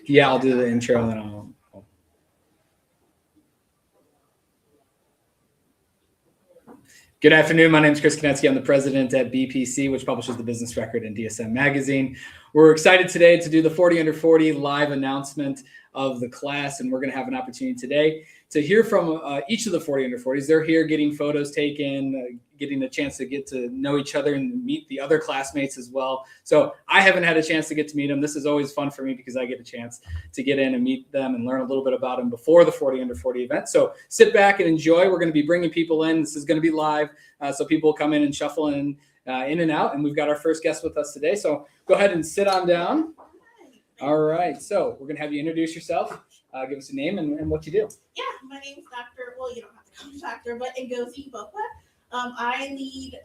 Yeah, I'll do the intro and then I'll. Good afternoon. My name is Chris Konetsky. I'm the president at BPC, which publishes the Business Record and DSM magazine. We're excited today to do the 40 Under 40 live announcement of the class, and we're going to have an opportunity today to hear from each of the 40 Under 40s. They're here getting photos taken, getting a chance to get to know each other and meet the other classmates as well. So I haven't had a chance to get to meet them. This is always fun for me because I get a chance to get in and meet them and learn a little bit about them before the 40 Under 40 event. So sit back and enjoy. We're going to be bringing people in. This is going to be live, so people come in and shuffle in and out. And we've got our first guest with us today. So go ahead and sit on down. All right. So we're going to have you introduce yourself. Give us a name and what you do. Yeah, my name's Dr. Well, you don't have to call me doctor, but Ngozi Bokwa. I lead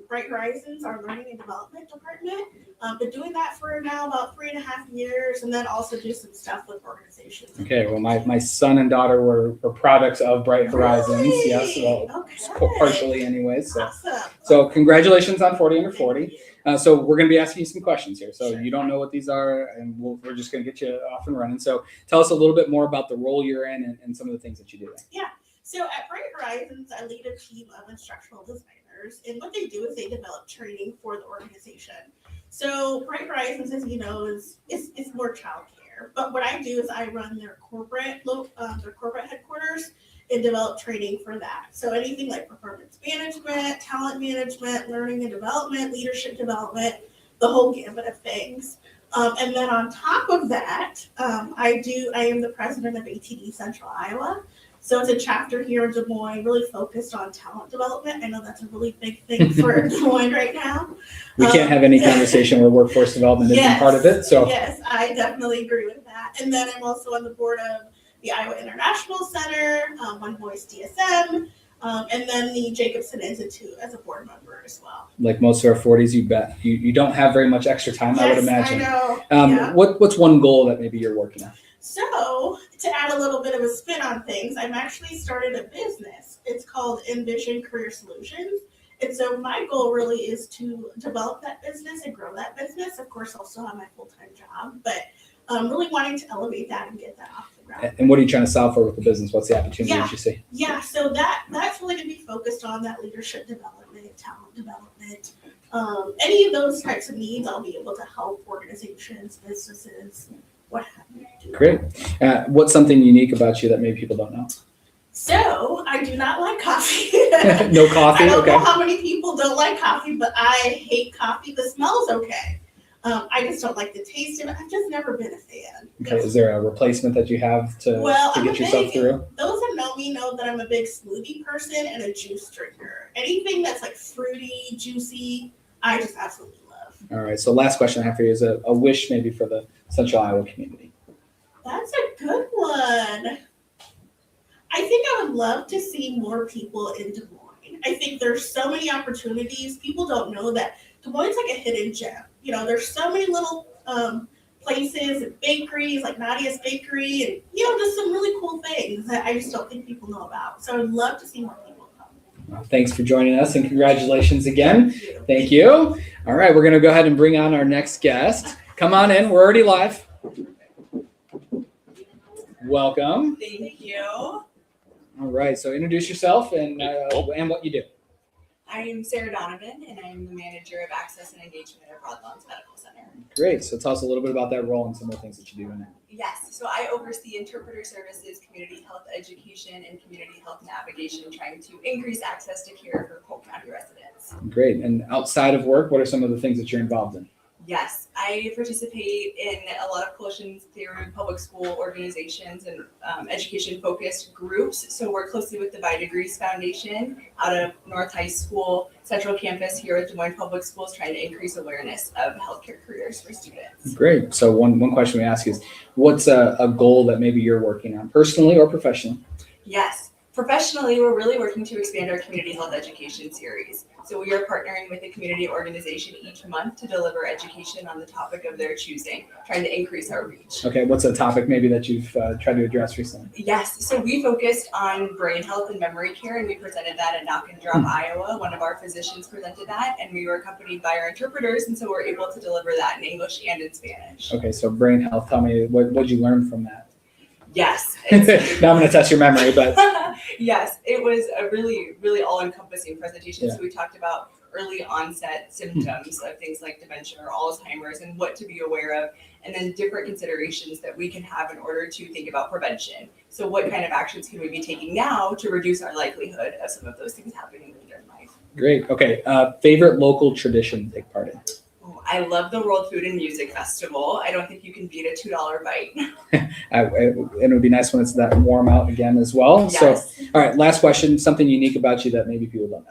Bright Horizons, our learning and development department. Been doing that for now about 3.5 years, and then also do some stuff with organizations. Okay, well, my son and daughter were products of Bright Horizons. Really? Yes, well, Okay. partially anyways. So. Awesome. So congratulations on 40 Under 40. So we're going to be asking you some questions here. So Sure. you don't know what these are, and we're just going to get you off and running. So tell us a little bit more about the role you're in and some of the things that you do. Yeah. So at Bright Horizons, I lead a team of instructional designers, and what they do is they develop training for the organization. So Bright Horizons, as you know, is more childcare. But what I do is I run their corporate headquarters and develop training for that. So anything like performance management, talent management, learning and development, leadership development, the whole gamut of things. And then on top of that, I am the president of ATD Central Iowa. So it's a chapter here in Des Moines, really focused on talent development. I know that's a really big thing for Des Moines right now. We can't have any conversation where workforce development isn't part of it. So yes, I definitely agree with that. And then I'm also on the board of the Iowa International Center, One Voice DSM, and then the Jacobson Institute as a board member as well. like most of our 40s, you bet you don't have very much extra time, I would imagine. I know. Yeah. What's one goal that maybe you're working on? So to add a little bit of a spin on things, I've actually started a business. It's called Envision Career Solutions. And so my goal really is to develop that business and grow that business. Of course, also have my full-time job, but really wanting to elevate that and get that off the ground. And what are you trying to solve for with the business? What's the opportunity that you see? Yeah, so that's really going to be focused on that leadership development, talent development, any of those types of needs. I'll be able to help organizations, businesses, what have you. Great. What's something unique about you that maybe people don't know? So I do not like coffee. No coffee? I don't Okay. know how many people don't like coffee, but I hate coffee. The smell's okay. I just don't like the taste of it. I've just never been a fan. Okay. Is there a replacement that you have to get yourself through? Those that know me know that I'm a big smoothie person and a juice drinker. Anything that's like fruity, juicy, I just absolutely love. All right. So last question I have for you is a wish maybe for the Central Iowa community. That's a good one. I think I would love to see more people in Des Moines. I think there's so many opportunities. People don't know that Des Moines is like a hidden gem. You know, there's so many little places and bakeries like Nadia's Bakery and, just some really cool things that I just don't think people know about. So I would love to see more people come. Well, thanks for joining us and congratulations again. Thank you. All right. We're going to go ahead and bring on our next guest. Come on in. We're already live. Welcome. Thank you. All right. So introduce yourself and what you do. I am Sarah Donovan, and I am the manager of access and engagement at Broadlawns Medical Center. Great. So tell us a little bit about that role and some of the things that you do in it. Yes, so I oversee interpreter services, community health education, and community health navigation, trying to increase access to care for Polk County residents. Great. And outside of work, what are some of the things that you're involved in? Yes, I participate in a lot of coalitions through public school organizations and education-focused groups. So work closely with the By Degrees Foundation out of North High School Central Campus here at Des Moines Public Schools, trying to increase awareness of healthcare careers for students. Great. So one question we ask is, what's a goal that maybe you're working on personally or professionally? Yes. Professionally, we're really working to expand our community health education series. So we are partnering with a community organization each month to deliver education on the topic of their choosing, trying to increase our reach. Okay, what's a topic maybe that you've tried to address recently? Yes, so we focused on brain health and memory care, and we presented that at Knock and Drop, Iowa. One of our physicians presented that, and we were accompanied by our interpreters, and so we're able to deliver that in English and in Spanish. Okay, so brain health, tell me, what did you learn from that? Yes. Now I'm going to test your memory, but Yes, it was a really, really all-encompassing presentation. Yeah. So we talked about early onset symptoms of things like dementia or Alzheimer's and what to be aware of, and then different considerations that we can have in order to think about prevention. So what kind of actions can we be taking now to reduce our likelihood of some of those things happening later in life? great. Okay, favorite local tradition to take part in? Oh, I love the World Food and Music Festival. I don't think you can beat a $2 bite. And it would be nice when it's that warm out again as well. So, Yes. all right, last question, something unique about you that maybe people don't know.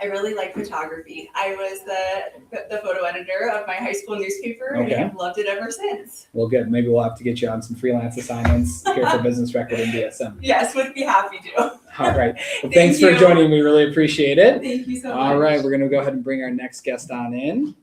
I really like photography. I was the photo editor of my high school newspaper, and Okay. I've loved it ever since. Well, good. Maybe we'll have to get you on some freelance assignments here for Business Record and DSM. Yes, would be happy to. All right. Well, Thank thanks for you. joining. We really appreciate it. Thank you so much. All right, we're going to go ahead and bring our next guest on in.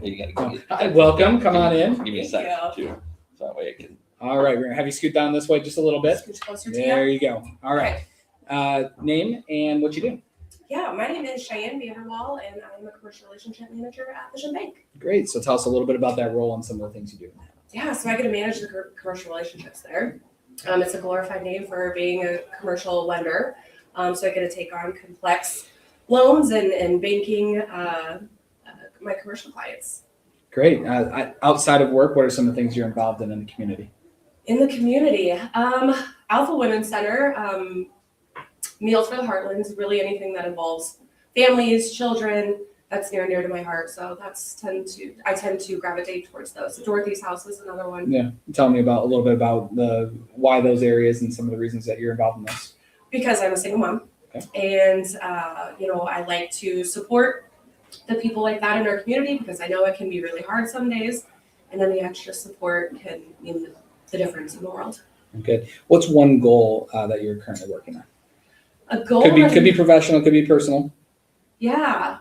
You gotta Hi, welcome. Come on in. Give me a Thank second too, so that way I can. All right, we're going to have you scoot down this way just a little bit. Scooch closer to There you. you go. All right. Name and what you do. Yeah, my name is Cheyenne Vanderwall, and I'm a commercial relationship manager at Vision Bank. Great. So tell us a little bit about that role and some of the things you do. Yeah, so I get to manage the commercial relationships there. It's a glorified name for being a commercial lender. So I get to take on complex loans and banking my commercial clients. Great. Outside of work, what are some of the things you're involved in the community? In the community, Alpha Women's Center, Meals for the Heartlands, really anything that involves families, children, that's near and dear to my heart. So I tend to gravitate towards those. Dorothy's House is another one. Yeah. Tell me a little bit about why those areas and some of the reasons that you're involved in those. Because I'm a single mom. Okay. And, I like to support the people like that in our community because I know it can be really hard some days. And then the extra support can mean the difference in the world. Good. What's one goal that you're currently working on? A goal. Could be professional, could be personal. Yeah.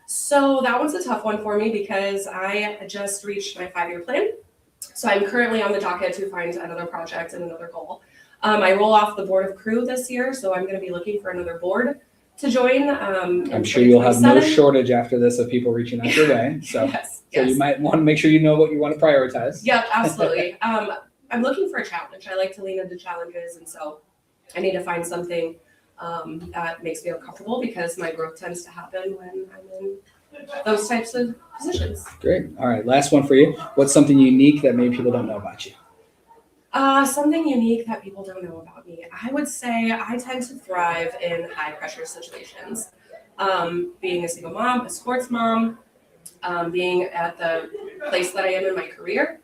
So that one's a tough one for me because I just reached my 5-year plan. So I'm currently on the docket to find another project and another goal. I roll off the board of crew this year, so I'm going to be looking for another board to join. I'm sure you'll have no 2027. shortage after this of people reaching out your way. So, Yes. so you might want to make sure you know what you want to prioritize. Yep, absolutely. I'm looking for a challenge. I like to lean into challenges, and so I need to find something that makes me uncomfortable because my growth tends to happen when I'm in those types of positions. Great. All right. Last one for you. What's something unique that maybe people don't know about you? Something unique that people don't know about me. I would say I tend to thrive in high pressure situations. Being a single mom, a sports mom, being at the place that I am in my career.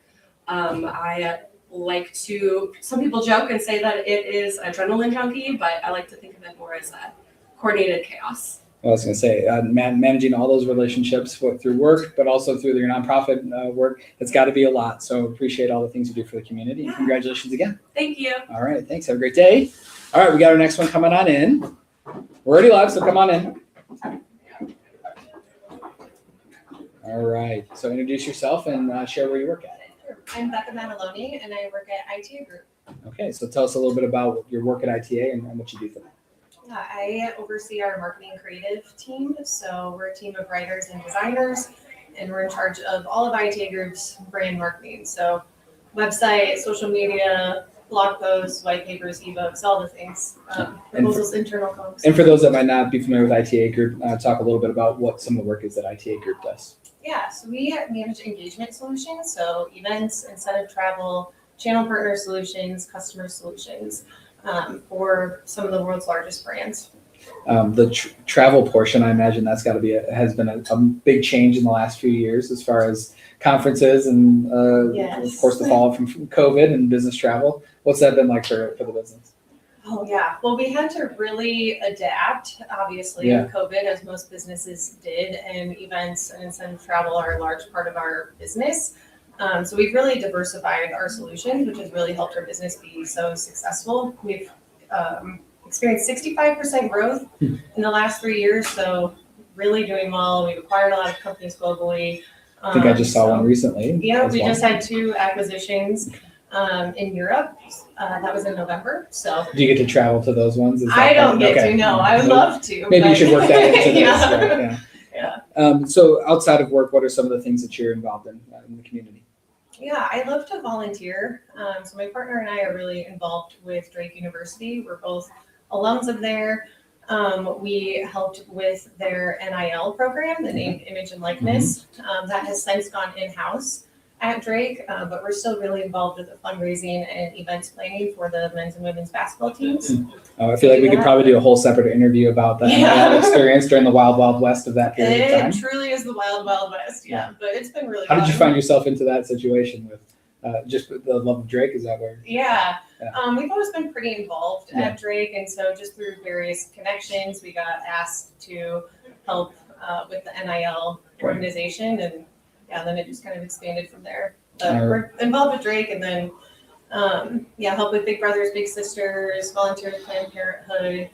I like to, some people joke and say that it is adrenaline junkie, but I like to think of it more as a coordinated chaos. I was going to say, managing all those relationships through work, but also through your nonprofit work, it's got to be a lot. So appreciate all the things you do for the community. And congratulations again. Thank you. All right. Thanks. Have a great day. All right. We got our next one coming on in. We're already live, so come on in. All right. So introduce yourself and share where you work at. I'm Becca Manaloni, and I work at ITA Group. Okay. So tell us a little bit about your work at ITA and what you do for them. Yeah, I oversee our marketing creative team. So we're a team of writers and designers, and we're in charge of all of ITA Group's brand marketing. So website, social media, blog posts, white papers, ebooks, all the things. Proposals, internal folks. And for those that might not be familiar with ITA Group, talk a little bit about what some of the work is that ITA Group does. Yeah, so we manage engagement solutions. So events, incentive travel, channel partner solutions, customer solutions. For some of the world's largest brands. The travel portion, I imagine that's got to be has been a big change in the last few years as far as conferences and Yes. of course the fallout from COVID and business travel. What's that been like for the business? Oh, yeah. Well, we had to really adapt, obviously, Yeah. with COVID, as most businesses did, and events and incentive travel are a large part of our business. So we've really diversified our solutions, which has really helped our business be so successful. We've experienced 65% growth in the last 3 years, so really doing well. We've acquired a lot of companies globally. I think I just saw one recently. Yeah, as we well. just had 2 acquisitions in Europe. That was in November. So Do you get to travel to those ones? Is that I don't get okay. to know. I would love to. Maybe you but- should work that into this. Yeah. Right? Yeah. So outside of work, what are some of the things that you're involved in the community? Yeah, I love to volunteer. So my partner and I are really involved with Drake University. We're both alums of there. We helped with their NIL program, the name, image, and likeness. That has since gone in-house at Drake, but we're still really involved with the fundraising and events planning for the men's and women's basketball teams. I feel like we could probably do a whole separate interview about that Yeah. experience during the wild, wild west of that period of It time. truly is the wild, wild west. Yeah, but it's been really How did you fun. find yourself into that situation with just with the love of Drake? Is that where? Yeah. Yeah. We've always been pretty involved Yeah. at Drake, and so just through various connections, we got asked to help with the NIL Right. organization, and yeah, then it just kind of expanded from there. But All right. we're involved with Drake, and then help with Big Brothers Big Sisters, volunteer with Planned Parenthood,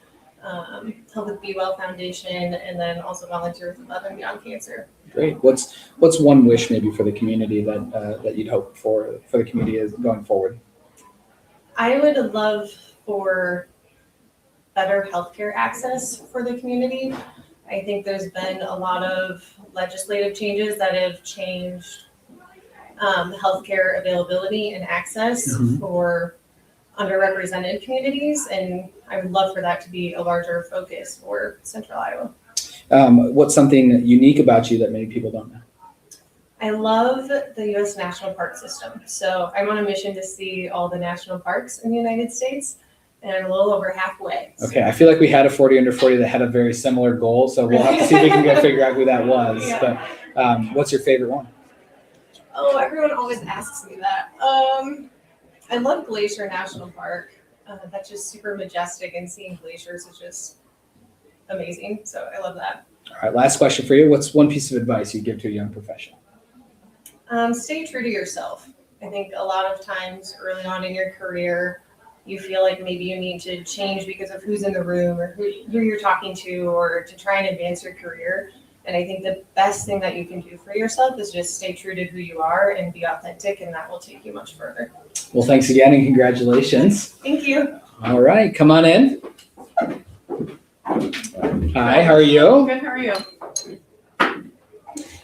help with Be Well Foundation, and then also volunteer with Love and Beyond Cancer. Great. What's one wish maybe for the community that you'd hope for the community as going forward? I would love for better healthcare access for the community. I think there's been a lot of legislative changes that have changed healthcare availability and access Mhm. for underrepresented communities, and I would love for that to be a larger focus for Central Iowa. What's something unique about you that many people don't know? I love the U.S. National Park System. So I'm on a mission to see all the national parks in the United States, and I'm a little over halfway. Okay, I feel like we had a 40 under 40 that had a very similar goal, so we'll have to see if we can go figure out who that was. Yeah. But what's your favorite one? Oh, everyone always asks me that. I love Glacier National Park. That's just super majestic, and seeing glaciers is just amazing. So I love that. All right, last question for you. What's one piece of advice you'd give to a young professional? Stay true to yourself. I think a lot of times early on in your career, you feel like maybe you need to change because of who's in the room or who you're talking to, or to try and advance your career. And I think the best thing that you can do for yourself is just stay true to who you are and be authentic, and that will take you much further. Well, thanks again and congratulations. Thank you. All right, come on in. Hi, how are you? Good, how are you?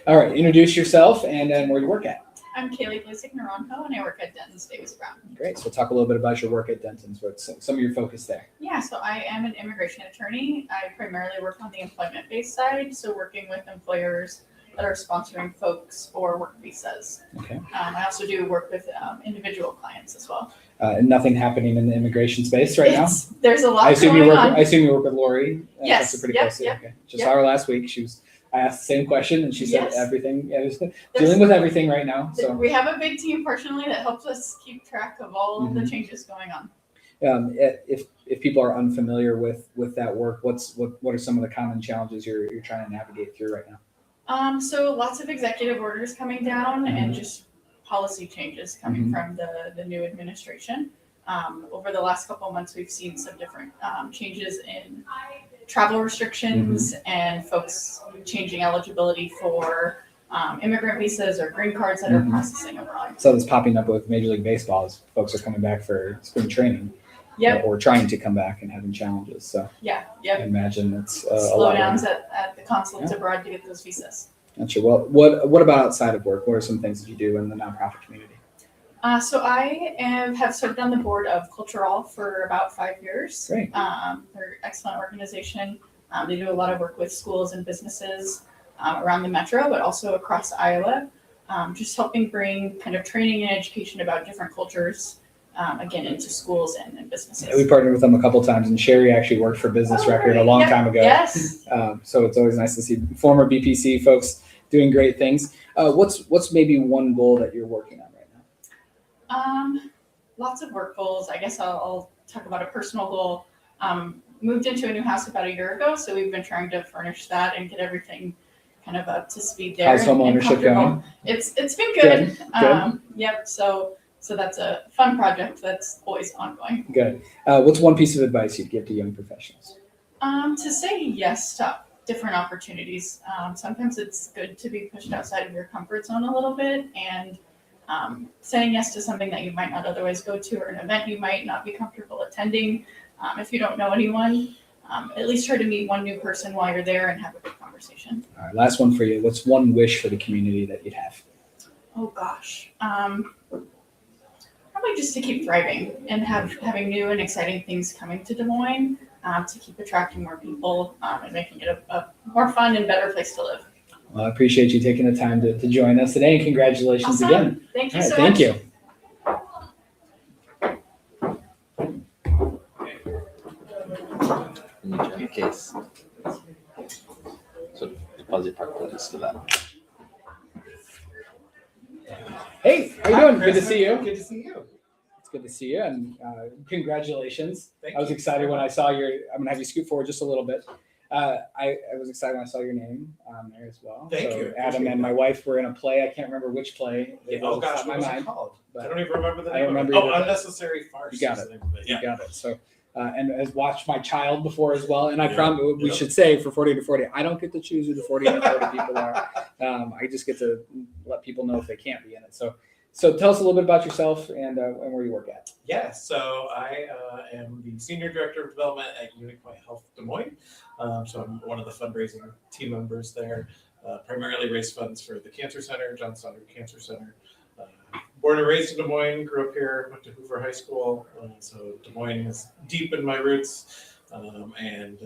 All right, introduce yourself and then where you work at. I'm Kaylee Blasek-Naronko, and I work at Denton's Davis Brown. Great, so talk a little bit about your work at Denton's. What's some of your focus there? Yeah, so I am an immigration attorney. I primarily work on the employment-based side, so working with employers that are sponsoring folks for work visas. Okay. I also do work with individual clients as well. Nothing happening in the immigration space right now? There's a lot I assume going you work. on. I assume you work with Lori. Yes, That's pretty yep, closely. yep, Okay. Just yep. saw her last week. I asked the same question and she said Yes. everything. Yeah, just There's- dealing with everything right now. So We have a big team, fortunately, that helps us keep track of all of Mm-hmm. the changes going on. if people are unfamiliar with that work, what are some of the common challenges you're trying to navigate through right now? So lots of executive orders coming down Mhm. and just policy changes coming Mhm. from the new administration. Over the last couple of months, we've seen some different changes in travel restrictions and folks changing eligibility for immigrant visas or green cards that are Mhm. processing abroad. So that's popping up with Major League Baseball as folks are coming back for spring training. Yep. Or trying to come back and having challenges. So Yeah. I Yep. imagine it's a lot. Slowdowns at the consulates abroad to get those visas. Not sure. Well, what about outside of work? What are some things that you do in the nonprofit community? So I have served on the board of Cultural for about 5 years. Great. They're an excellent organization. They do a lot of work with schools and businesses around the metro, but also across Iowa. Just helping bring kind of training and education about different cultures, again, into schools and businesses. We partnered with them a couple times, and Sherry actually worked for Business Record a long Yep. time ago. Yes. So it's always nice to see former BPC folks doing great things. What's maybe one goal that you're working on right now? Lots of work goals. I guess I'll talk about a personal goal. Moved into a new house about a year ago, so we've been trying to furnish that and get everything kind of up to speed there. How's home and ownership comfortable. going? It's been good. Good. Yep. So that's a fun project that's always ongoing. Good. What's one piece of advice you'd give to young professionals? To say yes to different opportunities. Sometimes it's good to be pushed outside of your comfort zone a little bit, and saying yes to something that you might not otherwise go to, or an event you might not be comfortable attending. If you don't know anyone, at least try to meet one new person while you're there and have a good conversation. All right, last one for you. What's one wish for the community that you'd have? Oh gosh. Probably just to keep thriving and having new and exciting things coming to Des Moines, to keep attracting more people, and making it a more fun and better place to live. Well, I appreciate you taking the time to join us today, and congratulations Awesome. again. Thank you All right, so thank much. you. In your case. So deposit park close to that. Hey, how you doing? Good to see you. Good to see you. It's good to see you, and congratulations. Thank I was you. excited when I saw your. I'm gonna have you scoot forward just a little bit. I was excited when I saw your name on there as well. Thank so you. Adam Appreciate and my that. wife were in a play. I can't remember which play. It Oh was gosh, on what my was mind. it called? but- I don't even remember the I name. remember of it. either. Oh, Unnecessary Farce. You got is it. the name of it. You Yeah. got it. So, and has watched my child before as well. And I Yeah, promise we yeah. should say for 40 to 40, I don't get to choose who the 40 to 40 people are. I just get to let people know if they can't be in it. So tell us a little bit about yourself and where you work at. Yeah, so I am the Senior Director of Development at Unipoint Health Des Moines. So I'm one of the fundraising team members there. Primarily raise funds for the Cancer Center, John Stoddard Cancer Center. Born and raised in Des Moines, grew up here, went to Hoover High School. So Des Moines is deep in my roots, and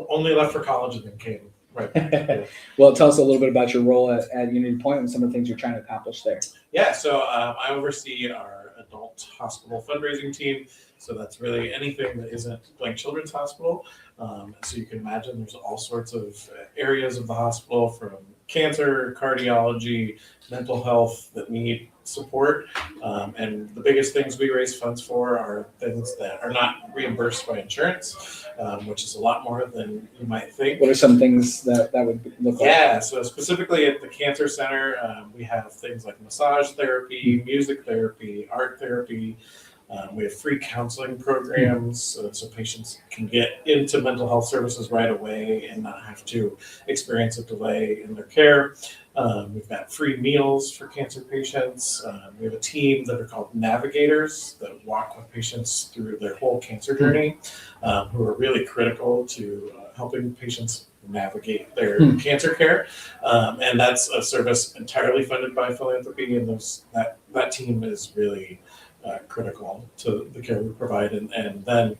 only left for college and then came right back. Well, tell us a little bit about your role at Unity Point and some of the things you're trying to accomplish there. Yeah, so I oversee our adult hospital fundraising team. So that's really anything that isn't Blank Children's Hospital. So you can imagine there's all sorts of areas of the hospital, from cancer, cardiology, mental health, that need support. And the biggest things we raise funds for are things that are not reimbursed by insurance, which is a lot more than you might think. What are some things that would look like? Yeah, so specifically at the Cancer Center, we have things like massage therapy, music therapy, art therapy. We have free counseling programs, so patients can get into mental health services right away and not have to experience a delay in their care. We've got free meals for cancer patients. We have a team that are called navigators that walk with patients through their whole cancer journey, who are really critical to helping patients navigate their cancer care. And that's a service entirely funded by philanthropy, and that team is really critical to the care we provide. And then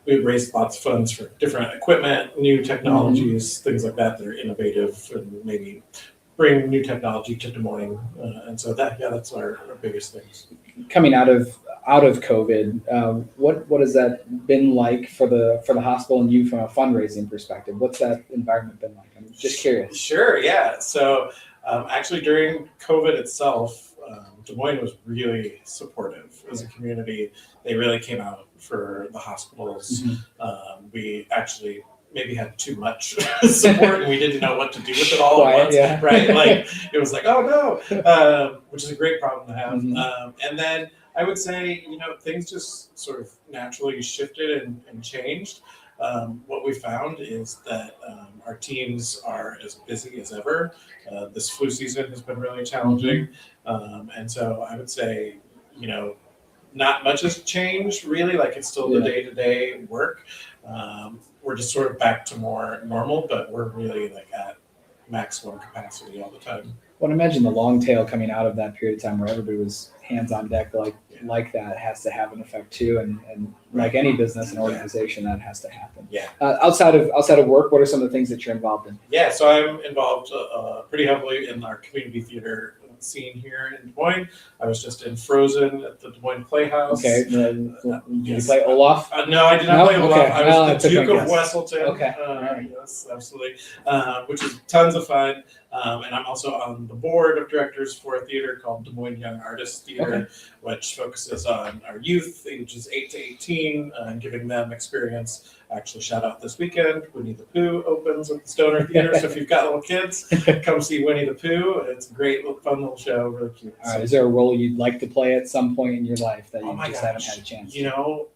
we raise lots of funds for different equipment, new technologies, things like that are innovative and maybe bring new technology to Des Moines. And so that's our biggest things. Coming out of COVID, what has that been like for the hospital and you from a fundraising perspective? What's that environment been like? I'm just curious. Sure, yeah. So actually during COVID itself, Des Moines was really supportive as a community. They really came out for the hospitals. We actually maybe had too much support and we didn't know what to do with it all at once, yeah. right? Like it was like, oh no, which is a great problem to have. And then I would say, things just sort of naturally shifted and changed. What we found is that our teams are as busy as ever. This flu season has been really challenging. And so I would say, not much has changed really. Like it's still the day-to-day work. We're just sort of back to more normal, but we're really like at maximum capacity all the time. Well, I imagine the long tail coming out of that period of time where everybody was hands on deck like that has to have an effect too. And like any business and organization, that has to happen. Yeah. Outside of work, what are some of the things that you're involved in? Yeah, so I'm involved pretty heavily in our community theater scene here in Des Moines. I was just in Frozen at the Des Moines Playhouse. Okay. Did you Yes. play Olaf? No, I did not No? play Olaf. Okay. I Well, was that's the a Duke good of guess. Wesselton. Okay. Alright. Yes, absolutely. Which is tons of fun. And I'm also on the board of directors for a theater called Des Moines Young Artists Theater, which focuses on our youth, ages 8 to 18, and giving them experience. Actually, shout out this weekend, Winnie the Pooh opens at the Stoner Theater. So if you've got little kids, come see Winnie the Pooh. It's a great, fun little show, really cute. All right. Is there a role you'd like to play at some point in your life that you Oh my just haven't gosh. had a chance? You know,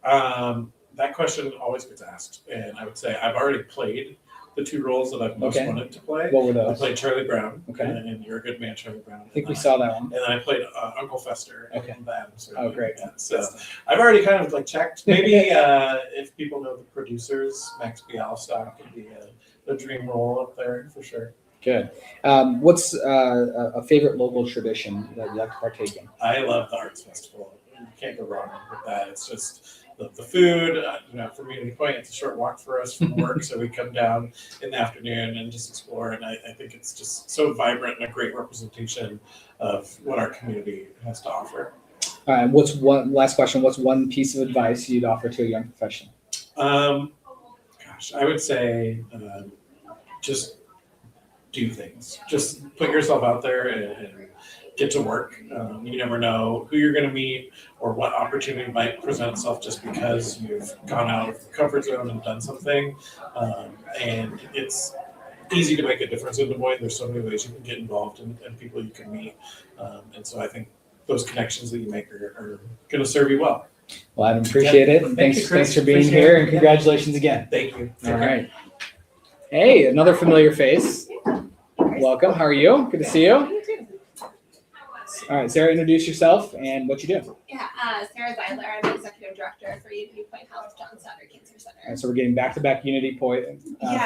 that question always gets asked, and I would say I've already played the two roles that I've most Okay. wanted to play. What were I those? played Charlie Brown, Okay. and You're a Good Man, Charlie Brown. I think we saw that one. And then I played Uncle Fester. Okay. In the Addams Oh, Family. great. Yeah, so I've already kind of like checked. Maybe if people know the producers, Max Bialystock could be a dream role up there for sure. Good. What's a favorite local tradition that you like to partake in? I love the Arts Festival. You can't go wrong with that. It's just the food. For Unity Point, it's a short walk for us from work, so we come down in the afternoon and just explore. And I think it's just so vibrant and a great representation of what our community has to offer. All right. What's one last question? What's one piece of advice you'd offer to a young professional? I would say just do things. Just put yourself out there and get to work. You never know who you're going to meet or what opportunity might present itself just because you've gone out of the comfort zone and done something. And it's easy to make a difference in Des Moines. There's so many ways you can get involved and people you can meet. And so I think those connections that you make are going to serve you well. Well, I appreciate it. And Thank you, thanks Chris. for being Appreciate here, it. and congratulations again. Thank you. All right. Hey, another familiar face. Welcome. How are you? Good to see you. All right, Sarah, introduce yourself and what you do. Yeah, Sarah Zeiler. I'm the executive director for Unity Point Health John Sutter Cancer Center. All right, so we're getting back-to-back Unity Point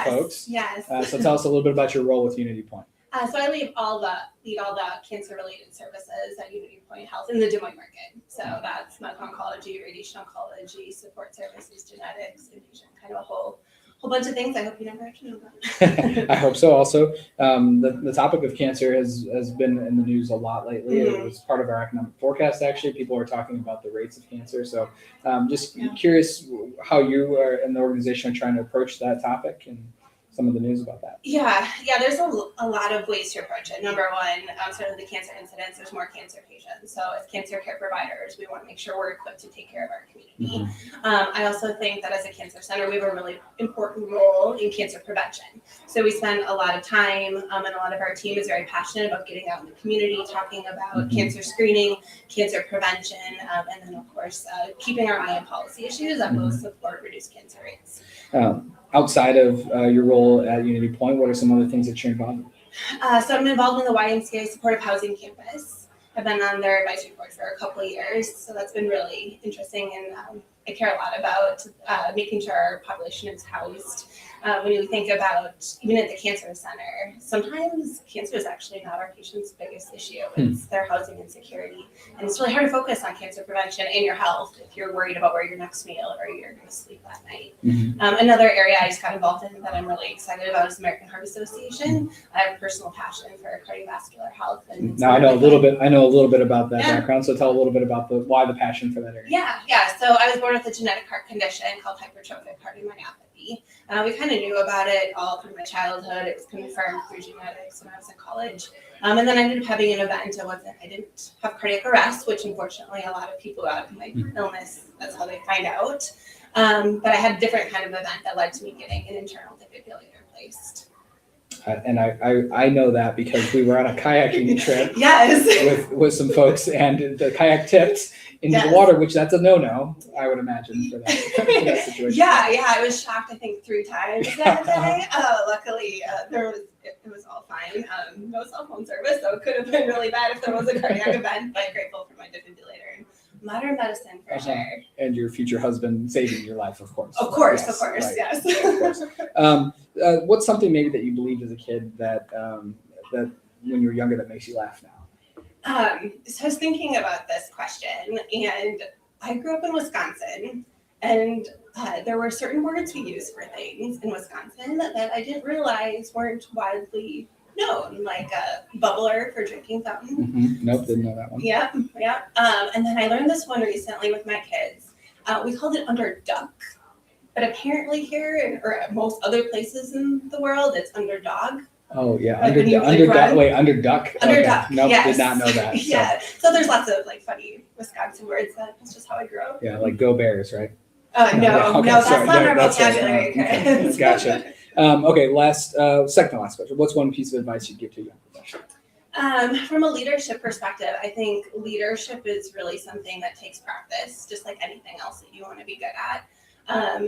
folks. Yes. So tell us a little bit about your role with Unity Point. So I lead all the cancer-related services at Unity Point Health in the Des Moines market. So that's medical oncology, radiation oncology, support services, genetics, infusion, kind of a whole bunch of things. I hope you never actually know about. I hope so. Also, the topic of cancer has been in the news a lot lately. It was part of our economic forecast, actually. People are talking about the rates of cancer. So just curious how you are in the organization are trying to approach that topic and some of the news about that. Yeah, there's a lot of ways to approach it. Number one, sort of the cancer incidence, there's more cancer patients. So as cancer care providers, we want to make sure we're equipped to take care of our community. I also think that as a cancer center, we have a really important role in cancer prevention. So we spend a lot of time, and a lot of our team is very passionate about getting out in the community, talking about cancer screening, cancer prevention, and then of course, keeping our eye on policy issues that will support reduced cancer rates. Outside of your role at Unity Point, what are some other things that you're involved in? So I'm involved in the YMCA Supportive Housing Campus. I've been on their advisory board for a couple of years, so that's been really interesting, and I care a lot about making sure our population is housed. When you think about, even at the cancer center, sometimes cancer is actually not our patient's biggest issue. It's their housing insecurity. And it's really hard to focus on cancer prevention and your health if you're worried about where your next meal or you're going to sleep that night. Another area I just got involved in that I'm really excited about is American Heart Association. I have a personal passion for cardiovascular health. And Now I know a little bit about that background. So tell a little bit about why the passion for that area. Yeah. So I was born with a genetic heart condition called hypertrophic cardiomyopathy. We kind of knew about it all through my childhood. It was confirmed through genetics when I was in college. And then I ended up having an event. I didn't have cardiac arrest, which unfortunately a lot of people who have my illness, that's how they find out. But I had a different kind of event that led to me getting an internal defibrillator placed. And I know that because we were on a kayaking trip Yes. with some folks, and the kayak tipped into the water, which that's a no-no, I would imagine, for that situation. Yeah, I was shocked, I think, 3 times that day. Luckily, it was all fine. No cell phone service, so it could have been really bad if there was a cardiac event, but grateful for my defibrillator and modern medicine for sure. And your future husband saving your life, of course. Of course, Right. yes. Of course. What's something maybe that you believed as a kid that when you were younger that makes you laugh now? So I was thinking about this question, and I grew up in Wisconsin, and there were certain words we used for things in Wisconsin that I didn't realize weren't widely known, like a bubbler for drinking fountain. Nope, didn't know that one. Yeah, yeah. And then I learned this one recently with my kids. We called it underduck, but apparently here or at most other places in the world, it's underdog. Oh yeah, Like when you, like, underduck. run? Wait, underduck. Underduck. Okay. Nope, yes. did not know that. So, Yeah. So there's lots of like funny Wisconsin words. That's just how I grew up. yeah, like go Bears, right? No, yeah, okay, that's sorry, not no, our that's right. vocabulary. Okay, gotcha. Okay, second to last question. What's one piece of advice you'd give to a young professional? From a leadership perspective, I think leadership is really something that takes practice, just like anything else that you want to be good at.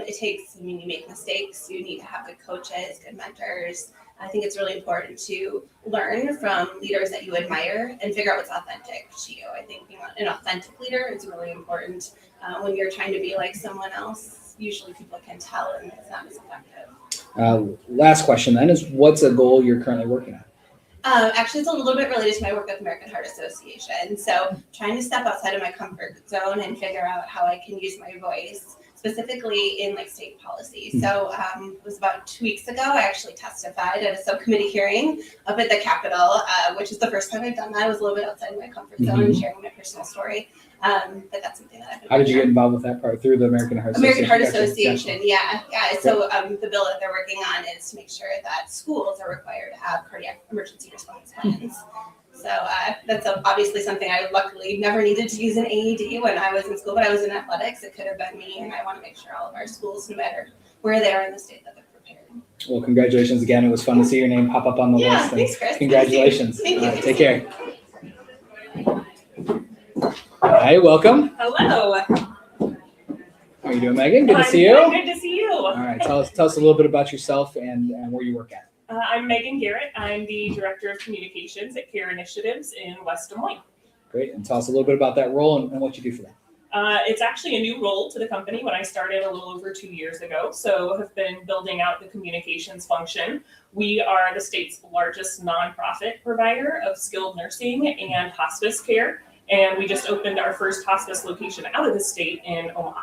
It takes, you make mistakes, you need to have good coaches, good mentors. I think it's really important to learn from leaders that you admire and figure out what's authentic to you. I think being an authentic leader is really important. When you're trying to be like someone else, usually people can tell and it's not as effective. Last question then is what's a goal you're currently working on? Actually, it's a little bit related to my work with American Heart Association. So trying to step outside of my comfort zone and figure out how I can use my voice, specifically in like state policy. So it was about 2 weeks ago, I actually testified at a subcommittee hearing up at the Capitol, which is the first time I've done that. I was a little bit outside of my comfort zone and sharing my personal story. But that's something that I've been How did you get working involved with that part? Through the American Heart on. American Heart Association? Association, yeah. So the bill that they're working on is to make sure that schools are required to have cardiac emergency response plans. So that's obviously something I luckily never needed to use an AED when I was in school, but I was in athletics. It could have been me, and I want to make sure all of our schools, no matter where they are in the state, that they're prepared. Well, congratulations again. It was fun to see your name pop up on the Yeah, list. and thanks, Chris. Congratulations. Thank you. All right, take care. Hi, welcome. Hello. How are you doing, Megan? Good to see you. Good to see you. All right, tell us a little bit about yourself and where you work at. I'm Megan Garrett. I'm the Director of Communications at Care Initiatives in West Des Moines. Great, and tell us a little bit about that role and what you do for them. It's actually a new role to the company when I started a little over 2 years ago, so have been building out the communications function. We are the state's largest nonprofit provider of skilled nursing and hospice care, and we just opened our first hospice location out of the state in Omaha.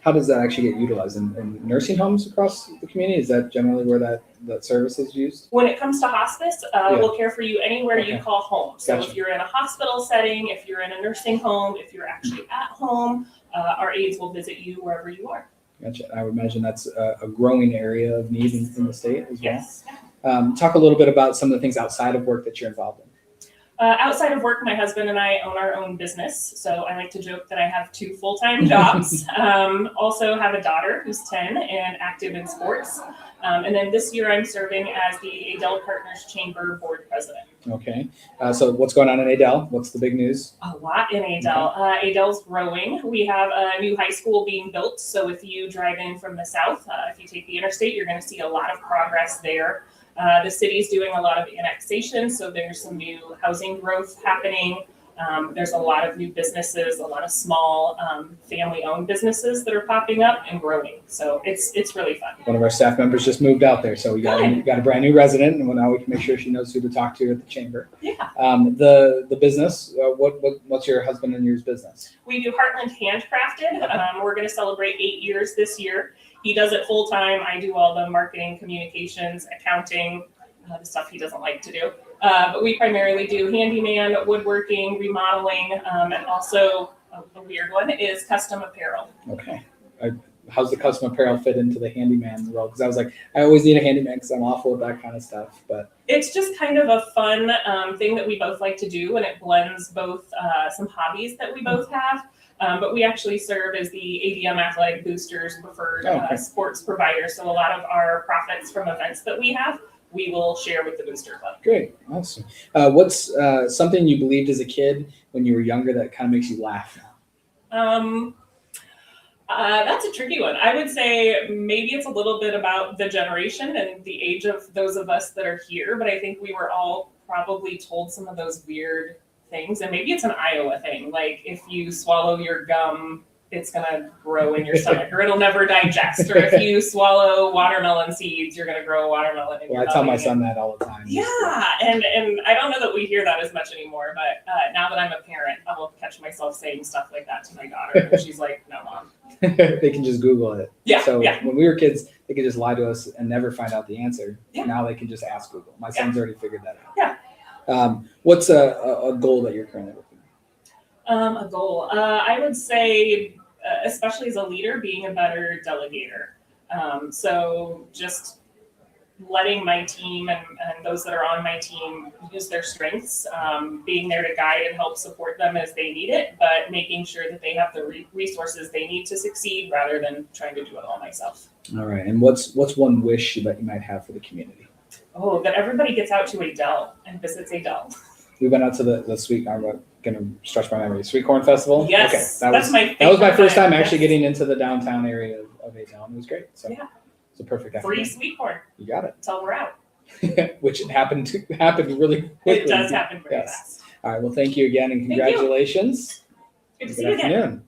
How does that actually get utilized in nursing homes across the community? Is that generally where that service is used? When it comes to hospice, we'll care for you anywhere you Okay. call home. So Gotcha. if you're in a hospital setting, if you're in a nursing home, if you're actually at home, our aides will visit you wherever you are. Gotcha. I would imagine that's a growing area of need in the state as well. Yes. Talk a little bit about some of the things outside of work that you're involved in. Outside of work, my husband and I own our own business. So I like to joke that I have 2 full-time jobs. Also have a daughter who's 10 and active in sports. And then this year I'm serving as the Adele Partners Chamber Board President. Okay. So what's going on in Adele? What's the big news? A lot in Adele. Adele's growing. We have a new high school being built. So if you drive in from the south, if you take the interstate, you're going to see a lot of progress there. The city's doing a lot of annexation, so there's some new housing growth happening. There's a lot of new businesses, a lot of small family-owned businesses that are popping up and growing. So it's really fun. One of our staff members just moved out there, so we got a brand new resident, and now we can make sure she knows who to talk to at the chamber. Yeah. The business. What's your husband and yours business? We do Heartland Handcrafted. We're going to celebrate 8 years this year. He does it full time. I do all the marketing, communications, accounting, the stuff he doesn't like to do. But we primarily do handyman, woodworking, remodeling, and also a weird one is custom apparel. Okay. How's the custom apparel fit into the handyman role? Because I was like, I always need a handyman because I'm awful with that kind of stuff. But It's just kind of a fun thing that we both like to do, and it blends both some hobbies that we both have. But we actually serve as the ADM Athletic Boosters preferred sports provider. So a lot of our profits from events that we have, we will share with the Booster Club. great, awesome. What's something you believed as a kid when you were younger that kind of makes you laugh now? That's a tricky one. I would say maybe it's a little bit about the generation and the age of those of us that are here, but I think we were all probably told some of those weird things, and maybe it's an Iowa thing. Like if you swallow your gum, it's gonna grow in your stomach, or it'll never digest. Or if you swallow watermelon seeds, you're gonna grow a watermelon in your Well, I tell my belly. son that all the time. Yeah, and I don't know that we hear that as much anymore, but now that I'm a parent, I will catch myself saying stuff like that to my daughter, and she's like, "No, Mom." they can just Google it. Yeah, So yeah. when we were kids, they could just lie to us and never find out the answer. Yeah. Now they can just ask Google. My son's already figured that out. Yeah. What's a goal that you're currently working on? A goal. I would say, especially as a leader, being a better delegator. So just letting my team and those that are on my team use their strengths, being there to guide and help support them as they need it, but making sure that they have the resources they need to succeed rather than trying to do it all myself. All right. And what's one wish that you might have for the community? Oh, that everybody gets out to Adele and visits Adele. We went out to the Sweet. I'm going to stretch my memory. Sweet Corn Festival. Yes, Okay. that's my That was my favorite first time event. actually getting into the downtown area of Adele. It was great. So Yeah. it's a perfect Free afternoon. sweet corn You got it. until we're out. Which happened really quickly. It does happen very Yes. fast. All right. Well, thank you again and Thank you. congratulations. Good to see you again. afternoon.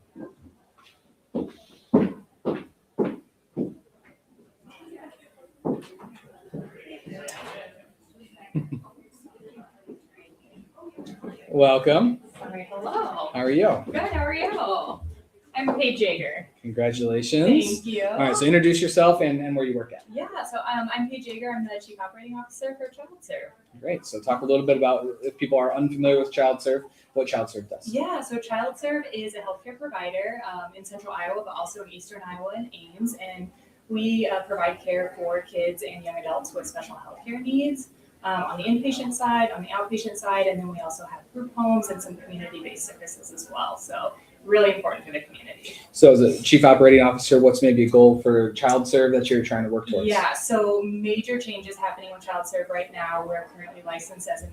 Welcome. All right, hello. How are you? Good, how are you? I'm Paige Jaeger. Congratulations. Thank you. All right. So introduce yourself and where you work at. Yeah, so I'm Paige Jaeger. I'm the Chief Operating Officer for ChildServe. Great. So talk a little bit about, if people are unfamiliar with ChildServe, what ChildServe does. Yeah, so ChildServe is a healthcare provider in central Iowa, but also in eastern Iowa and Ames. And we provide care for kids and young adults with special healthcare needs on the inpatient side, on the outpatient side, and then we also have group homes and some community-based services as well. So really important for the community. So as a chief operating officer, what's maybe a goal for ChildServe that you're trying to work towards? Yeah, so major changes happening with ChildServe right now. We're currently licensed as a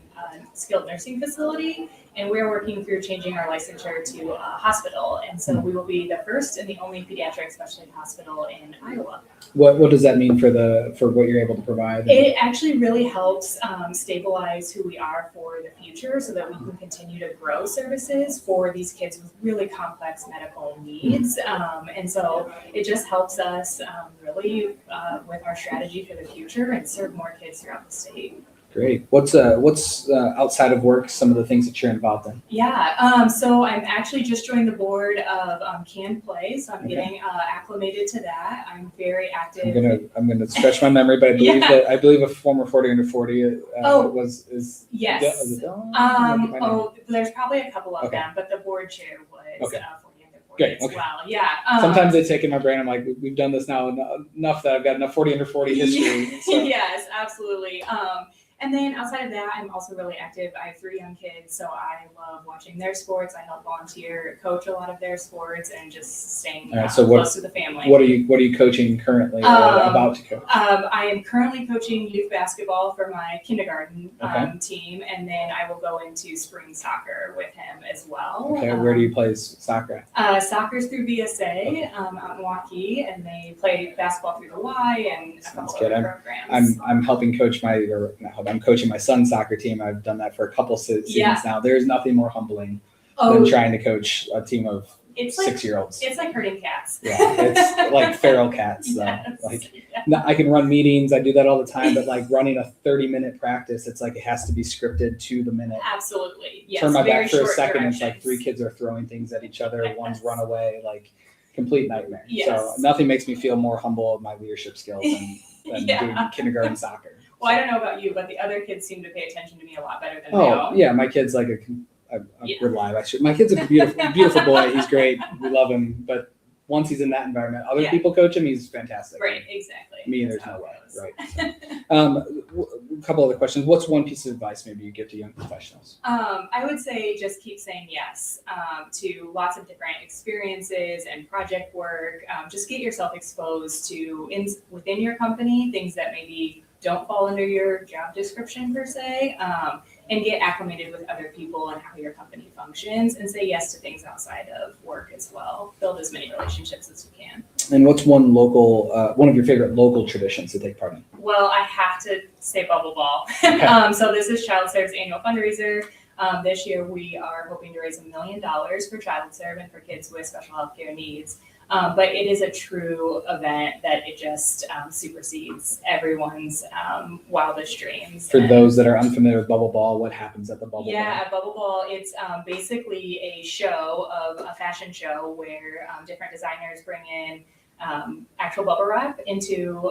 skilled nursing facility, and we're working through changing our licensure to a hospital. And so we will be the first and the only pediatric specialty hospital in Iowa. What does that mean for what you're able to provide? It actually really helps stabilize who we are for the future so that we can continue to grow services for these kids with really complex medical needs. And so it just helps us really with our strategy for the future and serve more kids throughout the state. Great. What's outside of work, some of the things that you're involved in? Yeah, so I'm actually just joined the board of Can Play, so I'm getting acclimated to that. I'm very active. I'm gonna stretch my memory, but I believe a former 40 under 40 is Yes. is it Dylan? There's probably a couple of Okay. them, but the board chair was Okay. 40 under 40 Great, as okay. well. Yeah. Sometimes they take in my brain. I'm like, we've done this now enough that I've got enough 40 under 40 history. So. Yes, absolutely. And then outside of that, I'm also really active. I have 3 young kids, so I love watching their sports. I help volunteer, coach a lot of their sports, and just staying All right, so close to the family. What are you coaching currently or about to coach? I am currently coaching youth basketball for my kindergarten Okay. team, and then I will go into spring soccer with him as well. Okay, where do you play soccer at? Soccer's through BSA out in Waukee, and they play basketball through the Y and a Sounds couple good. other programs. I'm helping coach I'm coaching my son's soccer team. I've done that for a couple seasons now. There's nothing more humbling than trying to coach a team of it's like 6-year-olds. it's like herding cats. Yeah, it's like feral cats. Though. Yes. Like I can run meetings. I do that all the time. But like running a 30-minute practice, it's like it has to be scripted to the minute. Absolutely. Yes. Turn my very back for a short second. It's like directions. 3 kids are throwing things at each other. One's run away. Like complete nightmare. Yes. So nothing makes me feel more humble of my leadership skills than Yeah. doing kindergarten soccer. Well, I don't know about you, but the other kids seem to pay attention to me a lot better than Oh they yeah, my kid's like Yeah. we're live. My kid's a beautiful boy. He's great. We love him. But once he's in that environment, other Yeah. people coach him. He's fantastic. Right, exactly. Me, That's there's how no it way. goes. Right. A couple other questions. What's one piece of advice maybe you give to young professionals? I would say just keep saying yes to lots of different experiences and project work. Just get yourself exposed to within your company things that maybe don't fall under your job description per se, and get acclimated with other people and how your company functions, and say yes to things outside of work as well. Build as many relationships as you can. And what's one of your favorite local traditions to take part in? Well, I have to say Bubble Ball. Okay. So this is ChildServe's annual fundraiser. This year we are hoping to raise $1 million for ChildServe and for kids with special health care needs. But it is a true event that it just supersedes everyone's wildest dreams. For And- those that are unfamiliar with Bubble Ball, what happens at the Bubble Ball? Yeah, at Bubble Ball, it's basically a show of a fashion show where different designers bring in actual bubble wrap into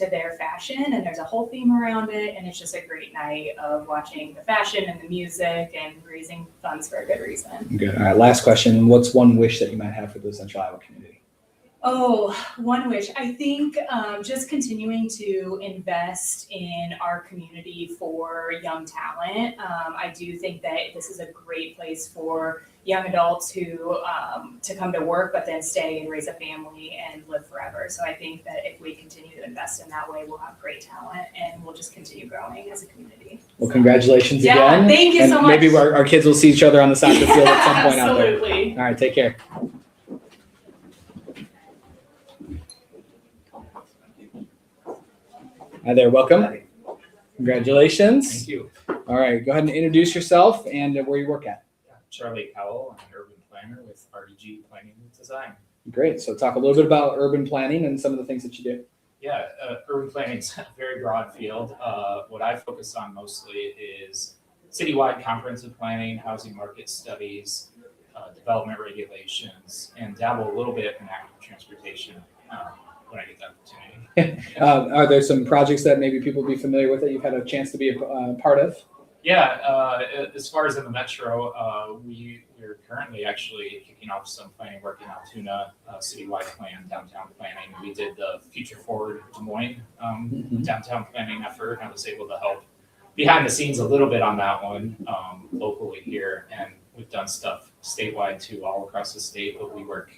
their fashion, and there's a whole theme around it, and it's just a great night of watching the fashion and the music and raising funds for a good reason. Good. All right. Last question. What's one wish that you might have for the Central Iowa community? Oh, one wish. I think just continuing to invest in our community for young talent. I do think that this is a great place for young adults who to come to work, but then stay and raise a family and live forever. So I think that if we continue to invest in that way, we'll have great talent and we'll just continue growing as a community. Well, congratulations Yeah, again. thank you and so much. Maybe our kids will see each other on the soccer field at some point out there. Absolutely. All right. Take care. Hi there. Welcome. Congratulations. Thank you. All right. Go ahead and introduce yourself and where you work at. Charlie Powell, I'm an urban planner with RDG Planning and Design. Great. So talk a little bit about urban planning and some of the things that you do. Yeah, urban planning is a very broad field. What I focus on mostly is citywide comprehensive planning, housing market studies, development regulations, and dabble a little bit in active transportation when I get the opportunity. Are there some projects that maybe people be familiar with that you've had a chance to be a part of? Yeah, as far as in the metro, we're currently actually kicking off some planning work in Altoona, citywide plan, downtown planning. We did the Future Forward Des Moines downtown planning effort, and I was able to help behind the scenes a little bit on that one locally here. And we've done stuff statewide too, all across the state, but we work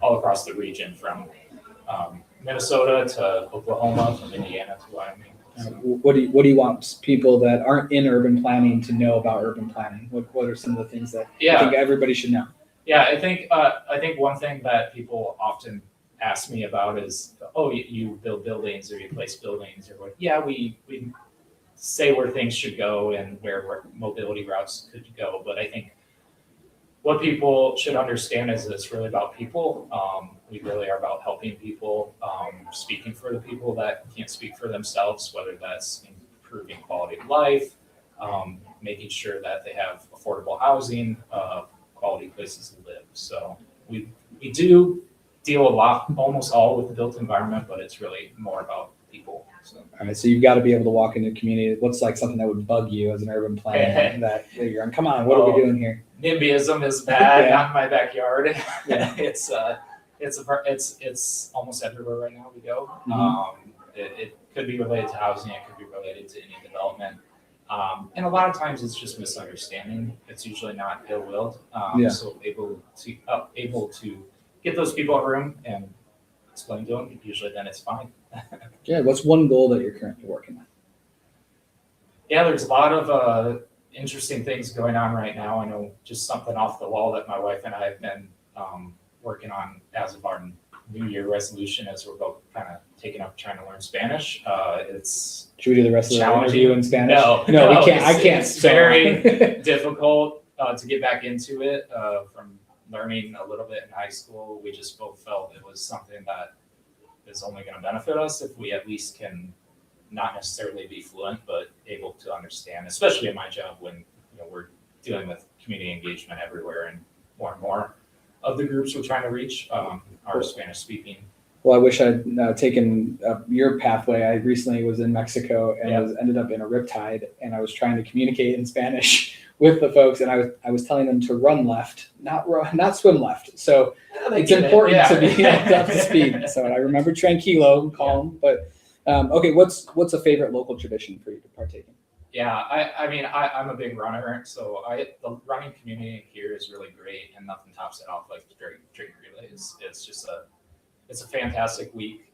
all across the region from Minnesota to Oklahoma, from Indiana to Wyoming. What do you want people that aren't in urban planning to know about urban planning? What are some of the things that you think everybody should know? Yeah, I think one thing that people often ask me about is, oh, you build buildings or you place buildings or what? Yeah, we say where things should go and where mobility routes could go, but I think what people should understand is it's really about people. We really are about helping people, speaking for the people that can't speak for themselves, whether that's improving quality of life, making sure that they have affordable housing, quality places to live. So we do deal a lot, almost all with the built environment, but it's really more about people. So. All right, so you've got to be able to walk into a community. What's like something that would bug you as an urban planner that you're on? Come on, what are we doing here? NIMBYism is bad, Yeah. not in my backyard. Yeah. It's almost everywhere right now we go. Mhm. It could be related to housing, it could be related to any development. And a lot of times it's just misunderstanding. It's usually not ill-willed. Yeah. So able to get those people a room and explain to them, usually then it's fine. Yeah, what's one goal that you're currently working on? Yeah, there's a lot of interesting things going on right now. I know just something off the wall that my wife and I have been working on as of our New Year resolution as we're both kind of taking up trying to learn Spanish. Should we do the rest of the challenging. interview in Spanish? No, we can't. I can't. It's very difficult to get back into it from learning a little bit in high school. We just both felt it was something that is only going to benefit us if we at least can not necessarily be fluent, but able to understand, especially in my job when we're dealing with community engagement everywhere and more of the groups we're trying to reach are Spanish speaking. Well, I wish I'd taken your pathway. I recently was in Mexico and ended up in a riptide, and I was trying to communicate in Spanish with the folks, and I was telling them to run left, not swim left. So it's important to be up to speed. So I remember tranquilo, calm, but okay. What's a favorite local tradition for you to partake in? Yeah, I'm a big runner, so the running community here is really great, and nothing tops it off like drink relays. It's a fantastic week,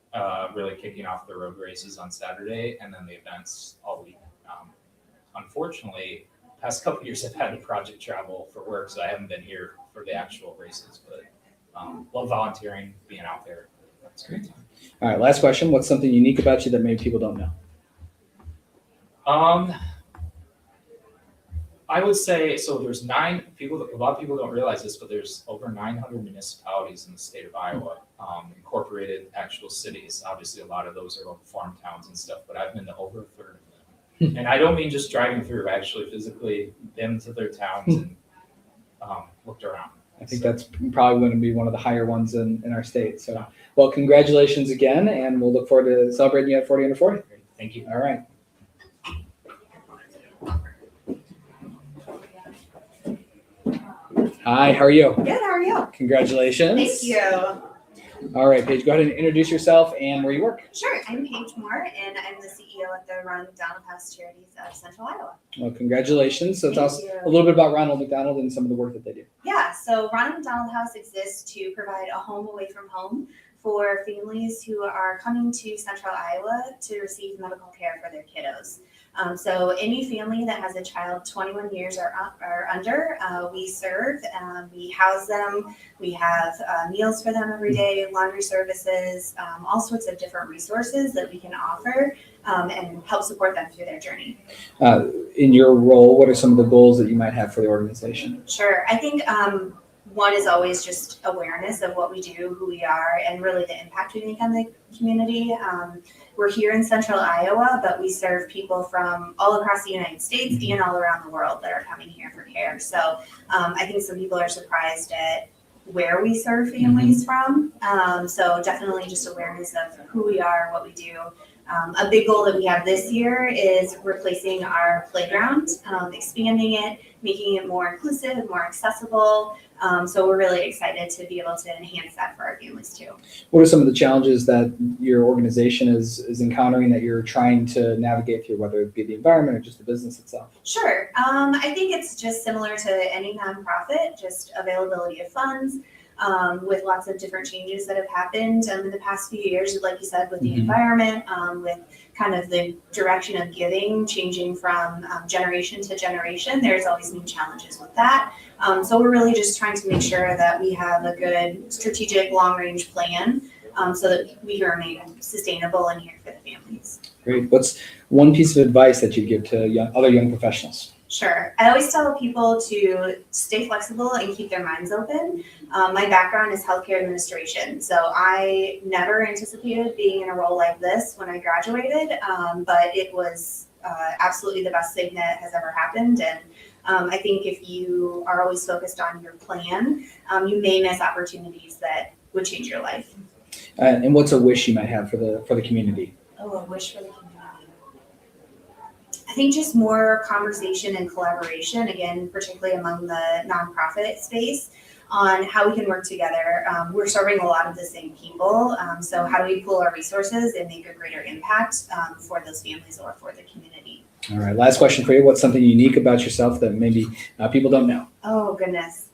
really kicking off the road races on Saturday, and then the events all week. Unfortunately, past couple of years I've had to project travel for work, so I haven't been here for the actual races, but love volunteering, being out there. That's great. All right, last question. What's something unique about you that maybe people don't know? I would say, so there's a lot of people don't realize this, but there's over 900 municipalities in the state of Iowa, incorporated actual cities. Obviously, a lot of those are farm towns and stuff, but I've been to over a third of them. And I don't mean just driving through, actually physically been to their towns and looked around. I think that's probably going to be one of the higher ones in our state. So, well, congratulations again, and we'll look forward to celebrating you at 40 under 40. Great. Thank you. All right. Hi, how are you? Good, how are you? Congratulations. Thank you. All right, Paige, go ahead and introduce yourself and where you work. Sure, I'm Paige Moore, and I'm the CEO at the Ronald McDonald House Charities of Central Iowa. Well, congratulations. So tell us Thank you. a little bit about Ronald McDonald and some of the work that they do. Yeah, so Ronald McDonald House exists to provide a home away from home for families who are coming to Central Iowa to receive medical care for their kiddos. So any family that has a child 21 years or under, we serve. We house them. We have meals for them every day, laundry services, all sorts of different resources that we can offer and help support them through their journey. In your role, what are some of the goals that you might have for the organization? Sure. I think one is always just awareness of what we do, who we are, and really the impact we make on the community. We're here in Central Iowa, but we serve people from all across the United States and all around the world that are coming here for care. So I think some people are surprised at where we serve families from. So definitely just awareness of who we are, what we do. A big goal that we have this year is replacing our playground, expanding it, making it more inclusive, more accessible. So we're really excited to be able to enhance that for our families too. What are some of the challenges that your organization is encountering that you're trying to navigate through, whether it be the environment or just the business itself? Sure. I think it's just similar to any nonprofit, just availability of funds. With lots of different changes that have happened in the past few years, like you said, with the environment, with kind of the direction of giving changing from generation to generation, there's always new challenges with that. So we're really just trying to make sure that we have a good strategic long-range plan so that we can remain sustainable and here for the families. Great. What's one piece of advice that you'd give to other young professionals? Sure. I always tell people to stay flexible and keep their minds open. My background is healthcare administration, so I never anticipated being in a role like this when I graduated, but it was absolutely the best thing that has ever happened. And I think if you are always focused on your plan, you may miss opportunities that would change your life. And what's a wish you might have for the community? Oh, a wish for the community. I think just more conversation and collaboration, again, particularly among the nonprofit space, on how we can work together. We're serving a lot of the same people, so how do we pool our resources and make a greater impact for those families or for the community? All right, last question for you. What's something unique about yourself that maybe people don't know? Oh, goodness.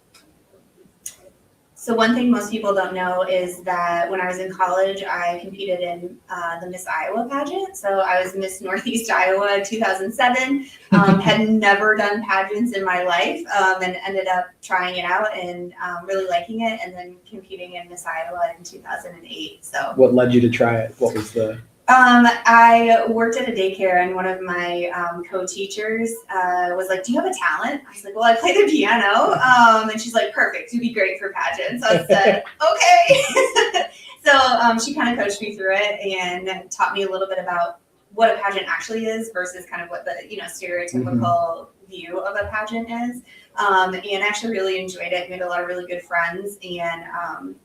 So one thing most people don't know is that when I was in college, I competed in the Miss Iowa pageant. So I was Miss Northeast Iowa 2007, had never done pageants in my life, and ended up trying it out and really liking it, and then competing in Miss Iowa in 2008. So what led you to try it? What was the... I worked at a daycare, and one of my co-teachers was like, "Do you have a talent?" I was like, "Well, I play the piano." And she's like, "Perfect, you'd be great for pageants." So I said, "Okay." So she kind of coached me through it and taught me a little bit about what a pageant actually is versus kind of what the stereotypical view of a pageant is. And actually really enjoyed it. Made a lot of really good friends and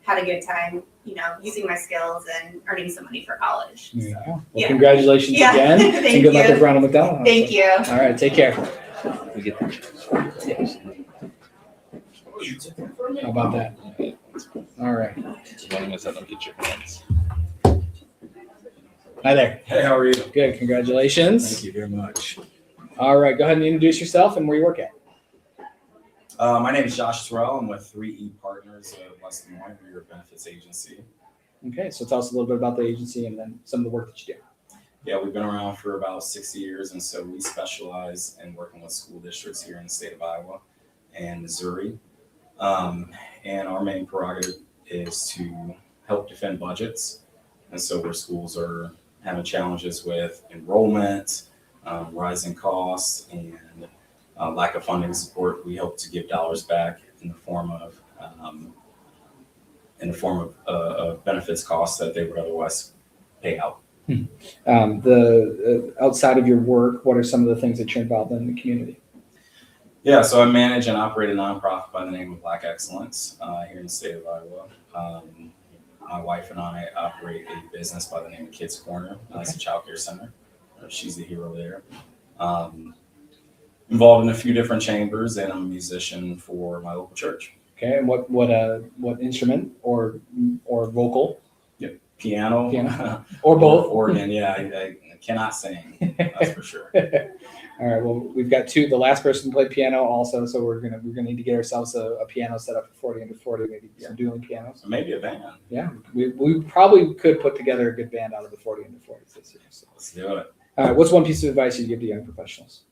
had a good time, using my skills and earning some money for college. Yeah. Well, congratulations again. Thank and good luck you. with Ronald McDonald. Thank you. All right, take care. We get How about that? All right. Get your hands. Hi there. Hey, how are you? Good. Congratulations. Thank you very much. All right. Go ahead and introduce yourself and where you work at. My name is Josh Terrell. I'm with 3E Partners of West Des Moines. We're a benefits agency. Okay. So tell us a little bit about the agency and then some of the work that you do. Yeah, we've been around for about 60 years, and so we specialize in working with school districts here in the state of Iowa and Missouri. And our main prerogative is to help defend budgets. And so where schools are having challenges with enrollment, rising costs, and lack of funding support, we hope to give dollars back in the form of benefits costs that they would otherwise pay out. Outside of your work, what are some of the things that you're involved in the community? Yeah, so I manage and operate a nonprofit by the name of Black Excellence here in the state of Iowa. My wife and I operate a business by the name of Kids Corner. It's a child care center. She's the hero there. Involved in a few different chambers, and I'm a musician for my local church. Okay, and what instrument or vocal? Piano. Or both? Organ, yeah. I cannot sing, that's for sure. All right. Well, we've got two. The last person played piano also, so we're gonna need to get ourselves a piano set up for 40 under 40, maybe some dueling pianos. Maybe a band. Yeah, we probably could put together a good band out of the 40 under 40s this year. So. Let's do it. All right. What's one piece of advice you give to young professionals?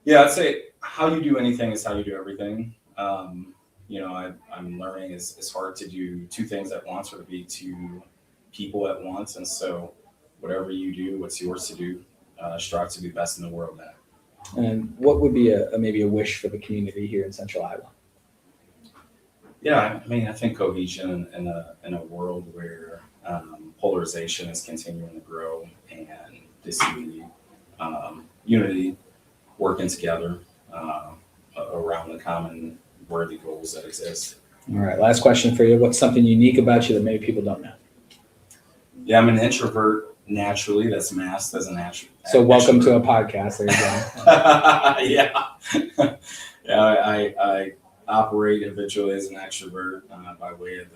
Yeah, I'd say how you do anything is how you do everything. I'm learning it's hard to do two things at once or to be two people at once. And so whatever you do, what's yours to do, strive to be best in the world at. And what would be maybe a wish for the community here in Central Iowa? Yeah, I mean, I think cohesion in a world where polarization is continuing to grow and disunity, unity, working together around the common worthy goals that exist. All right, last question for you. What's something unique about you that maybe people don't know? Yeah, I'm an introvert naturally. That's masked as an natural. So welcome to a podcast. There you go. I operate habitually as an extrovert by way of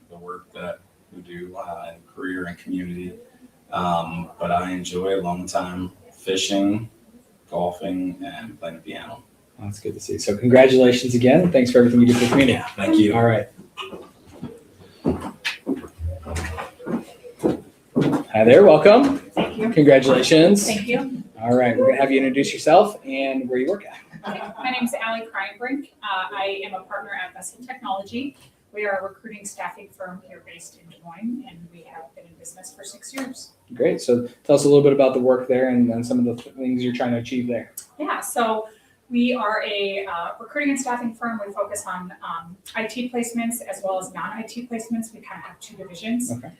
the work that we do in career and community. But I enjoy a long time fishing, golfing, and playing the piano. That's good to see. So congratulations again. Thanks for everything you do for the community. Yeah, thank you. All right. Hi there. Welcome. Thank you. Congratulations. Thank you. All right. We're going to have you introduce yourself and where you work at. Okay. My name is Allie Kreinbrink. I am a partner at Vessel Technology. We are a recruiting staffing firm here based in Des Moines, and we have been in business for 6 years. Great. So tell us a little bit about the work there and some of the things you're trying to achieve there. Yeah, so we are a recruiting and staffing firm. We focus on IT placements as well as non-IT placements. We kind of have two divisions. Okay.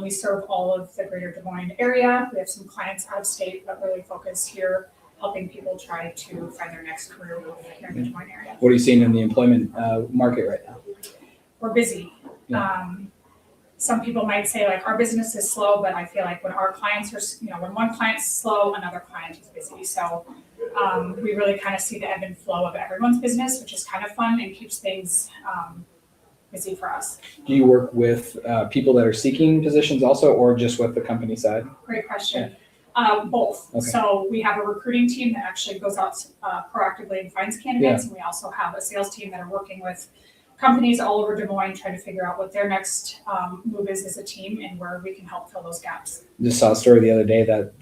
We serve all of the greater Des Moines area. We have some clients out of state, but really focus here, helping people try to find their next career move here in the Des Moines area. What are you seeing in the employment market right now? We're busy. Yeah. Some people might say like our business is slow, but I feel like when our clients are, when one client's slow, another client is busy. So we really kind of see the ebb and flow of everyone's business, which is kind of fun and keeps things busy for us. Do you work with people that are seeking positions also, or just with the company side? Great question. Yeah. Both. Okay. So we have a recruiting team that actually goes out proactively and finds candidates, and we also have a sales team that are working with companies all over Des Moines trying to figure out what their next move is as a team and where we can help fill those gaps. Just saw a story the other day that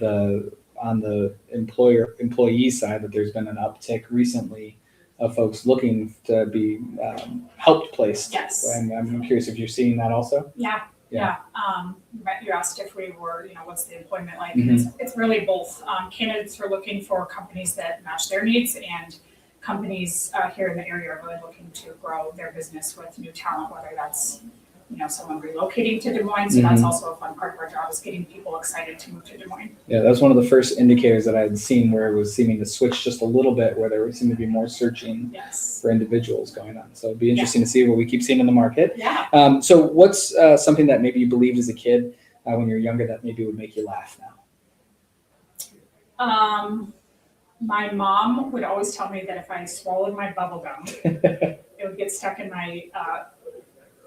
on the employee side that there's been an uptick recently of folks looking to be helped placed. Yes. And I'm curious if you're seeing that also. Yeah. Yeah. You asked if we were, what's the employment like? Mhm. It's really both. Candidates are looking for companies that match their needs, and companies here in the area are really looking to grow their business with new talent, whether that's someone relocating to Des Moines. So that's Mhm. also a fun part of our job, is getting people excited to move to Des Moines. Yeah, that's one of the first indicators that I had seen where it was seeming to switch just a little bit, where there seemed to be more searching Yes. for individuals going on. So it'd be interesting to see what we keep seeing in the market. Yeah. So what's something that maybe you believed as a kid when you were younger that maybe would make you laugh now? My mom would always tell me that if I swallowed my bubble gum, it would get stuck in my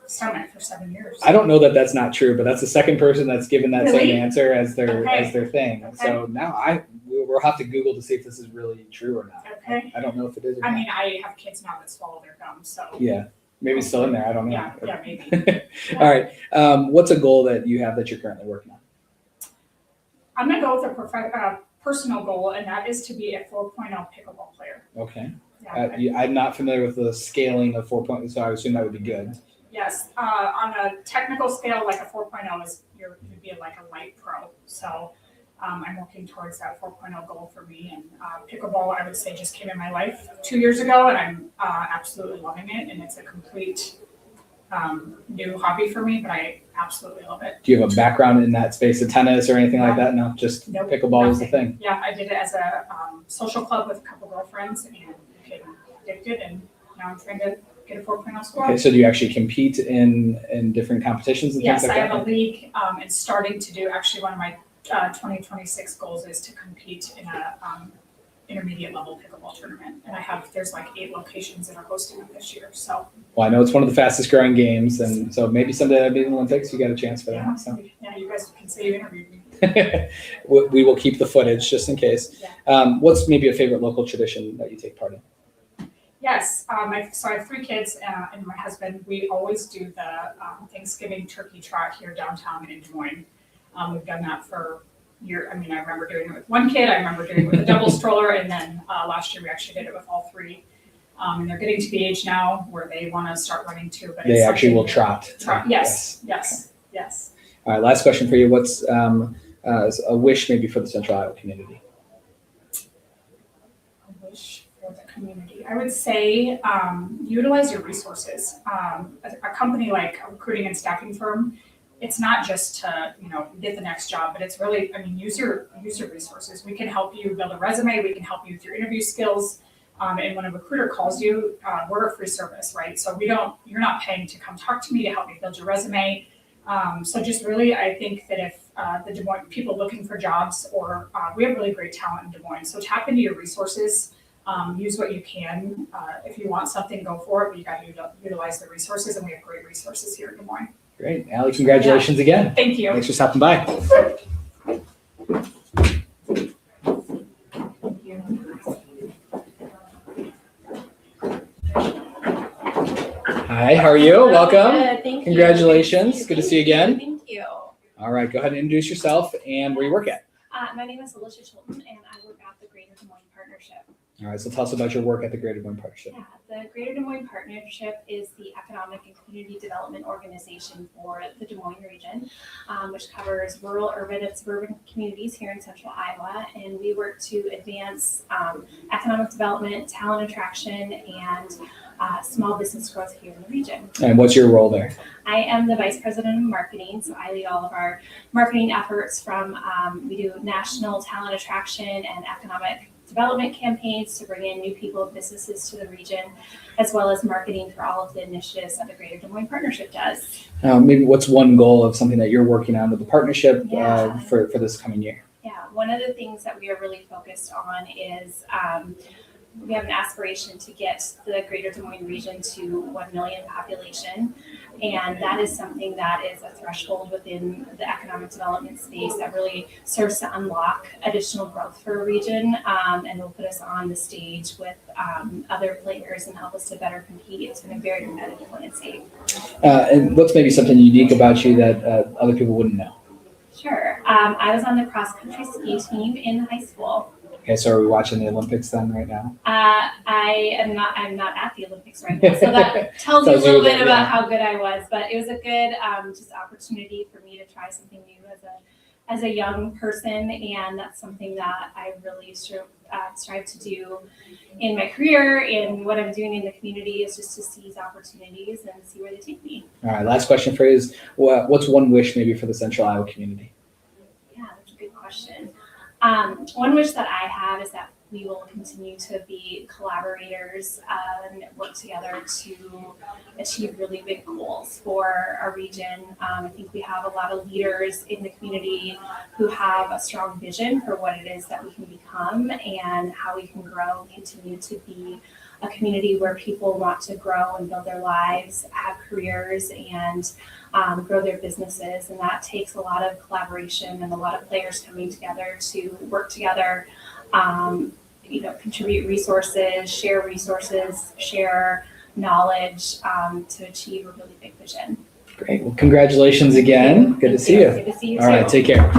stomach for 7 years. I don't know that that's not true, but that's the second person that's given that Really? same answer as their Okay. thing. Okay. So now we'll have to Google to see if this is really true or not. Okay. I don't know if it is or I not. mean, I have kids now that swallow their gum, so. Yeah, maybe it's still in there. I don't know. Yeah, maybe. All right. What's a goal that you have that you're currently working on? I'm gonna go with a personal goal, and that is to be a 4.0 pickleball player. Okay. Yeah, I'm not familiar with the scaling of 4.0, so I would assume that would be good. Yes, on a technical scale, like a 4.0 you'd be like a light pro. So I'm working towards that 4.0 goal for me. And pickleball, I would say, just came in my life 2 years ago, and I'm absolutely loving it. And it's a complete new hobby for me, but I absolutely love it. Do you have a background in that space of tennis or anything like that? No, just Nope, pickleball was the nothing. thing. Yeah, I did it as a social club with a couple girlfriends and became addicted, and now I'm trying to get a 4.0 score. Okay, so do you actually compete in different competitions and Yes, things I like that? have a league and starting to do, actually one of my 2026 goals is to compete in a intermediate level pickleball tournament. And there's like 8 locations that are hosting it this year, so. Well, I know it's one of the fastest growing games, and so maybe someday at the Olympics you got a chance for Yeah, that. So. yeah, you guys can say you interviewed me. We will keep the footage just in case. What's maybe a favorite local tradition that you take part in? Yes, so I have 3 kids and my husband. We always do the Thanksgiving turkey trot here downtown in Des Moines. We've done that for years. I mean, I remember doing it with one kid. I remember doing it with a double stroller, and then last year we actually did it with all 3. And they're getting to the age now where they want to start running too. But They it's actually will something- trot. Yes. All right, last question for you. What's a wish maybe for the Central Iowa community? A wish for the community. I would say utilize your resources. A company like a recruiting and staffing firm, it's not just to get the next job, but it's really, use your resources. We can help you build a resume. We can help you with your interview skills. And when a recruiter calls you, we're a free service, right? So you're not paying to come talk to me to help me build your resume. So just really, I think that if the Des Moines people looking for jobs, or we have really great talent in Des Moines, so tap into your resources, use what you can. If you want something, go for it, but you got to utilize the resources, and we have great resources here in Des Moines. Great, Allie, congratulations again. Thank you. Thanks for stopping by. Hi, how are you? Welcome. Good, thank you. Congratulations. Good to see you again. Thank you. All right, go ahead and introduce yourself and where you work at. My name is Alicia Chilton, and I work at the Greater Des Moines Partnership. All right, so tell us about your work at the Greater Des Moines Partnership. Yeah, the Greater Des Moines Partnership is the economic and community development organization for the Des Moines region, which covers rural, urban, and suburban communities here in central Iowa. And we work to advance economic development, talent attraction, and small business growth here in the region. And what's your role there? I am the Vice President of Marketing, so I lead all of our marketing efforts from, we do national talent attraction and economic development campaigns to bring in new people and businesses to the region, as well as marketing for all of the initiatives that the Greater Des Moines Partnership does. Maybe what's one goal of something that you're working on with the partnership Yeah. for this coming year? Yeah, one of the things that we are really focused on is we have an aspiration to get the Greater Des Moines region to 1 million population. And that is something that is a threshold within the economic development space that really serves to unlock additional growth for a region, and will put us on the stage with other players and help us to better compete. It's been a very competitive landscape. And what's maybe something unique about you that other people wouldn't know? Sure. I was on the cross-country ski team in high school. Okay, so are we watching the Olympics then right now? I'm not at the Olympics right now, so that tells you a little bit about how good I was. But it was a good just opportunity for me to try something new as a young person, and that's something that I really strive to do in my career, and what I'm doing in the community is just to seize opportunities and see where they take me. All right, last question for you is what's one wish maybe for the Central Iowa community? Yeah, that's a good question. One wish that I have is that we will continue to be collaborators and work together to achieve really big goals for our region. I think we have a lot of leaders in the community who have a strong vision for what it is that we can become and how we can grow and continue to be a community where people want to grow and build their lives, have careers, and grow their businesses. And that takes a lot of collaboration and a lot of players coming together to work together, contribute resources, share knowledge to achieve a really big vision. Great. Well, congratulations again. Good to see you. Good to see you All right, too. take care.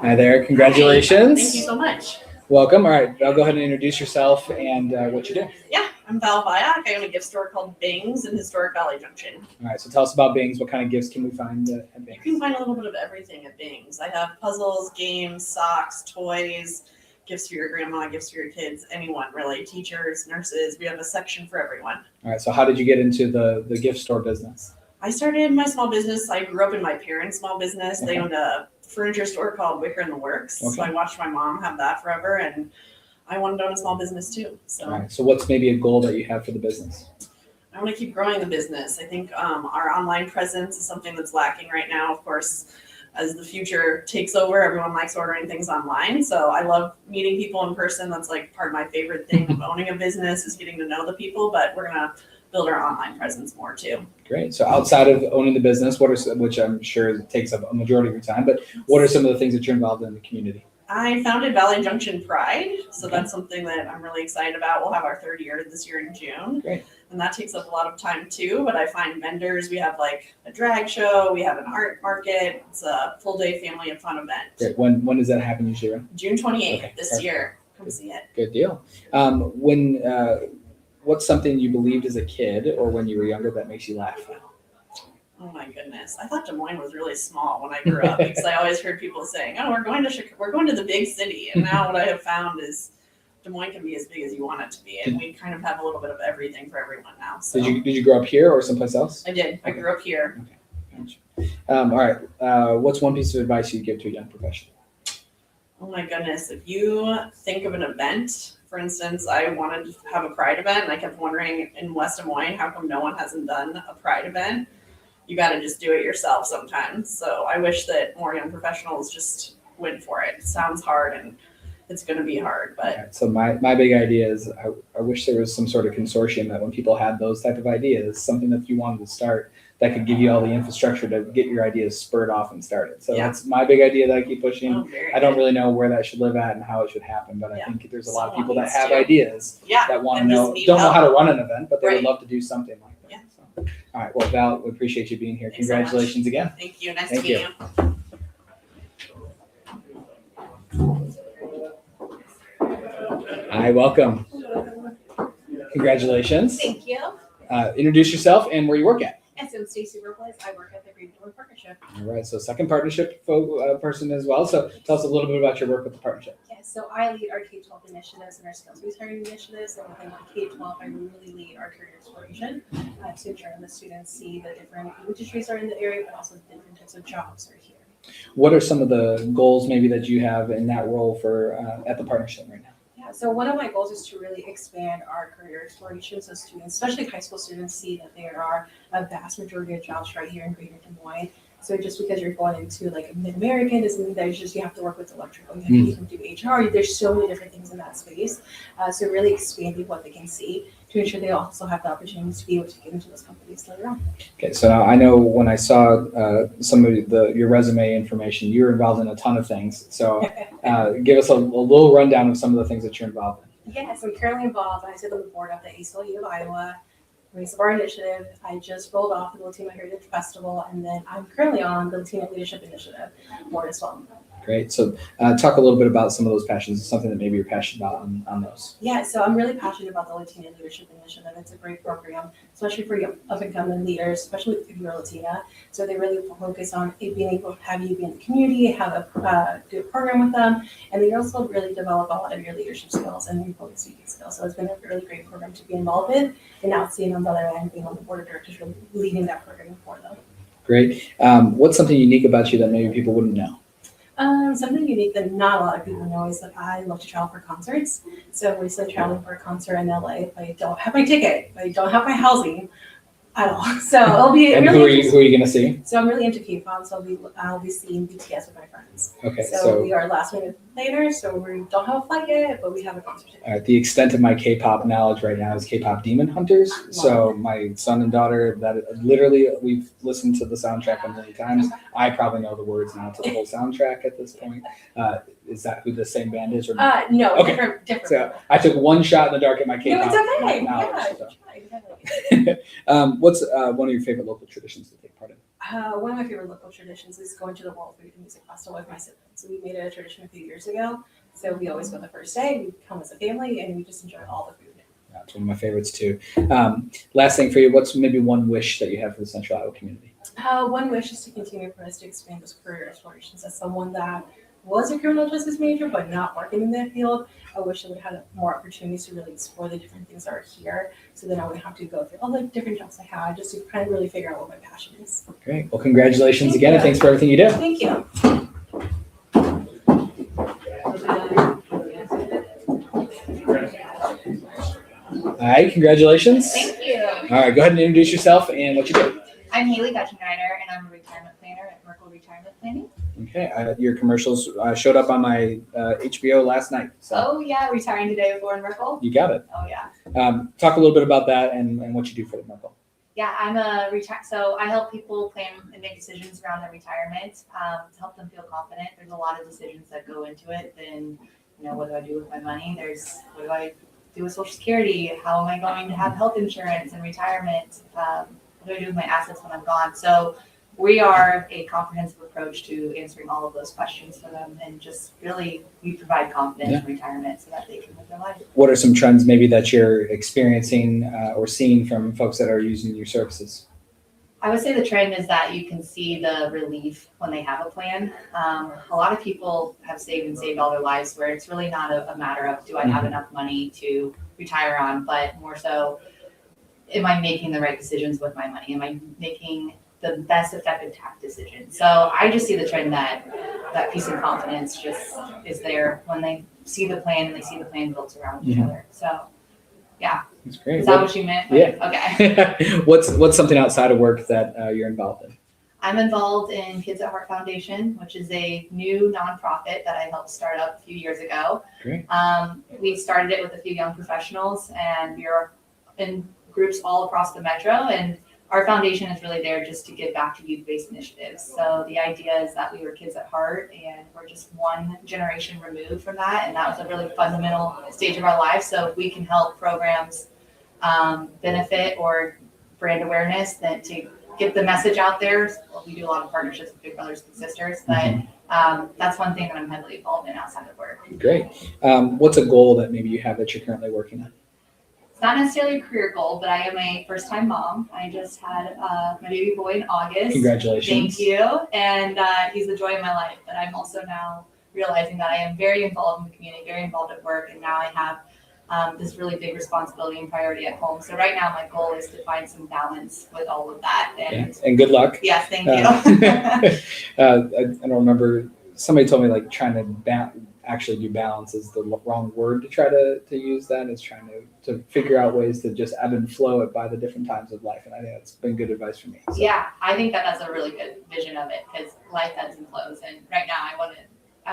Hi there. Congratulations. Thank you so much. Welcome. All right, I'll go ahead and introduce yourself and what you do. Yeah, I'm Val Vyak. I own a gift store called Bings in historic Valley Junction. All right, so tell us about Bings. What kind of gifts can we find at You Bings? can find a little bit of everything at Bings. I have puzzles, games, socks, toys, gifts for your grandma, gifts for your kids, anyone really, teachers, nurses. We have a section for everyone. All right, so how did you get into the gift store business? I started my small business. I grew up in my parents' small business. They Okay. owned a furniture store called Wicker in the Works. So Okay. I watched my mom have that forever, and I wanted to own a small business too. So All right, so what's maybe a goal that you have for the business? I want to keep growing the business. I think our online presence is something that's lacking right now. Of course, as the future takes over, everyone likes ordering things online. So I love meeting people in person. That's like part of my favorite thing of owning a business is getting to know the people. But we're gonna build our online presence more too. Great. So outside of owning the business, which I'm sure takes up a majority of your time, but what are some of the things that you're involved in the community? I founded Valley Junction Pride, so Okay. that's something that I'm really excited about. We'll have our third year this year in June. Great. And that takes up a lot of time too, but I find vendors. We have like a drag show, we have an art market. It's a full day family and fun event. Great. When does that happen usually? Ryan? June 28th Okay, this perfect. year. Come see it. Good deal. What's something you believed as a kid or when you were younger that makes you laugh now? Oh my goodness. I thought Des Moines was really small when I grew up because I always heard people saying, "Oh, we're going to we're going to the big city." And now what I have found is Des Moines can be as big as you want it to be, and we kind of have a little bit of everything for everyone now. So Did you grow up here or someplace else? I did. I grew up here. All right. What's one piece of advice you'd give to a young professional? Oh my goodness. If you think of an event, for instance, I wanted to have a Pride event and I kept wondering in West Des Moines, how come no one hasn't done a Pride event? You got to just do it yourself sometimes. So I wish that more young professionals just went for it. It sounds hard and it's going to be hard, but All right, so my big idea is I wish there was some sort of consortium that when people had those type of ideas, something that you wanted to start that could give you all the infrastructure to get your ideas spurred off and started. So Yeah. that's my big idea that I keep pushing. Oh, very I don't good. really know where that should live at and how it should happen, but I Yeah. think there's a lot of Someone people that needs have to. ideas Yeah, that want to and just know, need don't know how to help. run an event, but they Right. would love to do something like that. Yeah. So, all right, well, Val, we appreciate you being here. Thanks so much. Congratulations again. thank you. Nice Thank to meet you. you. Hi, welcome. Congratulations. Thank you. Introduce yourself and where you work at. Yes, I'm Stacy Robles. I work at the Green Door Partnership. All right, so second partnership person as well. So tell us a little bit about your work with the partnership. Yes, so I lead our K-12 initiatives and our skills-based hiring initiatives. And within K-12, I really lead our career exploration to ensure the students see the different industries are in the area, but also the different types of jobs are here. What are some of the goals maybe that you have in that role for at the partnership right now? Yeah, so one of my goals is to really expand our career exploration so students, especially high school students, see that there are a vast majority of jobs right here in Greater Des Moines. So just because you're going into like Mid-American doesn't mean that it's just you have to work with electrical, you have to even do HR. There's so many different things in that space. So really expanding what they can see to ensure they also have the opportunity to be able to get into those companies later on. Okay, so now I know when I saw some of your resume information, you're involved in a ton of things. So give us a little rundown of some of the things that you're involved in. Yes, I'm currently involved. I sit on the board of the ACLU of Iowa, Race of Our Initiative. I just rolled off the Latino Heritage Festival, and then I'm currently on the Latino Leadership Initiative board as well. Great. So talk a little bit about some of those passions, something that maybe you're passionate about on those. Yeah, so I'm really passionate about the Latino Leadership Initiative. It's a great program, especially for young up-and-coming leaders, especially if you're Latina. So they really focus on being able to have you be in the community, have a good program with them, and they also really develop a lot of your leadership skills and your public speaking skills. So it's been a really great program to be involved in, and now seeing on the other end, being on the board of directors, really leading that program for them. Great. What's something unique about you that maybe people wouldn't know? Something unique that not a lot of people know is that I love to travel for concerts. So I'm recently traveling for a concert in LA. If I don't have my ticket, if I don't have my housing at all. So it'll be And really who are you going to see? So I'm really into K-pop, so I'll be seeing BTS with my friends. Okay, So, so we are last minute later, so we don't have a flight yet, but we have a concert ticket. the extent of my K-pop knowledge right now is K-pop Demon Hunters. So my son and daughter, that literally we've listened to the soundtrack a million times. I probably know the words now to the whole soundtrack at this point. Is that who the same band is? Or not? No, Okay. different. So I took one shot in the dark at my No, K-pop it's okay. knowledge. Yeah, so. try. What's one of your favorite local traditions to take part in? One of my favorite local traditions is going to the World Food and Music Festival with my siblings. So we made it a tradition a few years ago. So we always go the first day, we come as a family, and we just enjoy all the food. That's one of my favorites too. Last thing for you, what's maybe one wish that you have for the Central Iowa community? One wish is to continue for us to expand those career explorations. As someone that was a criminal justice major but not working in that field, I wish I would have had more opportunities to really explore the different things that are here, so then I wouldn't have to go through all the different jobs I had, just to kind of really figure out what my passion is. Great. Well, congratulations Thank again, and you. thanks for everything you do. Thank you. All right, congratulations. Thank you. All right, go ahead and introduce yourself and what you do. I'm Haley Gutschenreiter, and I'm a retirement planner at Merkle Retirement Planning. Okay, your commercials showed up on my HBO last night. So Oh yeah, retiring today with Lauren Merkle. you got it. Oh yeah. Talk a little bit about that and what you do for the Merkle. Yeah, I'm a so I help people plan and make decisions around their retirement to help them feel confident. There's a lot of decisions that go into it. Then, what do I do with my money? There's what do I do with Social Security? How am I going to have health insurance and retirement? What do I do with my assets when I'm gone? So we are a comprehensive approach to answering all of those questions for them, and just really we provide confidence in retirement so that they can live their life. What are some trends maybe that you're experiencing or seeing from folks that are using your services? I would say the trend is that you can see the relief when they have a plan. A lot of people have saved all their lives, where it's really not a matter of do I have enough money to retire on, but more so, am I making the right decisions with my money? Am I making the best effective tax decision? So I just see the trend that peace and confidence just is there when they see the plan and they see the plan built around each other. So yeah. That's great. Is that what you meant? Yeah. Okay. What's something outside of work that you're involved in? I'm involved in Kids at Heart Foundation, which is a new nonprofit that I helped start up a few years ago. Great. We started it with a few young professionals, and we're in groups all across the metro, and our foundation is really there just to give back to youth-based initiatives. So the idea is that we were Kids at Heart, and we're just one generation removed from that, and that was a really fundamental stage of our life. So if we can help programs benefit or brand awareness, then to get the message out there. Well, we do a lot of partnerships with Big Brothers Big Sisters, but that's one thing that I'm heavily involved in outside of work. Great. What's a goal that maybe you have that you're currently working on? It's not necessarily a career goal, but I am a first-time mom. I just had my baby boy in August. Congratulations. Thank you. And he's the joy of my life. But I'm also now realizing that I am very involved in the community, very involved at work, and now I have this really big responsibility and priority at home. So right now my goal is to find some balance with all of that. And good luck. Yes, thank you. I don't remember. Somebody told me like trying to actually do balance is the wrong word to try to use that. It's trying to figure out ways to just ebb and flow it by the different times of life. And I think that's been good advice for me. So. Yeah, I think that's a really good vision of it, because life ebbs and flows. And right now I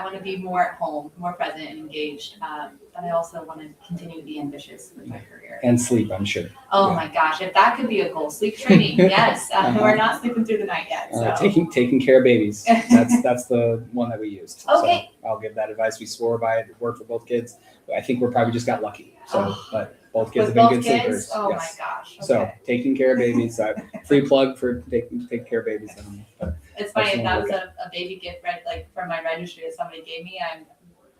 want to be more at home, more present and engaged. But I also want to continue to be ambitious with my career. And sleep, I'm sure. Oh my gosh, if that could be a goal, sleep training. Yes, we're not sleeping through the night yet. So. Taking care of babies. That's the one that we used. Okay. So I'll give that advice. We swore by it. It worked for both kids. I think we're probably just got lucky. So, but both kids have been good sleepers. Oh yes. my gosh. Okay. So taking care of babies. Free plug for taking care of babies. It's funny, if that was a baby gift like from my registry that somebody gave me,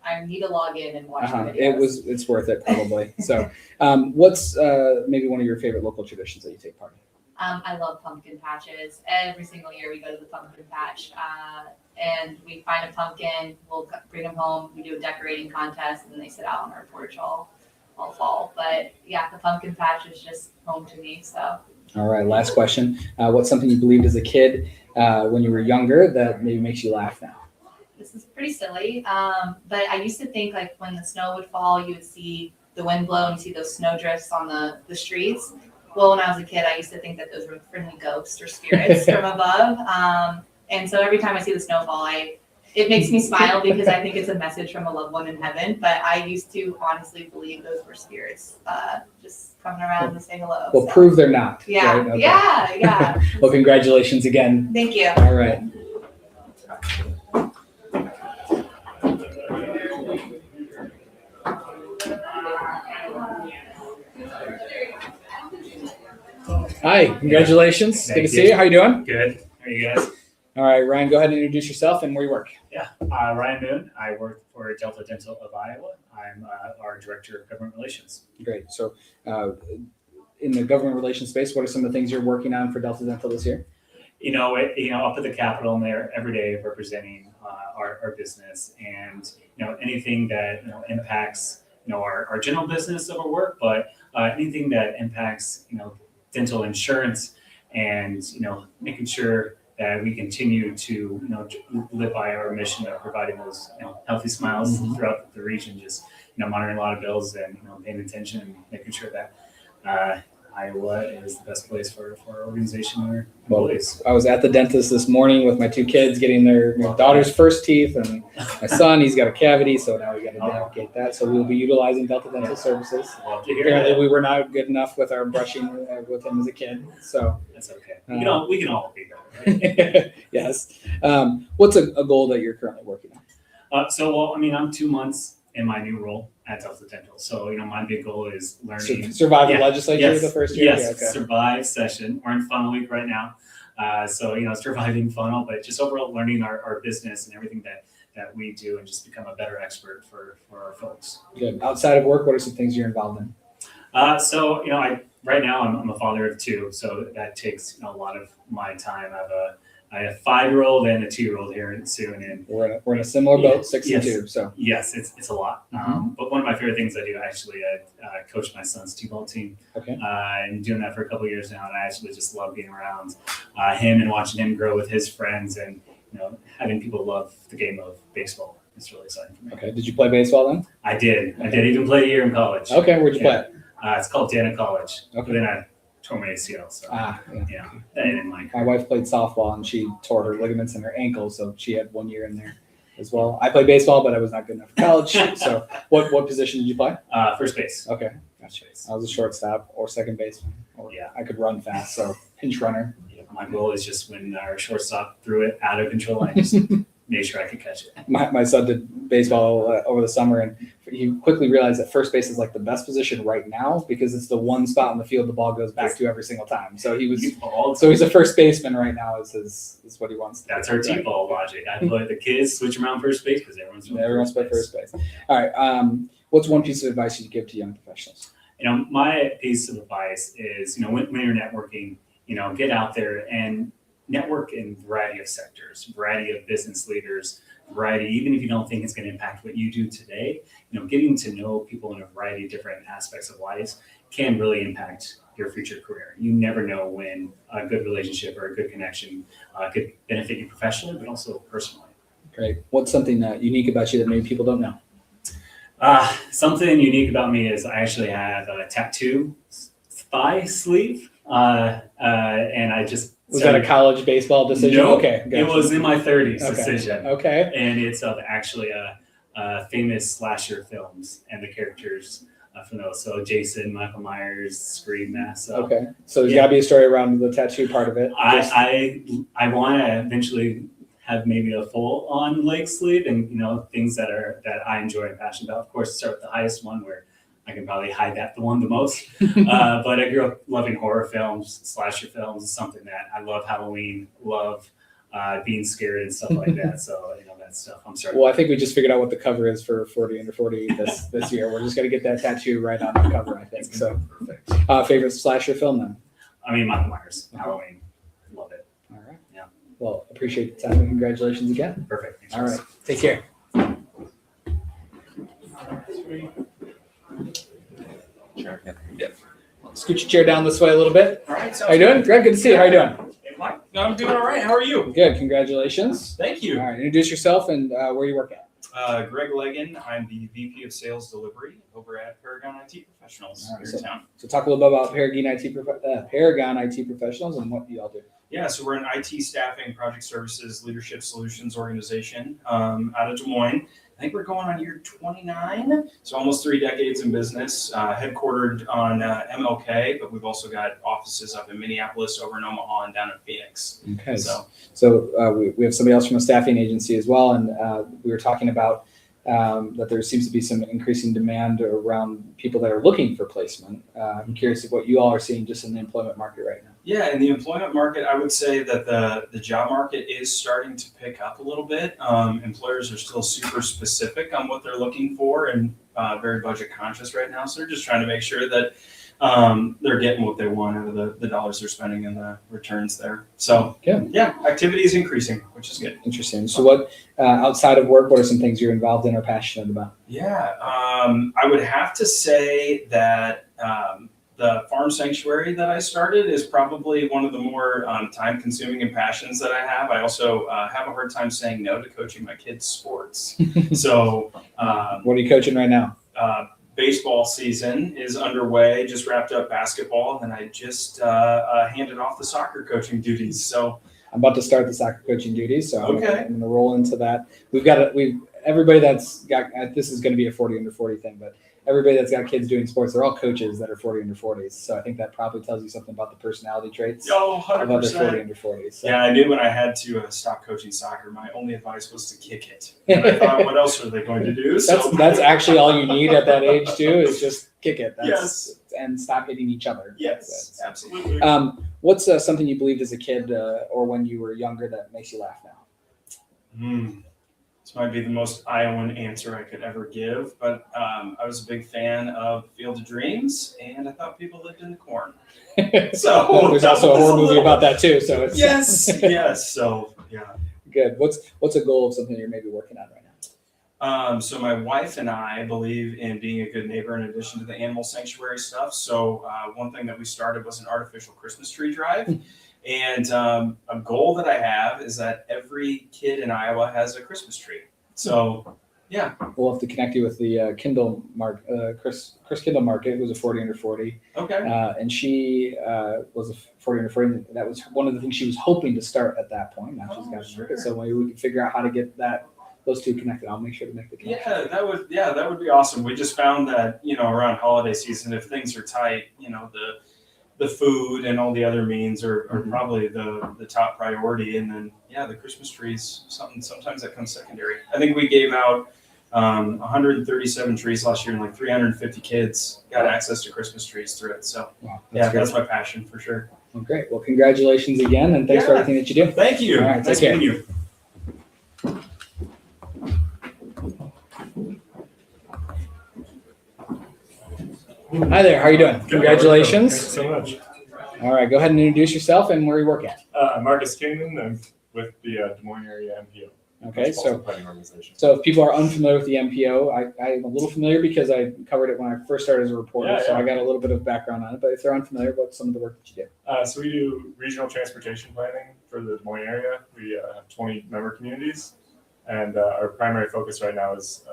I need to log in and watch the videos. It's worth it probably. So what's maybe one of your favorite local traditions that you take part in? I love pumpkin patches. Every single year we go to the pumpkin patch and we find a pumpkin, we'll bring them home, we do a decorating contest, and then they sit out on our porch all fall. But yeah, the pumpkin patch is just home to me. So. All right, last question. What's something you believed as a kid when you were younger that maybe makes you laugh now? This is pretty silly, but I used to think like when the snow would fall, you would see the wind blow and you see those snow drifts on the streets. Well, when I was a kid, I used to think that those were friendly ghosts or spirits from above. And so every time I see the snowfall, it makes me smile because I think it's a message from a loved one in heaven. But I used to honestly believe those were spirits just coming around to say hello. Well, prove they're not. Yeah, right? Okay. yeah. Well, congratulations again. Thank you. All right. Hi, congratulations. Good to see you. How you doing? Good. How are you guys? All right, Ryan, go ahead and introduce yourself and where you work. Yeah, Ryan Moon. I work for Delta Dental of Iowa. I'm our Director of Government Relations. Great. So in the government relations space, what are some of the things you're working on for Delta Dental this year? Up at the Capitol, I'm there every day representing our business, and anything that impacts our general business of our work, but anything that impacts dental insurance, and making sure that we continue to live by our mission of providing those healthy smiles throughout the region. Just monitoring a lot of bills and paying attention and making sure that Iowa is the best place for our organization and our employees. I was at the dentist this morning with my two kids getting their daughter's first teeth, and my son, he's got a cavity, so now we got to navigate that. So we'll be utilizing Delta Dental services. Love to hear Apparently, that. we were not good enough with our brushing with him as a kid, so That's okay. We can all be better. Right? yes. What's a goal that you're currently working on? I'm 2 months in my new role at Delta Dental. So, my big goal is learning. Survive the legislature the first year? Yes, Yeah, okay. survive session. We're in funnel week right now. Surviving funnel, but just overall learning our business and everything that we do, and just become a better expert for our folks. Good. Outside of work, what are some things you're involved in? Right now I'm a father of two, so that takes a lot of my time. I have a 5-year-old and a 2-year-old here soon, and We're in a similar boat, 6 and 2. So yes, it's a lot. But one of my favorite things I do, actually, I coach my son's t-ball team. Okay. And doing that for a couple of years now, and I actually just love being around him and watching him grow with his friends, and having people love the game of baseball. It's really exciting for me. Okay. Did you play baseball then? I did even play a year in college. Okay. Where'd you play? It's called Dana College. Okay. But then I tore my ACL, so I didn't like. My wife played softball and she tore her ligaments in her ankle, so she had 1 year in there as well. I played baseball, but I was not good enough for college. So what position did you play? First base. Okay. Gotcha. I was a shortstop or second baseman. I could run fast, so pinch runner. My goal is just when our shortstop threw it out of control, I just made sure I could catch it. My son did baseball over the summer, and he quickly realized that first base is like the best position right now because it's the one spot on the field the ball goes back to every single time. So he's a first baseman right now. Is what he wants. That's our T-ball logic. I put the kids switch around first base because everyone's playing first base. All right. What's one piece of advice you'd give to young professionals? My piece of advice is, when you're networking, get out there and network in a variety of sectors, variety of business leaders, even if you don't think it's going to impact what you do today, getting to know people in a variety of different aspects of life can really impact your future career. You never know when a good relationship or a good connection could benefit you professionally, but also personally. Great. What's something unique about you that maybe people don't know? Something unique about me is I actually have a tattoo thigh sleeve, and I just was that a college baseball decision? No, okay, gotcha. It was in my 30s decision. Okay, and it's actually a famous slasher films and the characters from those. So Jason, Michael Myers, Scream, Mask. So, okay, so there's got to be a story around the tattoo part of it. I want to eventually have maybe a full-on leg sleeve, and things that I enjoy and passionate about. Of course, start with the highest one where I can probably hide that the most. But I grew up loving horror films, slasher films. Is something that I love. Halloween, love being scared and stuff like that. So that stuff. I'm sorry. Well, I think we just figured out what the cover is for 40 Under 40 this year. We're just gonna get that tattoo right on the cover, I think. So, favorite slasher film then? Michael Myers, Halloween. Love it. All right. Yeah. Well, appreciate the time and congratulations again. Perfect. Thanks. All right. Take care. Sure. Yeah. Scoot your chair down this way a little bit. All right. How you doing? Greg, good to see you. How you doing? Hey, Mike. I'm doing all right. How are you? Good. Congratulations. Thank you. All right. Introduce yourself and where you work at. Greg Leggin. I'm the VP of Sales Delivery over at Paragon IT Professionals here in town. So talk a little bit about Paragon IT Professionals and what you all do. Yeah, so we're an IT staffing, project services, leadership solutions organization out of Des Moines. I think we're going on year 29, so almost 3 decades in business, headquartered on MLK, but we've also got offices up in Minneapolis, over in Omaha, and down in Phoenix. Okay. So we have somebody else from a staffing agency as well, and we were talking about that there seems to be some increasing demand around people that are looking for placement. I'm curious what you all are seeing just in the employment market right now. Yeah, in the employment market, I would say that the job market is starting to pick up a little bit. Employers are still super specific on what they're looking for and very budget conscious right now. So they're just trying to make sure that they're getting what they want out of the dollars they're spending and the returns there. So yeah, activity is increasing, which is good. Interesting. So what, outside of work, what are some things you're involved in or passionate about? Yeah, I would have to say that the farm sanctuary that I started is probably one of the more time consuming and passions that I have. I also have a hard time saying no to coaching my kids' sports. So what are you coaching right now? Baseball season is underway, just wrapped up basketball, and I just handed off the soccer coaching duties. So I'm about to start the soccer coaching duties, so Okay. I'm going to roll into that. Everybody that's got, this is going to be a 40 under 40 thing, but everybody that's got kids doing sports, they're all coaches that are 40 under 40s. So I think that probably tells you something about the personality traits Oh, of other 40 100%. under 40s. So. Yeah, I knew when I had to stop coaching soccer, my only advice was to kick it. And I thought, what else are they going to do? That's actually all you need at that age too, is just kick it. Yes. And stop hitting each other. Yes, absolutely. What's something you believed as a kid or when you were younger that makes you laugh now? This might be the most Iowan answer I could ever give, but I was a big fan of Field of Dreams, and I thought people lived in the corn. So there's also a horror movie about that too. So it's yes. So yeah. Good. What's a goal of something you're maybe working on right now? So my wife and I believe in being a good neighbor in addition to the animal sanctuary stuff. So one thing that we started was an artificial Christmas tree drive. And a goal that I have is that every kid in Iowa has a Christmas tree. So yeah. We'll have to connect you with the Kindle Chris Kindle Market, who's a 40 under 40. Okay. And she was a 40 under 40. That was one of the things she was hoping to start at that point. Now she's got a market. So maybe we can figure out how to get those two connected. I'll make sure to make the connection. Yeah, that would be awesome. We just found that, around holiday season, if things are tight, the food and all the other means are probably the top priority. And then, the Christmas trees, sometimes that comes secondary. I think we gave out 137 trees last year and like 350 kids got access to Christmas trees through it. So that's my passion for sure. Well, great. Well, congratulations again. And thanks for everything that you do. Thank you. All right, Nice take care. meeting you. Hi there. How are you doing? Congratulations. Thanks so much. All right. Go ahead and introduce yourself and where you work at. I'm Marcus Kingman. I'm with the Des Moines area MPO. Okay, Metropolitan Planning Organization. So if people are unfamiliar with the MPO, I'm a little familiar because I covered it when I first started as a reporter. Yeah, so yeah. I got a little bit of background on it. But if they're unfamiliar, what's some of the work that you do? So we do regional transportation planning for the Des Moines area. We have 20 member communities, and our primary focus right now is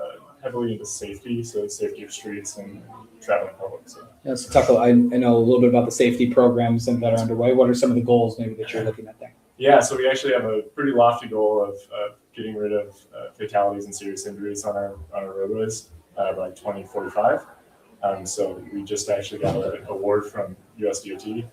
heavily into safety, so safety of streets and traveling public. So. Let's talk. I know a little bit about the safety programs that are underway. What are some of the goals maybe that you're looking at there? Yeah, so we actually have a pretty lofty goal of getting rid of fatalities and serious injuries on our roadways by 2045. So we just actually got an award from USDOT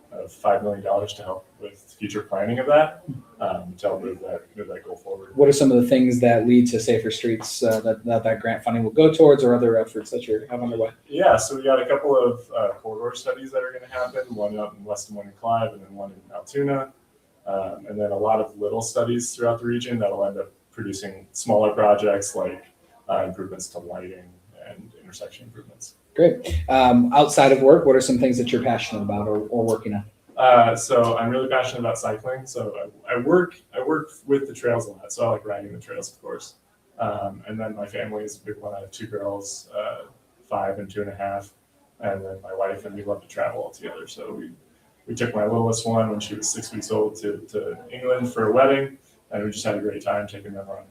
of $5 million to help with future planning of that, to help move that goal forward. What are some of the things that lead to safer streets that grant funding will go towards, or other efforts that you have underway? Yeah, so we got a couple of corridor studies that are going to happen, one out in West Des Moines and Clive, and then one in Altoona. And then a lot of little studies throughout the region that'll end up producing smaller projects like improvements to lighting and intersection improvements. Great. Outside of work, what are some things that you're passionate about or working on? So I'm really passionate about cycling. So I work with the trails a lot. So I like riding the trails, of course. And then my family is a big one. I have 2 girls, 5 and 2.5, and then my wife, and we love to travel all together. So we took my littlest one when she was 6 weeks old to England for a wedding, and we just had a great time taking them on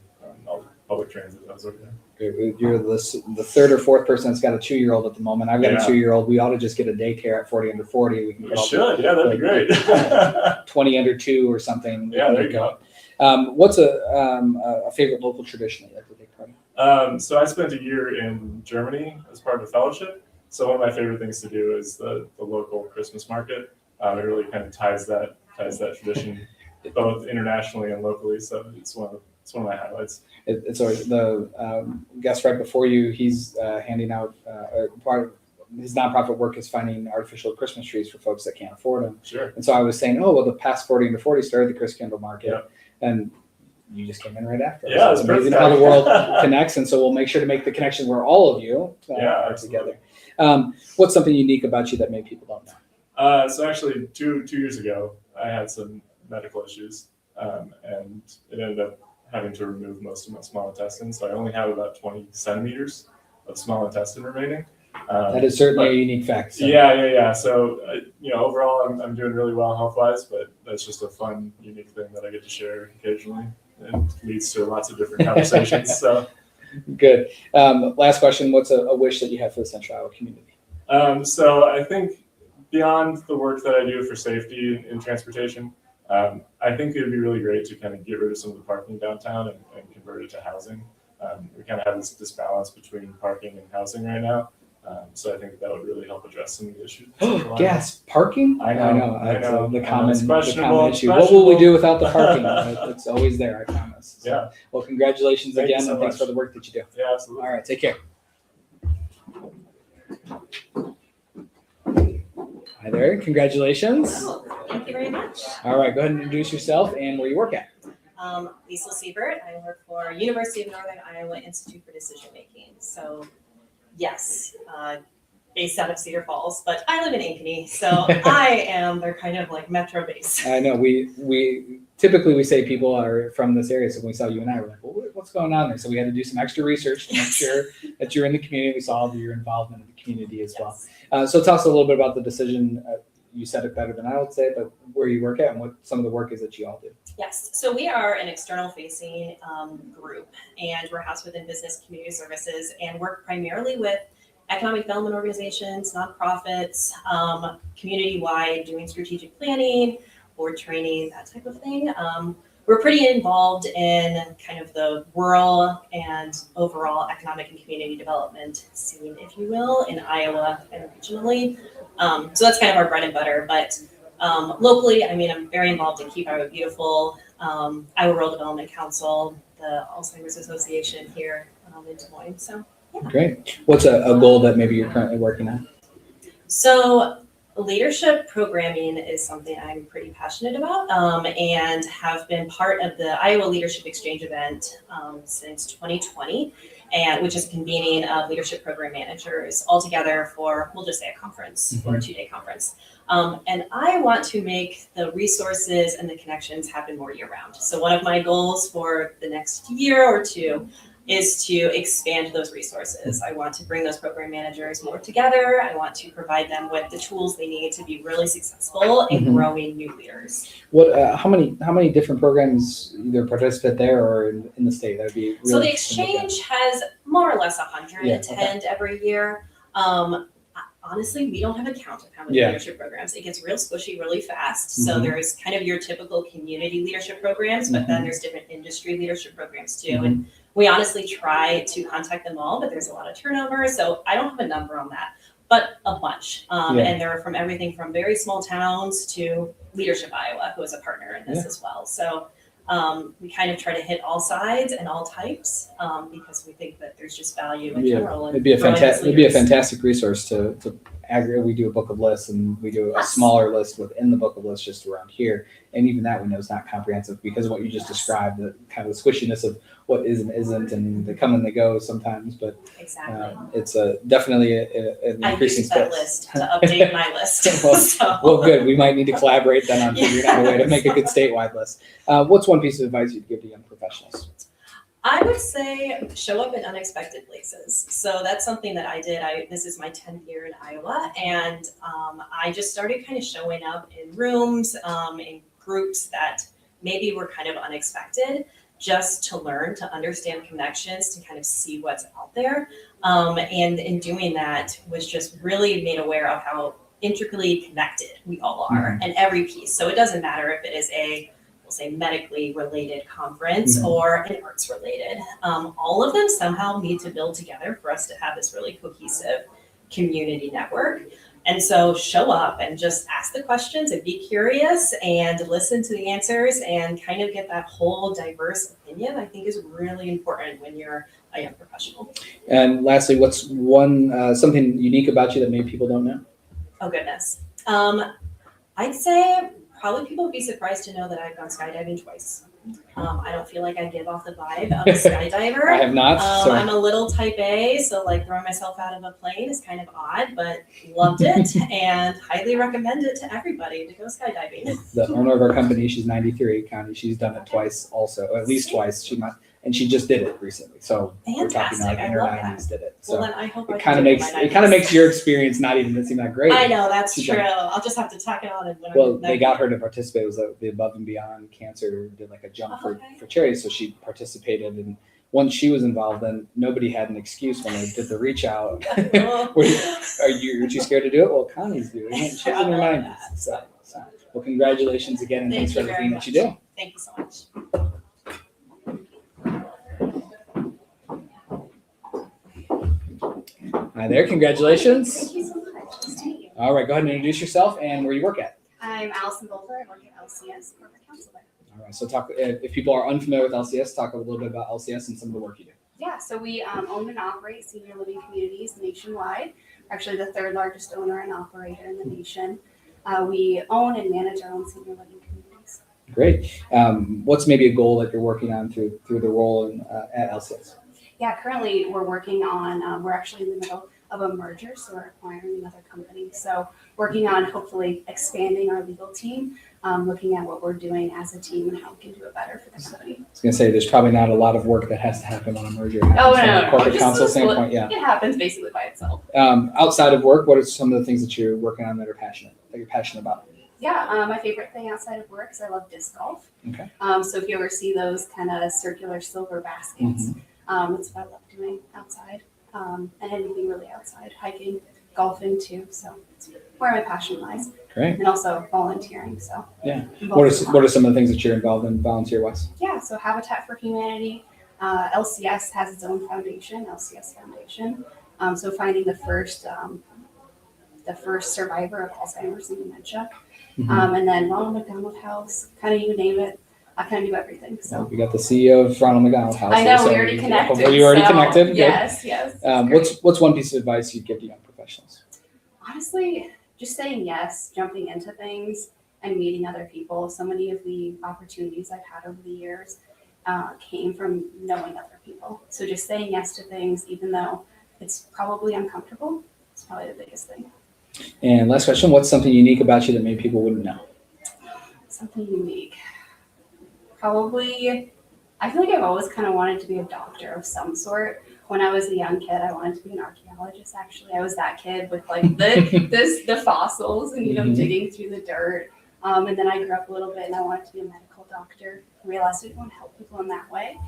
all the public transit that was over there. Great. You're the third or fourth person that's got a 2-year-old at the moment. I've got a 2-year-old. We ought to just get a daycare at 40 under 40. We should. Yeah, that'd be great. 20 under 2 or something. Yeah, there you go. What's a favorite local tradition that you like to take part in? So I spent a year in Germany as part of a fellowship. So one of my favorite things to do is the local Christmas market. It really kind of ties that tradition both internationally and locally. So it's one of my highlights. It's always the guest right before you. He's handing out part his nonprofit work is finding artificial Christmas trees for folks that can't afford them. Sure. And so I was saying, oh, well, the past 40 under 40 started the Chris Kendall Market. Yeah. And you just came in right after. Yeah, So it's amazing how the world connects. And so we'll make sure to make the connection where all of you are together. What's something unique about you that maybe people don't know? So actually, two years ago, I had some medical issues, and it ended up having to remove most of my small intestine. So I only have about 20 centimeters of small intestine remaining. That is certainly a unique fact. So. Yeah. So, overall, I'm doing really well health-wise, but that's just a fun, unique thing that I get to share occasionally, and leads to lots of different conversations. So good. Last question: what's a wish that you have for the Central Iowa community? So I think beyond the work that I do for safety in transportation, I think it would be really great to kind of get rid of some of the parking downtown and convert it to housing. We kind of have this disbalance between parking and housing right now. So I think that would really help address some of the issues. Gas parking? I know. The common issue. What questionable. will we do without the parking? It's always there, I promise. So, Yeah. Well, congratulations Thank you again, so and thanks much. for the work that you do. Yeah, absolutely. All right, take care. Hi there, congratulations. Thank you very much. All right, go ahead and introduce yourself and where you work at. Lisa Siebert. I work for University of Northern Iowa Institute for Decision Making. So, yes, based out of Cedar Falls, but I live in Ankeny, so I am their kind of like metro base. I know we typically say people are from this area, so when we saw you and I, we're like, well, what's going on there? So we had to do some extra research to make sure that you're in the community. We saw your involvement in the community as well. So tell us a little bit about the decision. You said it better than I would say, but where you work at and what some of the work is that you all do. Yes, so we are an external facing group, and we're housed within Business Community Services and work primarily with economic development organizations, nonprofits, community-wide, doing strategic planning, board training, that type of thing. We're pretty involved in kind of the rural and overall economic and community development scene, if you will, in Iowa and regionally. So that's kind of our bread and butter. But locally, I mean, I'm very involved in Keep Iowa Beautiful, Iowa Rural Development Council, the Alzheimer's Association here in Des Moines. So. Great. What's a goal that maybe you're currently working on? So leadership programming is something I'm pretty passionate about and have been part of the Iowa Leadership Exchange event since 2020, and which is a convening of leadership program managers all together for, we'll just say a conference or a 2-day conference. And I want to make the resources and the connections happen more year round. So one of my goals for the next year or two is to expand those resources. I want to bring those program managers more together. I want to provide them with the tools they need to be really successful in growing new leaders. What? How many different programs either participate there or in the state? That'd be really So the interesting to look at. exchange has more or less 100 Yeah, attend every year. Honestly, we don't have a count of how many Yeah. leadership programs. It gets real squishy really fast. So Mhm. there's kind of your typical community leadership programs, but then there's different industry leadership programs too. Mhm. And we honestly try to contact them all, but there's a lot of turnover. So I don't have a number on that, but a bunch. Yeah. And they're from everything from very small towns to Leadership Iowa, who is a partner in this Yeah. as well. So we kind of try to hit all sides and all types because we think that there's just value in general. It'd be a growing as fantastic leaders. resource to aggregate. We do a book of lists and we do a smaller list within the book of lists just around here. And even that we know is not comprehensive because of what you just described, the kind of the squishiness of what is and isn't, and they come and they go sometimes, but Exactly. it's definitely an I increasing used that space. list to update my list. Well, good. We might need to collaborate then on figuring out a way to make a good statewide list. What's one piece of advice you'd give to young professionals? I would say show up in unexpected places. So that's something that I did. This is my 10th year in Iowa, and I just started kind of showing up in rooms, in groups that maybe were kind of unexpected, just to learn, to understand connections, to kind of see what's out there. And in doing that was just really made aware of how intricately connected we all are and every piece. So it doesn't matter if it is we'll say medically related conference or an arts related. All of them somehow need to build together for us to have this really cohesive community network. And so show up and just ask the questions and be curious and listen to the answers and kind of get that whole diverse opinion, I think is really important when you're a young professional. And lastly, what's something unique about you that maybe people don't know? Oh goodness. I'd say probably people would be surprised to know that I've gone skydiving twice. I don't feel like I give off the vibe of a skydiver. I have not. So. I'm a little type A, so like throwing myself out of a plane is kind of odd, but loved it and highly recommend it to everybody to go skydiving. The owner of our company, she's 93, Connie. She's done it twice also, at least twice. And she just did it recently. So we're talking like in her 90s did it. So well, then I hope it kind of makes your experience not even seem that great. I know, that's true. I'll just have to tack it on. Well, they got her to participate. It was the Above and Beyond Cancer, did like a jump for charity. So she participated. And once she was involved, then nobody had an excuse when they did the reach out. Are you too scared to do it? Well, Connie's doing it. She's in her 90s. So, well, congratulations again. And thanks for everything that you do. Thank you so much. Hi there, congratulations. Thank you so much. Nice to meet you. All right, go ahead and introduce yourself and where you work at. I'm Allison Bolter. I work at LCS Corporate Counselor. All right, so talk if people are unfamiliar with LCS, talk a little bit about LCS and some of the work you do. Yeah, so we own and operate senior living communities nationwide. We're actually the third largest owner and operator in the nation. We own and manage our own senior living communities. Great. What's maybe a goal that you're working on through the role at LCS? Yeah, currently we're working on, we're actually in the middle of a merger, so we're acquiring another company. So working on hopefully expanding our legal team, looking at what we're doing as a team and how we can do it better for the company. I was going to say, there's probably not a lot of work that has to happen on a merger. Oh, from no. a corporate counsel standpoint, yeah. It happens basically by itself. Outside of work, what are some of the things that you're working on that you're passionate about? Yeah, my favorite thing outside of work is I love disc golf. Okay. So if you ever see those kind of circular silver baskets, that's what I love doing outside, and anything really outside, hiking, golfing too. So it's where my passion lies. Great. And also volunteering. So yeah. What are some of the things that you're involved in volunteer wise? Yeah. So Habitat for Humanity, LCS has its own foundation, LCS Foundation. So finding the first survivor of Alzheimer's and dementia, and then Ronald McDonald House, kind of you name it. I kind of do everything. So we got the CEO of Ronald McDonald House. I know, we already connected. You already connected? Good. Yes, yes. What's one piece of advice you'd give to young professionals? Honestly, just saying yes, jumping into things and meeting other people. So many of the opportunities I've had over the years came from knowing other people. So just saying yes to things, even though it's probably uncomfortable, it's probably the biggest thing. And last question, what's something unique about you that maybe people wouldn't know? Something unique. Probably, I feel like I've always kind of wanted to be a doctor of some sort. When I was a young kid, I wanted to be an archaeologist, actually. I was that kid with like the fossils and, digging through the dirt. And then I grew up a little bit and I wanted to be a medical doctor. I realized I didn't want to help people in that way.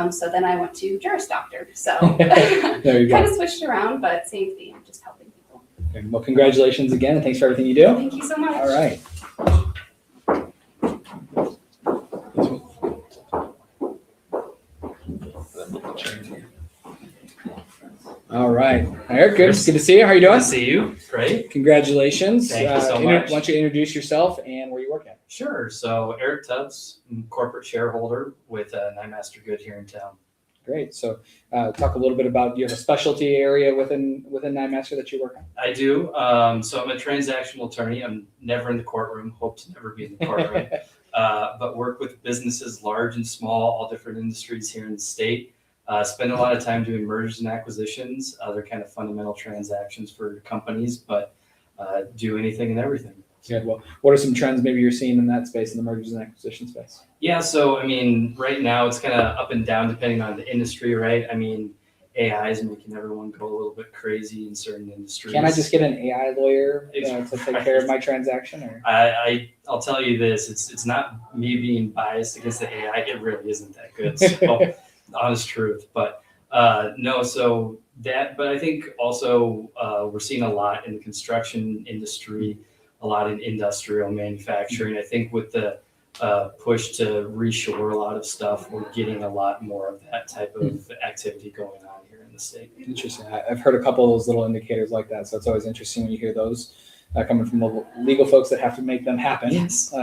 So then I went to Juris Doctor. So there you go. Kind of switched around, but same thing, just helping people. Okay, well, congratulations again, and thanks for everything you do. Thank you so much. All right. All right, Eric, good to see you. How are you doing? Good to see you. Great. Congratulations. Thank you so much. Why don't you introduce yourself and where you work at? Sure. So Eric Tubbs, corporate shareholder with Nyemaster Good here in town. Great. So talk a little bit about, do you have a specialty area within Nyemaster that you work on? I do. So I'm a transactional attorney. I'm never in the courtroom, hope to never be in the courtroom, but work with businesses large and small, all different industries here in the state. Spend a lot of time doing mergers and acquisitions, other kind of fundamental transactions for companies, but do anything and everything. Good. Well, what are some trends maybe you're seeing in that space, in the mergers and acquisition space? Yeah, so I mean, right now it's kind of up and down depending on the industry, right? I mean, AI is making everyone go a little bit crazy in certain industries. Can I just get an AI lawyer to take care of my transaction? Or I'll tell you this: it's not me being biased against the AI. It really isn't that good. So, honest truth. But no, so that. But I think also we're seeing a lot in the construction industry, a lot in industrial manufacturing. I think with the push to reshore a lot of stuff. We're getting a lot more of that type of activity going on here in the state. Interesting. I've heard a couple of those little indicators like that, so it's always interesting when you hear those coming from the legal folks that have to make them happen. Yes.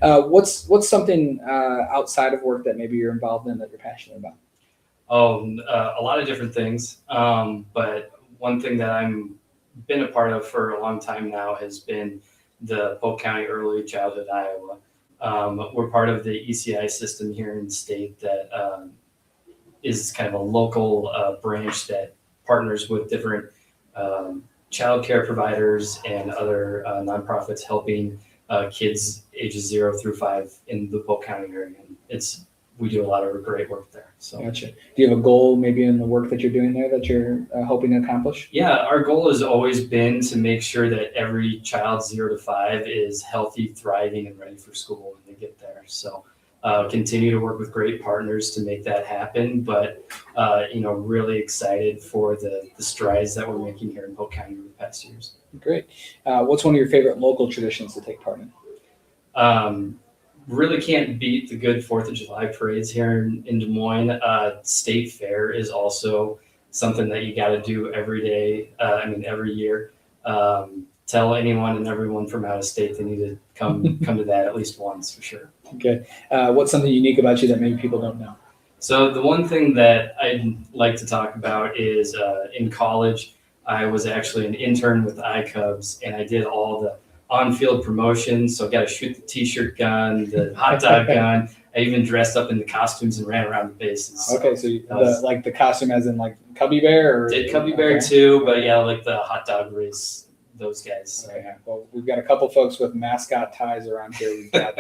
What's something outside of work that maybe you're involved in that you're passionate about? A lot of different things, but one thing that I'm been a part of for a long time now has been the Polk County Early Childhood Iowa. We're part of the ECI system here in the state that is kind of a local branch that partners with different child care providers and other nonprofits helping kids ages 0 through 5 in the Polk County area. We do a lot of great work there. So. Gotcha. Do you have a goal maybe in the work that you're doing there that you're hoping to accomplish? Yeah, our goal has always been to make sure that every child 0 to 5 is healthy, thriving, and ready for school when they get there. So continue to work with great partners to make that happen. But, really excited for the strides that we're making here in Polk County over the past years. Great. What's one of your favorite local traditions to take part in? Really can't beat the good 4th of July parades here in Des Moines. State Fair is also something that you got to do every day. Every year. Tell anyone and everyone from out of state they need to come to that at least once for sure. Okay. What's something unique about you that maybe people don't know? So the one thing that I'd like to talk about is in college, I was actually an intern with iCubs, and I did all the on-field promotions. So I got to shoot the t-shirt gun, the hot dog gun. I even dressed up in the costumes and ran around the bases. Okay, so the costume as in like Cubby Bear? Or? Did Cubby Bear too, but yeah, like the hot dog race, those guys. So. Okay, well, we've got a couple folks with mascot ties around here. We've got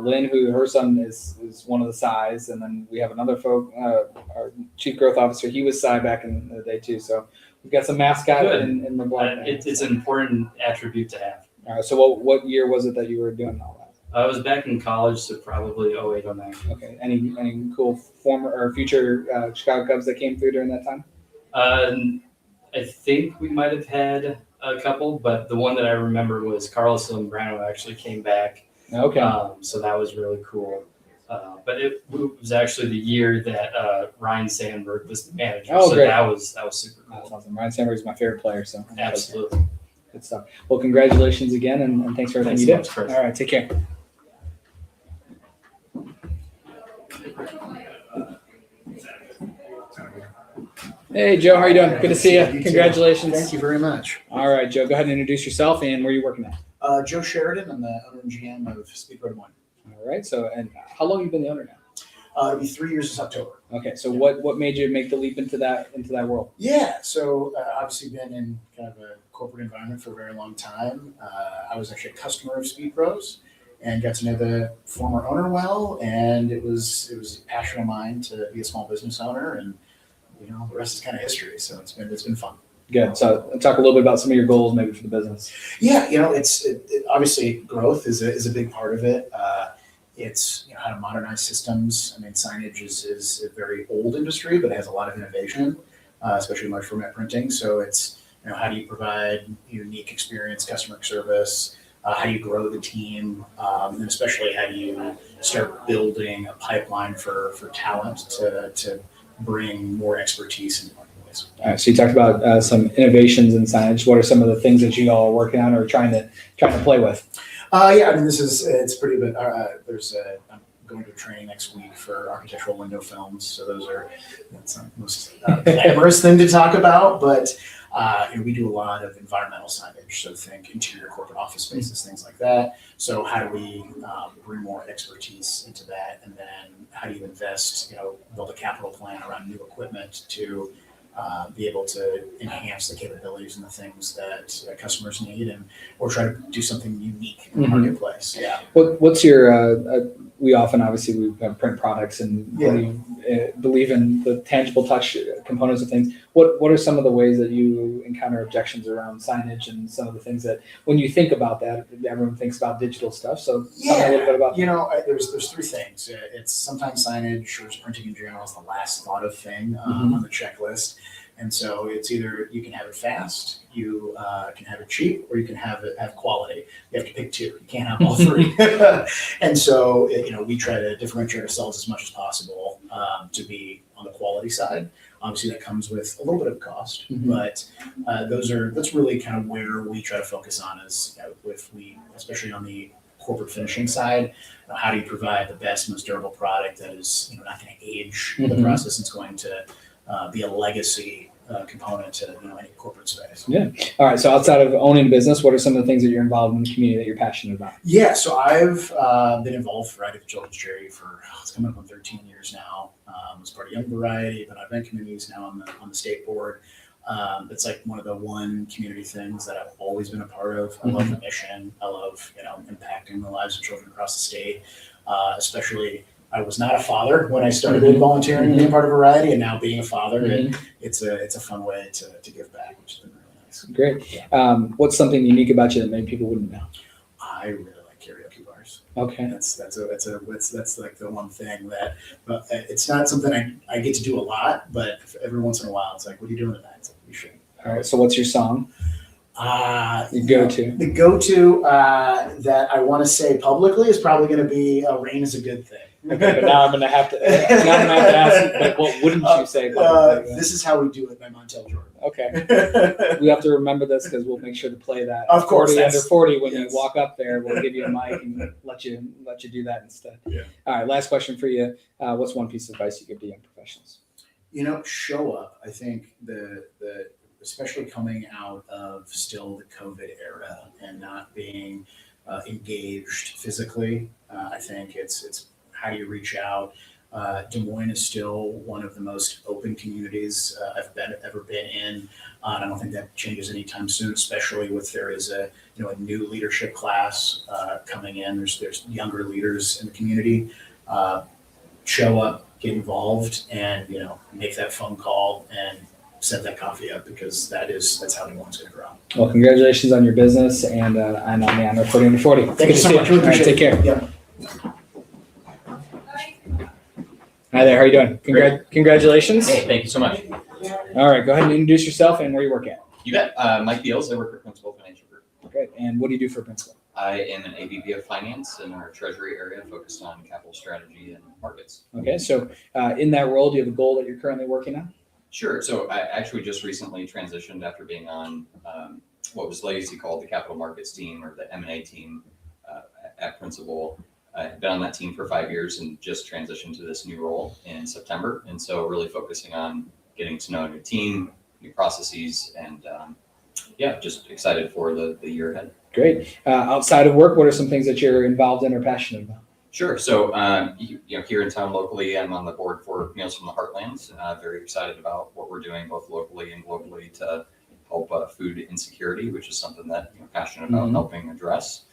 Lynn, who her son is one of the Psys, and then we have another our chief growth officer. He was Psy back in the day too. So we've got some mascot in the blood. It's an important attribute to have. All right, so what year was it that you were doing all that? I was back in college, so probably 08, 09. Okay. Any cool former or future Chicago Cubs that came through during that time? I think we might have had a couple, but the one that I remember was Carlos Lembrano actually came back. Okay. So that was really cool. But it was actually the year that Ryan Sandberg was the manager. Oh, so great. that was super cool. That's awesome. Ryan Sandberg is my favorite player. So absolutely. Good stuff. Well, congratulations again, and thanks for everything you did. So much, all right, take care. Hey, Joe, how are you doing? Good to see you. Congratulations. Thank you very much. All right, Joe, go ahead and introduce yourself and where are you working at? Joe Sheridan. I'm the owner and GM of Speedpro Des Moines. All right. So, and how long have you been the owner now? It'll be 3 years this October. Okay. So, what made you make the leap into that world? Yeah. So, obviously, been in kind of a corporate environment for a very long time. I was actually a customer of Speed Pros and got to know the former owner well, and it was a passion of mine to be a small business owner, and the rest is kind of history. So it's been fun. Good. So talk a little bit about some of your goals maybe for the business. Yeah, it's obviously growth is a big part of it. It's how to modernize systems. I mean, signage is a very old industry, but it has a lot of innovation, especially large format printing. So it's how do you provide unique experience, customer service? How do you grow the team, and especially how do you start building a pipeline for talent to bring more expertise in the marketplace. All right, so you talked about some innovations in signage. What are some of the things that you all are working on or trying to play with? Yeah, I mean, it's pretty bit. I'm going to a training next week for architectural window films, so that's not the most glamorous thing to talk about, but we do a lot of environmental signage, so think interior corporate office spaces, things like that. So how do we bring more expertise into that, and then how do you invest, build a capital plan around new equipment to be able to enhance the capabilities and the things that customers need, or try to do something unique in the marketplace. Yeah. What's your? We often obviously we have print products and believe in the tangible touch components of things. What are some of the ways that you encounter objections around signage and some of the things that when you think about that, everyone thinks about digital stuff. So tell me a little bit about that. There's three things. It's sometimes signage or printing in general is the last thought of thing on the checklist. And so it's either you can have it fast, you can have it cheap, or you can have quality. You have to pick two. You can't have all three. And so we try to differentiate ourselves as much as possible to be on the quality side. Obviously, that comes with a little bit of cost, but that's really kind of where we try to focus on is especially on the corporate finishing side. How do you provide the best, most durable product that is not going to age in the process? It's going to be a legacy component to any corporate space. Yeah. All right. So outside of owning a business, what are some of the things that you're involved in the community that you're passionate about? Yeah. So I've been involved with Variety of the Children's Charity for it's coming up on 13 years now. As part of Young Variety, but I've been communities now on the state board. It's like one of the community things that I've always been a part of. I love the mission. I love impacting the lives of children across the state. Especially, I was not a father when I started volunteering and being part of Variety, and now being a father, it's a fun way to give back, which has been really nice. Great. What's something unique about you that maybe people wouldn't know? I really like karaoke bars. Okay. That's like the one thing that it's not something I get to do a lot, but every once in a while it's like, what are you doing tonight? It's like, you should. All right. So what's your song? The go-to. That I want to say publicly is probably going to be "Rain is a Good Thing." Okay, but now I'm gonna have to ask you, like, what wouldn't you say publicly? This is how we do it by Montel Jordan. Okay. We have to remember this because we'll make sure to play that. Of course, 40 under 40 when yes. you walk up there. We'll give you a mic and let you do that instead. Yeah. All right. Last question for you. What's one piece of advice you give to young professionals? Show up. I think the especially coming out of still the COVID era and not being engaged physically. I think it's how do you reach out? Des Moines is still one of the most open communities I've ever been in. I don't think that changes anytime soon, especially with there is a new leadership class coming in. There's younger leaders in the community. Show up, get involved, and make that phone call and set that coffee up because that's how Des Moines is going to grow. Well, congratulations on your business and on the honor of 40 under 40. Thank you so much. All right, take care. Yep. Hi there. How are you doing? Congratulations. Hey, thank you so much. All right. Go ahead and introduce yourself and where you work at. You bet. Mike Beals. I work at Principal Financial Group. Great. And what do you do for Principal? I am an AVP of Finance in our Treasury area, focused on capital strategy and markets. Okay. So in that role, do you have a goal that you're currently working on? Sure. So I actually just recently transitioned after being on what was legacy called the capital markets team or the M&A team at Principal. I've been on that team for 5 years and just transitioned to this new role in September. And so really focusing on getting to know a new team, new processes, and just excited for the year ahead. Great. Outside of work, what are some things that you're involved in or passionate about? Sure. So, here in town locally, I'm on the board for Meals from the Heartlands. Very excited about what we're doing both locally and globally to help food insecurity, which is something that I'm passionate about helping address.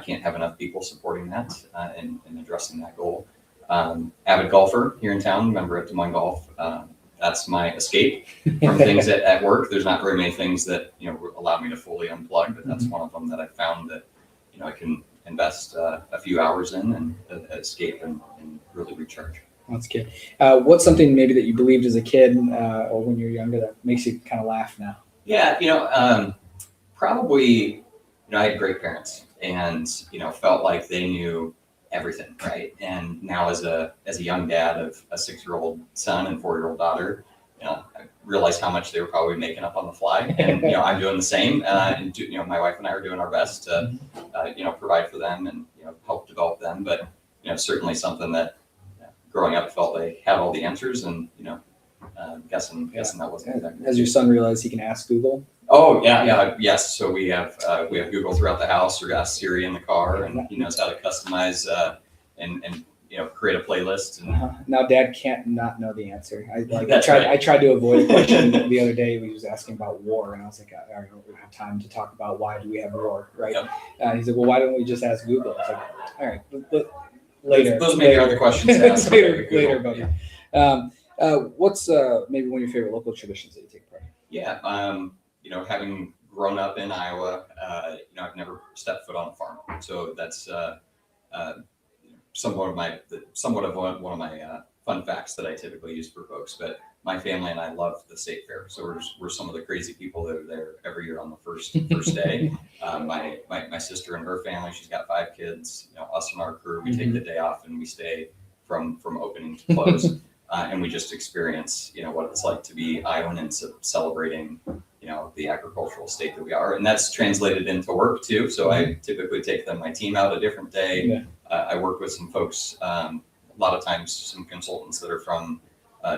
Can't have enough people supporting that and addressing that goal. Avid golfer here in town, member at Des Moines Golf. That's my escape from things at work. There's not very many things that allow me to fully unplug, but that's one of them that I found that I can invest a few hours in and escape and really recharge. That's good. What's something maybe that you believed as a kid or when you were younger that makes you kind of laugh now? Yeah, probably, I had great parents and, felt like they knew everything, right? And now as a young dad of a 6-year-old son and 4-year-old daughter, I realized how much they were probably making up on the fly. And, I'm doing the same. And, my wife and I are doing our best to, provide for them and, help develop them. But, certainly something that growing up felt they had all the answers and, guessing that wasn't exactly. Has your son realized he can ask Google? Oh, yeah, yes. So we have Google throughout the house, or ask Siri in the car, and he knows how to customize and create a playlist. And Now Dad can't not know the answer. I tried to avoid a question the other day. He was asking about war, and I was like, I don't have time to talk about why do we have war, right? Yep. He's like, well, why don't we just ask Google? I was like, all right, later. Those may be other questions to ask. later, buddy. What's maybe one of your favorite local traditions that you take part in? Yeah, having grown up in Iowa, I've never stepped foot on a farm, so that's somewhat of one of my fun facts that I typically use for folks, but my family and I love the state fair. So we're some of the crazy people that are there every year on the first day. My sister and her family, she's got 5 kids. Us and our crew, we take the day off and we stay from opening to close, and we just experience what it's like to be Iowan and celebrating the agricultural state that we are, and that's translated into work too. So I typically take my team out a different day. Yeah. I work with some folks, a lot of times some consultants that are from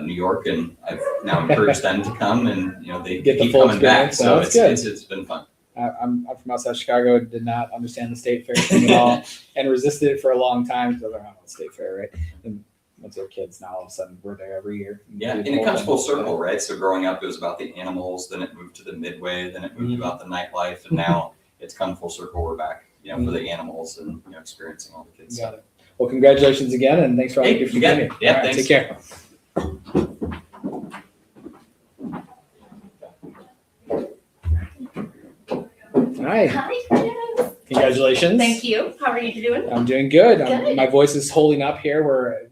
New York, and I've now encouraged them to come, and they Get the keep full coming back. experience. So No, it's been fun. I'm from outside Chicago. Did not understand the state fair thing at all, and resisted it for a long time because I don't know the state fair, right? And once they're kids, now all of a sudden we're there every year. Yeah, and it comes full circle, right? So growing up, it was about the animals, then it moved to the midway, then it moved about the nightlife, and now it's come full circle. We're back, for the animals and experiencing all the kids. Got it. Well, congratulations again, and thanks for all Hey, the gift you you got gave it. me. Yeah, All right, thanks. take care. Hi. Hi. Congratulations. Thank you. How are you doing? I'm doing good. Good. My voice is holding up here.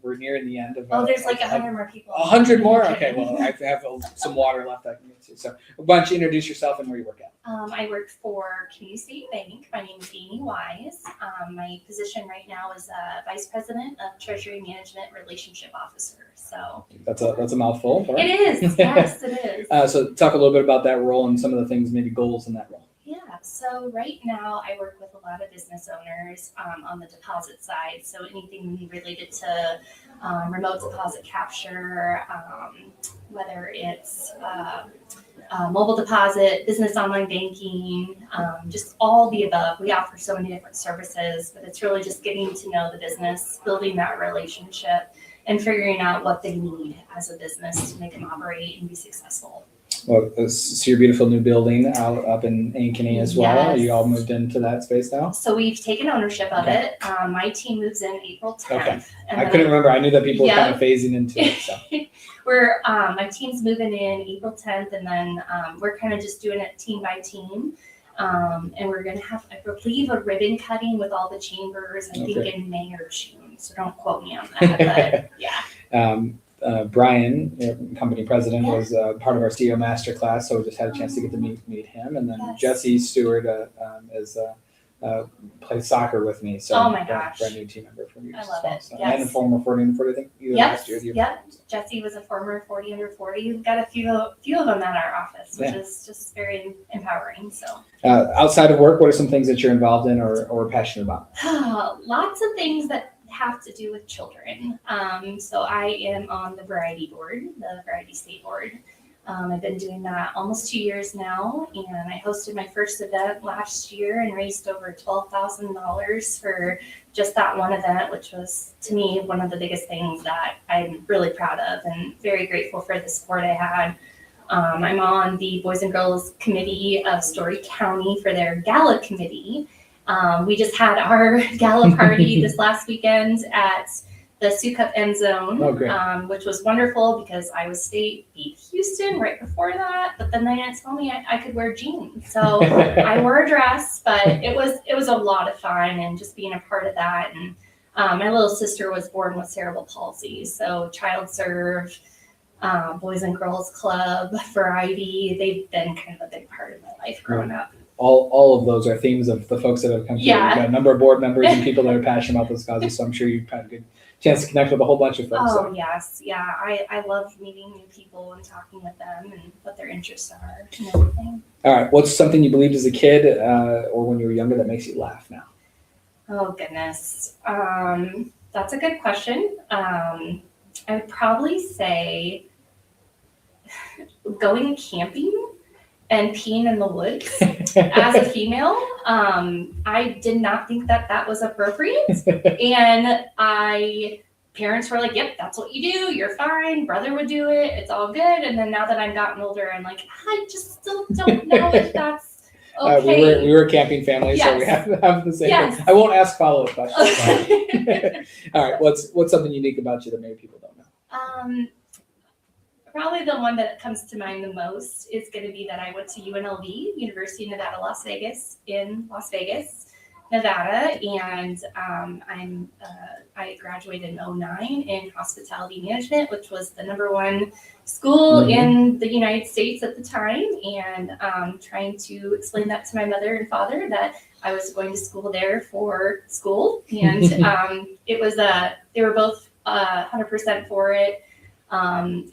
We're nearing the end of. Oh, there's like 100 more people. 100 more. Okay. Well, I have some water left I can get to. So, why don't you introduce yourself and where you work at? I work for Community State Bank. My name is Amy Wise. My position right now is Vice President of Treasury Management Relationship Officer. So That's a mouthful. it is. Yes, it is. So, talk a little bit about that role and some of the things, maybe goals in that role. Yeah, so right now I work with a lot of business owners on the deposit side. So anything related to remote deposit capture, whether it's mobile deposit, business online banking, just all the above. We offer so many different services, but it's really just getting to know the business, building that relationship, and figuring out what they need as a business to make them operate and be successful. Well, this is your beautiful new building out up in Ankeny as well. Yes. You all moved into that space now? So we've taken ownership of it. My team moves in April 10th. Okay. and I then couldn't remember. I knew that people were kind of Yep. phasing into it. So. We're my team's moving in April 10th, and then we're kind of just doing it team by team. And we're gonna have, I believe, a ribbon cutting with all the chambers. I think Okay. in May or June. So don't quote me on that. But yeah. Brian, company president, was part of our CEO master class, so we just had a chance to get to meet him. And then Yes. Jesse Stewart plays soccer with me. So Oh my gosh. brand new team member from you. I love it. So, Yes. And a former 40 under 40, I think either Yes. last year. or the year Yep. Jesse was a former 40 under 40. We've got a few of them at our office, which Yeah. is just very empowering. So. outside of work, what are some things that you're involved in or passionate about? Lots of things that have to do with children. So I am on the Variety Board, the Variety State Board. I've been doing that almost 2 years now, and I hosted my first event last year and raised over $12,000 for just that one event, which was, to me, one of the biggest things that I'm really proud of and very grateful for the support I had. I'm on the Boys and Girls Committee of Story County for their gala committee. We just had our gala party this last weekend at the Sioux Cup End Zone, Oh, great. which was wonderful because Iowa State beat Houston right before that. But then they didn't tell me I could wear jeans, so I wore a dress. But it was a lot of fun, and just being a part of that. And my little sister was born with cerebral palsy, so Child Serve, Boys and Girls Club, Variety, they've been kind of a big part of my life growing up. All of those are themes of the folks that have come through. Yeah. We've got a number of board members and people that are passionate about those causes, so I'm sure you've had a good chance to connect with a whole bunch of folks. Oh So. yes, yeah. I love meeting new people and talking with them and what their interests are and everything. All right, what's something you believed as a kid or when you were younger that makes you laugh now? Oh goodness, that's a good question. I would probably say going camping and peeing in the woods as a female. I did not think that was appropriate, and parents were like, "Yep, that's what you do. You're fine. Brother would do it. It's all good." And then now that I've gotten older, I'm like, I just still don't know if that's okay. We were a camping family, so we Yes. have the same Yes. thing. I won't ask follow-up questions. All right, what's something unique about you that maybe people don't know? Probably the one that comes to mind the most is going to be that I went to UNLV, University of Nevada, Las Vegas, in Las Vegas. Nevada, and I graduated in 2009 in hospitality management, which was the #1 school in the United States at the time, and trying to explain that to my mother and father that I was going to school there for school, and it was they were both 100% for it.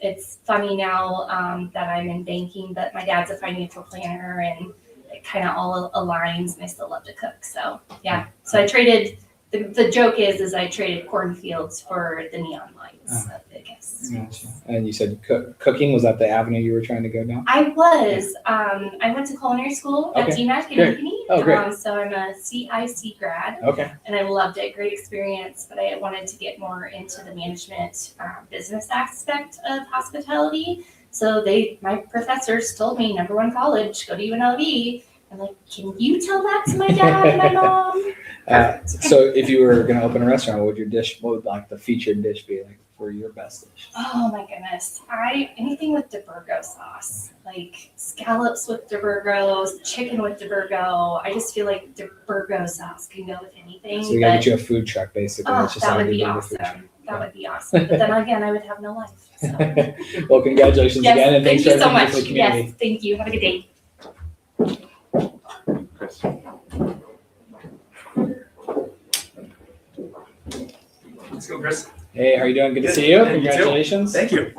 It's funny now that I'm in banking, but my dad's a financial planner, and it kind of all aligns, and I still love to cook. So yeah, so I traded. The joke is I traded cornfields for the neon lights, I guess. Gotcha. And you said cooking, was that the avenue you were trying to go down? I was. I went to culinary school at DMAC in Ankeny. Oh, great. So I'm a CIC grad. Okay. And I loved it. Great experience. But I wanted to get more into the management business aspect of hospitality. So my professors told me, #1 college, go to UNLV. I'm like, can you tell that to my dad and my mom? So if you were going to open a restaurant, what would like the featured dish be like for your best dish? Oh my goodness. Anything with de Burgo sauce, like scallops with de Burgo, chicken with de Burgo. I just feel like de Burgo sauce can go with anything. So we got to get you a food truck, basically. Oh, It's just that like would a be burger food truck. awesome. That would be awesome. But then again, I would have no life. So. Well, congratulations Yes, again, and thank thanks you for so everything much. for the community. Yes, thank you. Have a good day. Chris. Let's go, Chris. Hey, how are you doing? Good to Good. see you. Yeah, you too. Congratulations. Thank you.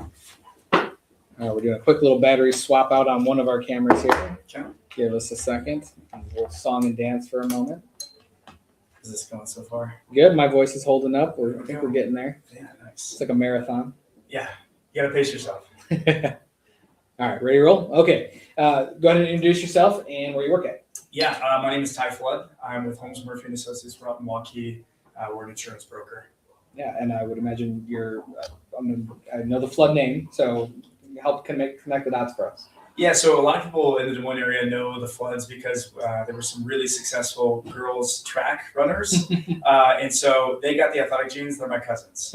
We're doing a quick little battery swap out on one of our cameras here. Okay. Give us a second. We'll song and dance for a moment. How's this going so far? Good. My voice is holding up. I think we're getting there. Yeah, nice. It's like a marathon. Yeah, you gotta pace yourself. All right, ready to roll? Okay. Go ahead and introduce yourself and where you work at. Yeah, my name is Ty Flood. I'm with Holmes Murphy and Associates. We're out in Waukee. We're an insurance broker. Yeah, and I would imagine I know the Flood name, so help connect the dots for us. Yeah, so a lot of people in the Des Moines area know the Floods because there were some really successful girls track runners. And so they got the athletic genes. They're my cousins.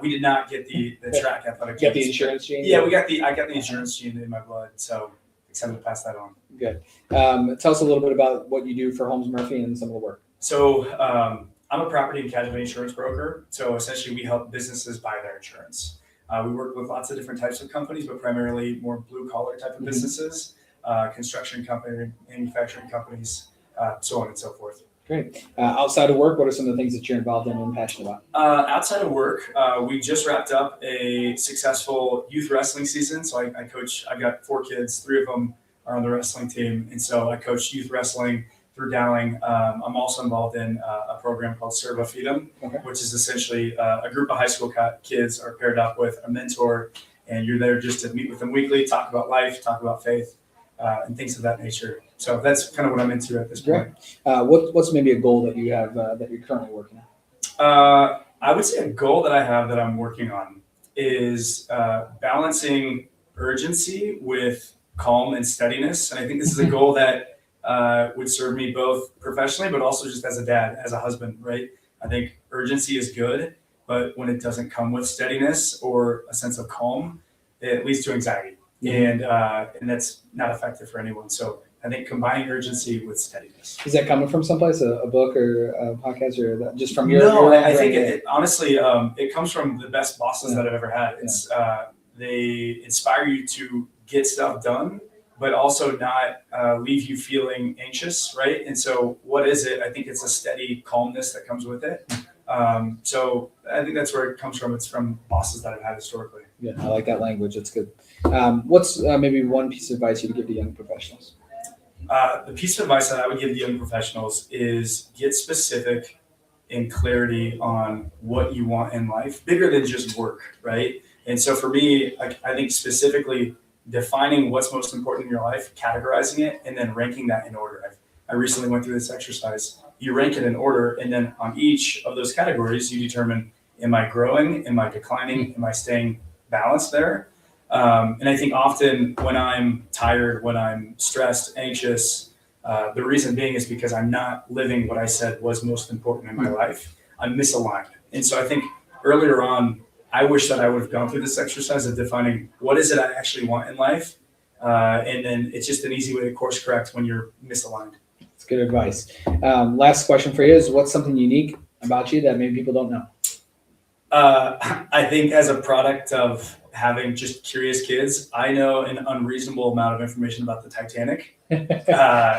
We did not get the track athletic genes. Get the insurance gene? Yeah, I got the insurance gene in my blood. So excited to pass that on. Good. Tell us a little bit about what you do for Holmes Murphy and some of the work. So I'm a property and casualty insurance broker. So essentially we help businesses buy their insurance. We work with lots of different types of companies, but primarily more blue collar type of businesses, construction company, manufacturing companies, so on and so forth. Great. Outside of work, what are some of the things that you're involved in and passionate about? Outside of work, we just wrapped up a successful youth wrestling season. So I coach, I've got 4 kids, 3 of them are on the wrestling team. And so I coach youth wrestling through Dowling. I'm also involved in a program called Serva Feed'em, which is essentially a group of high school kids are paired up with a mentor, and you're there just to meet with them weekly, talk about life, talk about faith, and things of that nature. So that's kind of what I'm into at this point. What's maybe a goal that you have that you're currently working on? I would say a goal that I have that I'm working on is balancing urgency with calm and steadiness. And I think this is a goal that would serve me both professionally, but also just as a dad, as a husband, right? I think urgency is good, but when it doesn't come with steadiness or a sense of calm, it leads to anxiety. And that's not effective for anyone. So I think combining urgency with steadiness. Is that coming from someplace, a book or a podcast, or just from your? No, your I think honestly, it comes from the best bosses that I've ever had. It's they inspire you to get stuff done, but also not leave you feeling anxious, right? And so what is it? I think it's a steady calmness that comes with it. So I think that's where it comes from. It's from bosses that I've had historically. Yeah, I like that language. It's good. What's maybe one piece of advice you'd give to young professionals? The piece of advice that I would give to young professionals is get specific and clarity on what you want in life, bigger than just work, right? And so for me, I think specifically defining what's most important in your life, categorizing it, and then ranking that in order. I recently went through this exercise. You rank it in order, and then on each of those categories, you determine, am I growing? Am I declining? Am I staying balanced there? And I think often when I'm tired, when I'm stressed, anxious, the reason being is because I'm not living what I said was most important in my life. I'm misaligned. And so I think earlier on, I wish that I would have gone through this exercise of defining what is it I actually want in life. And then it's just an easy way to course correct when you're misaligned. It's good advice. Last question for you is, what's something unique about you that maybe people don't know? I think as a product of having just curious kids, I know an unreasonable amount of information about the Titanic.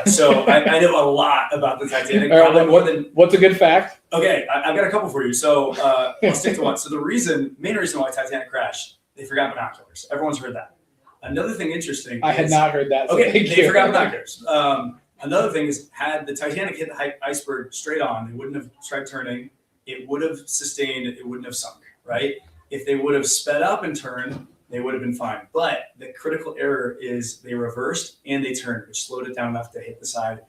So I know a lot about the Titanic. All right, Probably more than. What's a good fact? Okay, I've got a couple for you. So I'll stick to one. So the main reason why Titanic crashed, they forgot binoculars. Everyone's heard that. Another thing interesting. I had not heard that. So Okay, thank they you. forgot binoculars. Another thing is, had the Titanic hit the iceberg straight on, they wouldn't have tried turning. It would have sustained. It wouldn't have sunk. Right? If they would have sped up and turned, they would have been fine. But the critical error is they reversed and they turned, which slowed it down enough to hit the side.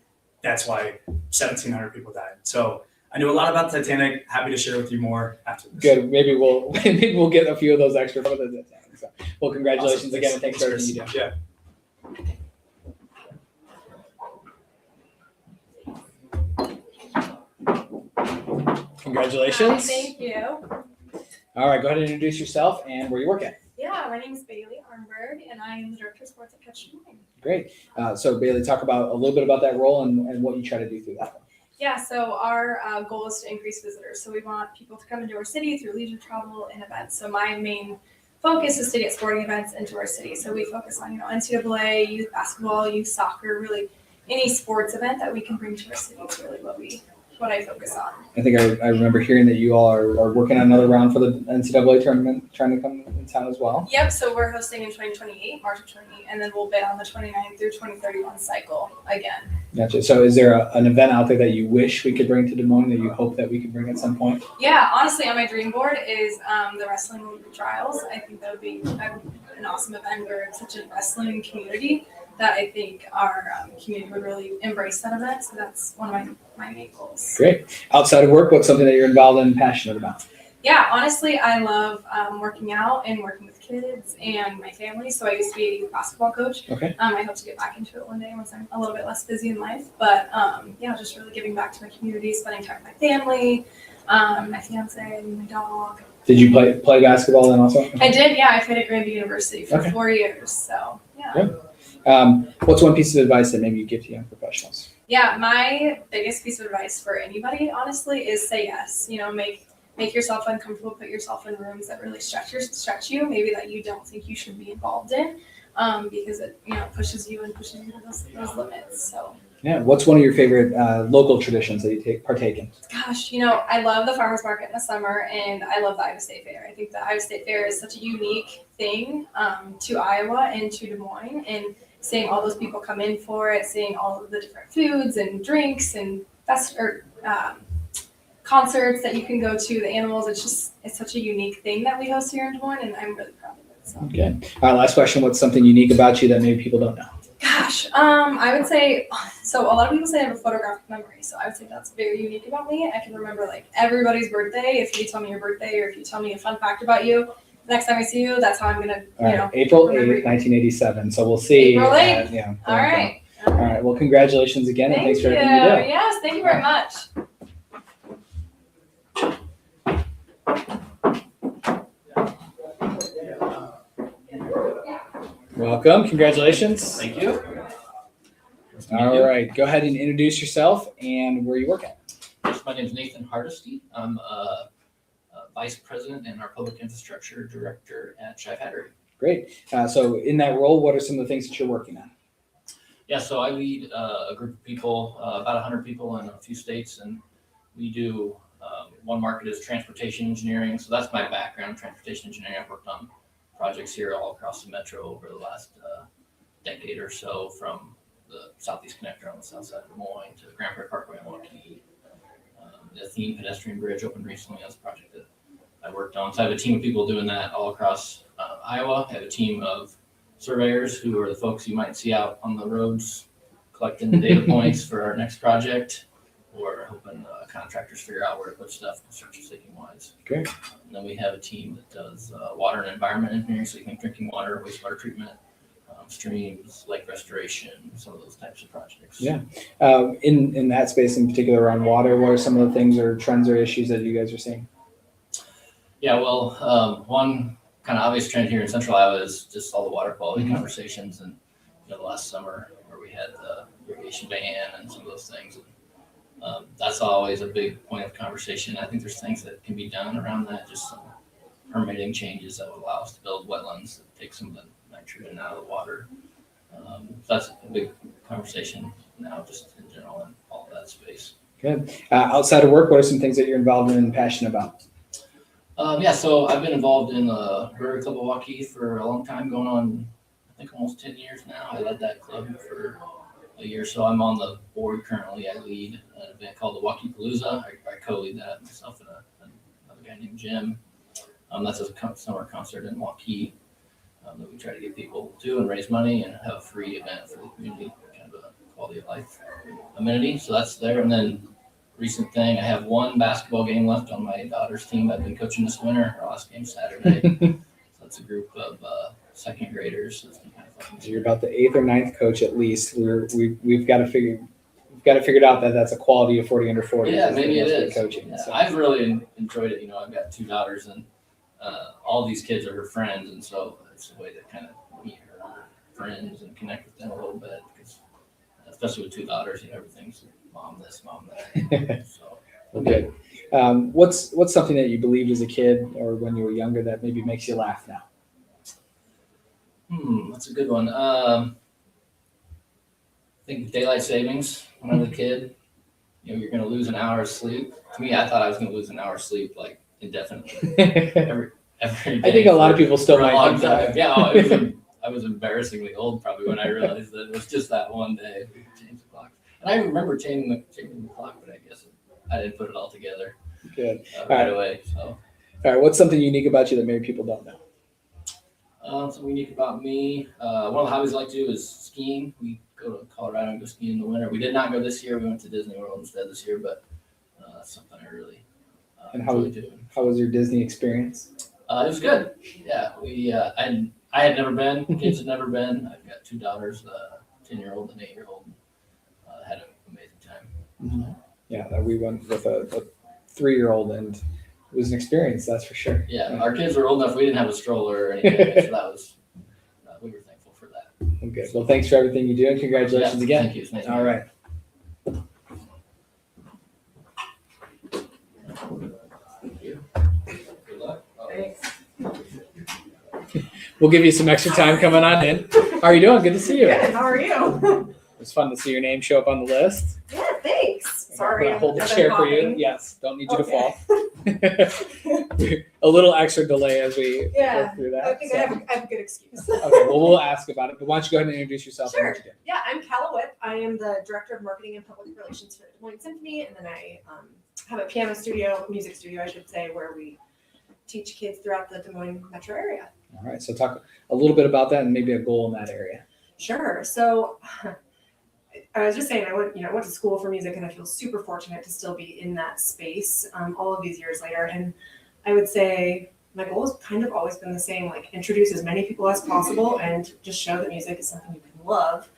That's why 1,700 people died. So I knew a lot about the Titanic. Happy to share with you more after this. Good. Maybe we'll get a few of those extra photos. So, well, congratulations Awesome. again, and thanks for everything you do. Yeah. Congratulations. Thank you. All right, go ahead and introduce yourself and where you work at. Yeah, my name is Bailey Arnberg, and I am the Director of Sports at Catch Des Moines. Great. So Bailey, talk about a little bit about that role and what you try to do through that one. Yeah, so our goal is to increase visitors. So we want people to come into our city through leisure travel and events. So my main focus is to get sporting events into our city. So we focus on, NCAA, youth basketball, youth soccer, really any sports event that we can bring to our city is really what I focus on. I think I remember hearing that you all are working on another round for the NCAA tournament, trying to come in town as well. Yep, so we're hosting in 2028, March of 28, and then we'll bid on the 29 through 2031 cycle again. Gotcha. So is there an event out there that you wish we could bring to Des Moines that you hope that we could bring at some point? Yeah, honestly, on my dream board is the wrestling trials. I think that would be an awesome event. We're such a wrestling community that I think our community would really embrace that event. So that's one of my main goals. Great. Outside of work, what's something that you're involved in and passionate about? Yeah, honestly, I love working out and working with kids and my family. So I used to be a youth basketball coach. Okay. I hope to get back into it one day once I'm a little bit less busy in life. But just really giving back to my community, spending time with my family, my fiance, my dog. Did you play basketball then also? I did, yeah. I played at Granby University for Okay. 4 years. So yeah. Good. What's one piece of advice that maybe you give to young professionals? Yeah, my biggest piece of advice for anybody, honestly, is say yes. Make yourself uncomfortable, put yourself in rooms that really stretch you, maybe that you don't think you should be involved in, because it pushes you to those limits. So Yeah. What's one of your favorite local traditions that you partake in? gosh, I love the farmers market in the summer, and I love the Iowa State Fair. I think the Iowa State Fair is such a unique thing to Iowa and to Des Moines, and seeing all those people come in for it, seeing all of the different foods and drinks and concerts that you can go to, the animals. It's such a unique thing that we host here in Des Moines, and I'm really proud of it. So. Okay. All right. Last question. What's something unique about you that maybe people don't know? Gosh, I would say, so a lot of people say I have a photographic memory, so I would say that's very unique about me. I can remember everybody's birthday. If you tell me your birthday or if you tell me a fun fact about you, next time I see you, that's how I'm gonna, All right. April 8th, remember you. 1987. So we'll see. April 8th. Yeah. All right. All right. Well, congratulations again, and Thank thanks for you. everything you do. Yes, thank you very much. Welcome. Congratulations. Thank you. All right. Go ahead and introduce yourself and where you work at. Yes, my name is Nathan Hardesty. I'm a Vice President and our Public Infrastructure Director at Shive Hattery. Great. So in that role, what are some of the things that you're working on? Yeah, so I lead a group of people, about 100 people in a few states, and we do one market is transportation engineering. So that's my background, transportation engineering. I've worked on projects here all across the metro over the last decade or so, from the Southeast Connector on the south side of Des Moines to the Grand Prairie Parkway in Waukee. The Theme Pedestrian Bridge opened recently. That's a project that I worked on. So I have a team of people doing that all across Iowa. I have a team of surveyors who are the folks you might see out on the roads collecting the data points for our next project, or helping contractors figure out where to put stuff construction staking wise. Great. And then we have a team that does water and environment engineering, so you think drinking water, wastewater treatment, streams, lake restoration, some of those types of projects. Yeah. In that space in particular around water, what are some of the things or trends or issues that you guys are seeing? Yeah, well, one kind of obvious trend here in Central Iowa is just all the water quality conversations, and the last summer where we had the irrigation transportation ban and some of those things. That's always a big point of conversation. I think there's things that can be done around that, just some permitting changes that would allow us to build wetlands that take some of the nitrogen out of the water. That's a big conversation now, just in general, in all of that space. Good. Outside of work, what are some things that you're involved in and passionate about? So I've been involved in the Rotary Club of Waukee for a long time, going on, I think, almost 10 years now. I led that club for a year, so I'm on the board currently. I lead an event called the Waukee Palooza. I co-lead that myself and another guy named Jim. That's a summer concert in Waukee that we try to get people to and raise money and have a free event for the community, kind of a quality of life amenity. So that's there. And then recent thing, I have one basketball game left on my daughter's team. I've been coaching this winter. Our last game Saturday. So that's a group of second graders. So it's been kind of fun. So you're about the 8th or 9th coach at least. We've got to figure it out that that's a quality of 40 under 40. Yeah, maybe it is. Coaching. Yeah, So. I've really enjoyed it. I've got 2 daughters, and all these kids are her friends, and so it's a way to kind of meet her friends and connect with them a little bit. Because especially with 2 daughters, everything's mom this, mom that. So Okay. What's something that you believed as a kid or when you were younger that maybe makes you laugh now? That's a good one. I think daylight savings when I was a kid. You're going to lose an hour of sleep. To me, I thought I was going to lose an hour of sleep like indefinitely. every day. I think a lot of people still for a might long think that. time. Yeah, I was embarrassingly old probably when I realized that it was just that one day we could change the clock. And I remember changing the clock, but I guess I didn't put it all together Good. right away. So. All right. What's something unique about you that maybe people don't know? Something unique about me. One of the hobbies I like to do is skiing. We go to Colorado and go skiing in the winter. We did not go this year. We went to Disney World instead this year, but that's something I really And enjoy doing. how was your Disney experience? It was good. Yeah, I had never been. Kids had never been. I've got 2 daughters, 10-year-old and 8-year-old. Had an amazing time. Mm-hmm. Yeah, we went with a 3-year-old and it was an experience, that's for sure. Yeah, our kids were old enough. We didn't have a stroller or anything, so that was we were thankful for that. Okay. Well, thanks for everything you do and congratulations Yeah, again. thank you. It's nice to All meet you. right. Thank you. Good luck. We'll give you some extra time coming on in. How are you doing? Good to see you. Good, how are you? It's fun to see your name show up on the list. Yeah, thanks. Sorry. I'm gonna hold the I've been chair for you. coughing. Yes, don't need you Okay. to fall. A little extra delay as we Yeah, work through that. I think so. I have a good excuse. Okay, well, we'll ask about it, but why don't you go ahead and introduce yourself and Sure. what you do. Yeah, I'm Calla Whip. I am the Director of Marketing and Public Relations for the Des Moines Symphony, and then I have a piano studio, music studio, I should say, where we teach kids throughout the Des Moines metro area. All right, so talk a little bit about that and maybe a goal in that area. Sure. So I was just saying, I went to school for music, and I feel super fortunate to still be in that space all of these years later. And I would say my goal has kind of always been the same: like introduce as many people as possible, and just show that music is something you can love,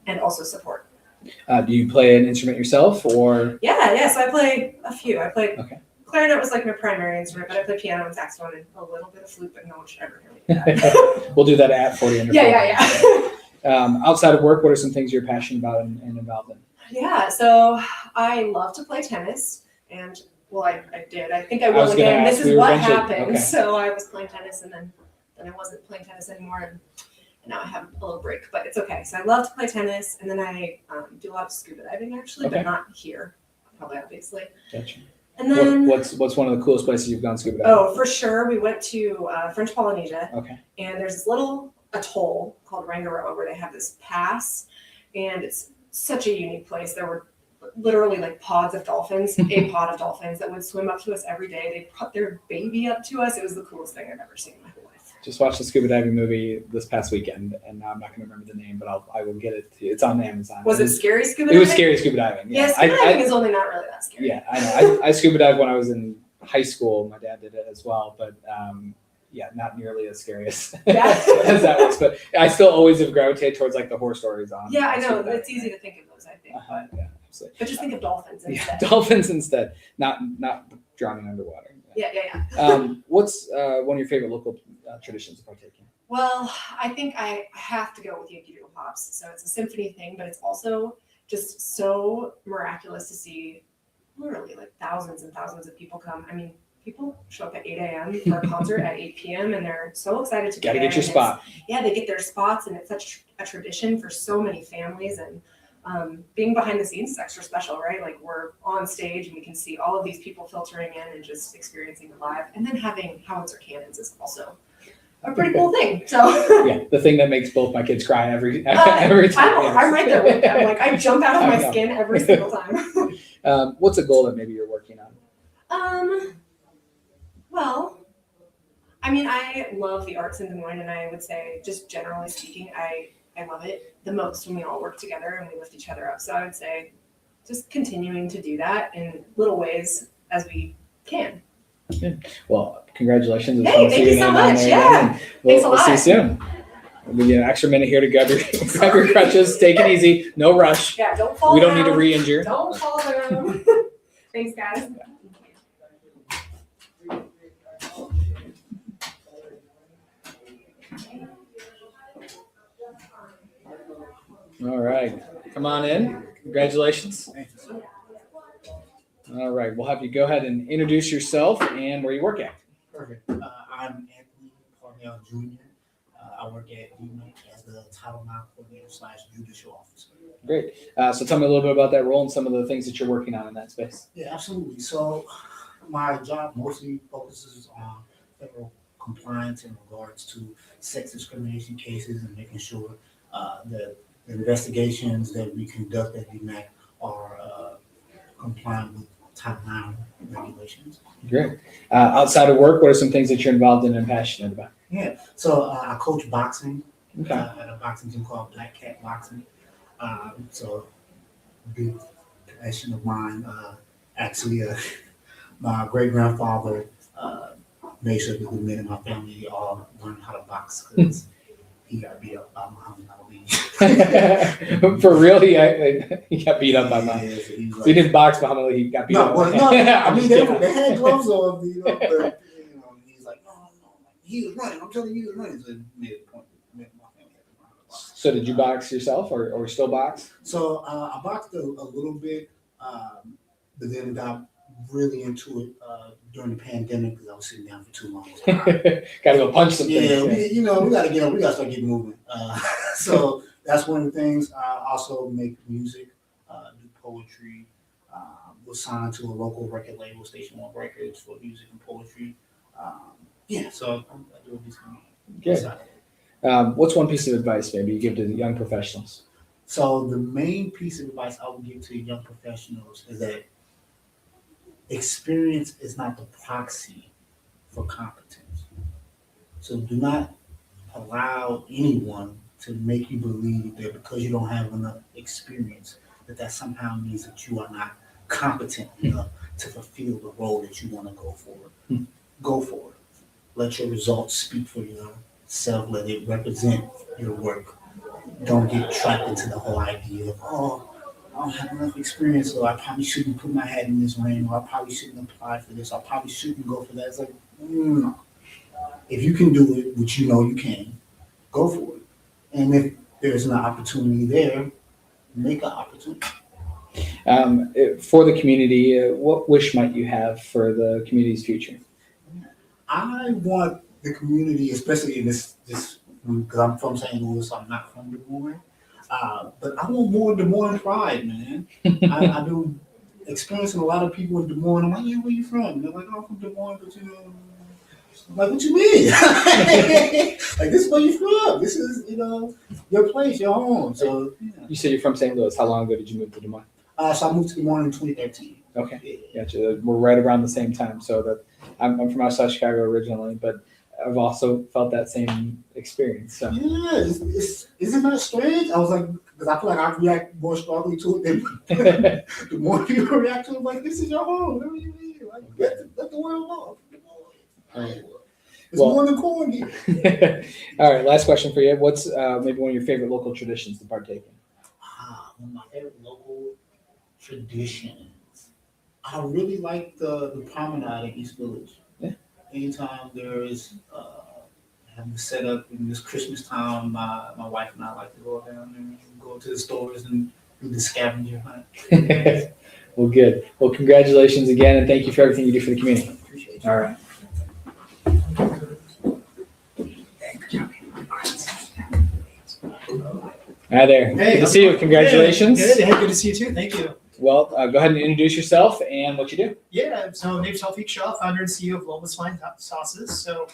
and also support. Do you play an instrument yourself, or? Yeah. So I play a few. I play Okay. clarinet was like my primary instrument, but I play piano and saxophone and a little bit of flute, but no one should ever hear me do that. We'll do that at 40 under 40. Yeah. Outside of work, what are some things you're passionate about and involved in? Yeah, so I love to play tennis, and well, I did. I think I I will was gonna again. ask, This we is were what eventually- happened. okay. So I was playing tennis, and then I wasn't playing tennis anymore, and now I have a little break, but it's okay. So I love to play tennis, and then I do a lot of scuba diving actually, Okay. but not here, probably obviously. Gotcha. And then what's one of the coolest places you've gone scuba diving? oh, for sure, we went to French Polynesia. Okay. And there's this little atoll called Rangaroa where they have this pass, and it's such a unique place. There were literally like pods of dolphins, a pod of dolphins that would swim up to us every day. They put their baby up to us. It was the coolest thing I've ever seen in my whole life. Just watched the scuba diving movie this past weekend, and now I'm not going to remember the name, but I will get it to you. It's on Amazon. Was it scary scuba It diving? was scary scuba diving. Yeah, Yeah, scuba diving is only not really that scary. Yeah, I know. I scuba dived when I was in high school. My dad did it as well, but yeah, not nearly as scary as, as that was. But I still always have gravitated towards like the horror stories on. Yeah, I know. scuba diving. It's easy to think of those, I think. Yeah, absolutely. But just think of dolphins Yeah, instead. dolphins instead, not drowning underwater. Yeah. What's one of your favorite local traditions to partake in? Well, I think I have to go with Yankee Doodle Pops. So it's a symphony thing, but it's also just so miraculous to see literally like thousands and thousands of people come. I mean, people show up at 8 a.m. for a concert at 8 p.m. and they're so excited to be Got to there. get your And spot. yeah, they get their spots, and it's such a tradition for so many families. And being behind the scenes is extra special, right? Like we're on stage and we can see all of these people filtering in and just experiencing it live. And then having howitzer cannons is also a pretty cool thing. So Yeah, the thing that makes both my kids cry every time. I'm right there with them. Like I jump out of I my know. skin every single time. What's a goal that maybe you're working on? Well, I mean, I love the arts in Des Moines, and I would say, just generally speaking, I love it the most when we all work together and we lift each other up. So I would say just continuing to do that in little ways as we can. Well, congratulations. It's Hey, fun to thank see you your so name on much. there Yeah. again, and Thanks a we'll see you lot. soon. We'll get an extra minute here to grab your crutches. Take it easy. No rush. Yeah, don't fall We don't need to down. re-injure. Don't fall down. Thanks, guys. All right. Come on in. Congratulations. All right. We'll have you go ahead and introduce yourself and where you work at. Perfect. I'm Anthony Parnell Jr. I work at DMAC as the Title IX coordinator / judicial officer. Great. So tell me a little bit about that role and some of the things that you're working on in that space. Yeah, absolutely. So my job mostly focuses on federal compliance in regards to sex discrimination cases and making sure that the investigations that we conduct at DMAC are compliant with Title IX regulations. Great. Outside of work, what are some things that you're involved in and passionate about? Yeah, so I coach boxing Okay. at a boxing gym called Black Cat Boxing. So big passion of mine. Actually, my great grandfather made sure that the men in my family all learned how to box because he got beat up by Muhammad Ali. For real, he got beat up by Muhammad. Yeah, so he was So he didn't box Muhammad Ali, he got beat up. No, well, no, I'm I mean just they, kidding. they had gloves on, but he's like, no, he was running. I'm telling you, he was running. So he made a point. Made my family have to learn how to box. So did you box yourself or still box? So I boxed a little bit, but then got really into it during the pandemic because I was sitting down for too long. So Gotta go punch some things. yeah, we got to get up. We got to start getting moving. So that's one of the things. I also make music, do poetry. Was signed to a local record label, Station One Records, for music and poetry. Yeah, so I do these things. Good. What's one piece of advice maybe you give to the young professionals? So the main piece of advice I would give to young professionals is that experience is not the proxy for competence. So do not allow anyone to make you believe that because you don't have enough experience, that somehow means that you are not competent enough to fulfill the role that you want to go for. Go for it. Let your results speak for yourself. Let it represent your work. Don't get trapped into the whole idea of, oh, I don't have enough experience, so I probably shouldn't put my hat in this ring, or I probably shouldn't apply for this, I probably shouldn't go for that. It's like, no. If you can do it, which you know you can, go for it. And if there's an opportunity there, make an opportunity. For the community, what wish might you have for the community's future? I want the community, especially in this because I'm from St. Louis, so I'm not from Des Moines. But I want more Des Moines pride, man. I've been experiencing a lot of people in Des Moines. I'm like, yeah, where you from? And they're like, oh, I'm from Des Moines, but I'm like, what you mean? Like, this is where you from. This is, your place, your home. So, yeah. You said you're from St. Louis. How long ago did you move to Des Moines? So I moved to Des Moines in 2013. Okay, gotcha. We're right around the same time. So that I'm from outside Chicago originally, but I've also felt that same experience. So Yeah, isn't that strange? I was like, because I feel like I react more strongly to it than the more people react to it. Like, this is your home. What do you mean? Like, let the world know. It's more than corn here. All right, last question for you. What's maybe one of your favorite local traditions to partake in? One of my favorite local traditions. I really like the promenade in East Village. Yeah. Anytime there is having set up in this Christmas time, my wife and I like to go down there and go to the stores and do the scavenger hunt. Well, good. Well, congratulations again, and thank you for everything you do for the community. Appreciate All right. Hi there. Hey, Good to see you. Congratulations. Good. Hey, good to see you too. Thank you. Well, go ahead and introduce yourself and what you do. Yeah, so name's Taufik Shah, founder and CEO of Loma's Fine Sauces. So,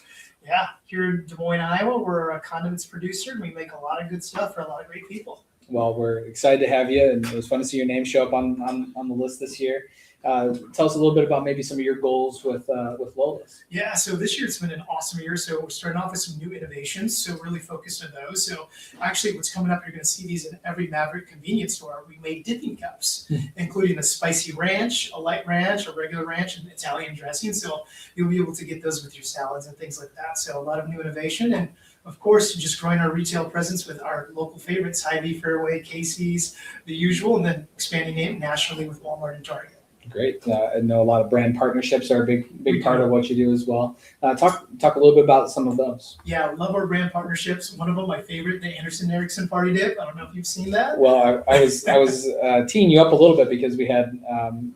yeah, here in Des Moines, Iowa, we're a condiments producer and we make a lot of good stuff for a lot of great people. Well, we're excited to have you, and it was fun to see your name show up on the list this year. Tell us a little bit about maybe some of your goals with Lola's. Yeah, so this year it's been an awesome year. So we're starting off with some new innovations. So really focused on those. So actually what's coming up, you're going to see these in every Maverick convenience store. We made dipping cups, including a spicy ranch, a light ranch, a regular ranch, and Italian dressing. So you'll be able to get those with your salads and things like that. So a lot of new innovation. And of course, just growing our retail presence with our local favorites, Hy-Vee, Fairway, Casey's, the usual, and then expanding it nationally with Walmart and Target. Great. I know a lot of brand partnerships are a big part of what you do as well. Talk a little bit about some of those. Yeah, I love our brand partnerships. One of them, my favorite, the Anderson Erickson Party Dip. I don't know if you've seen that. Well, I was teeing you up a little bit because we had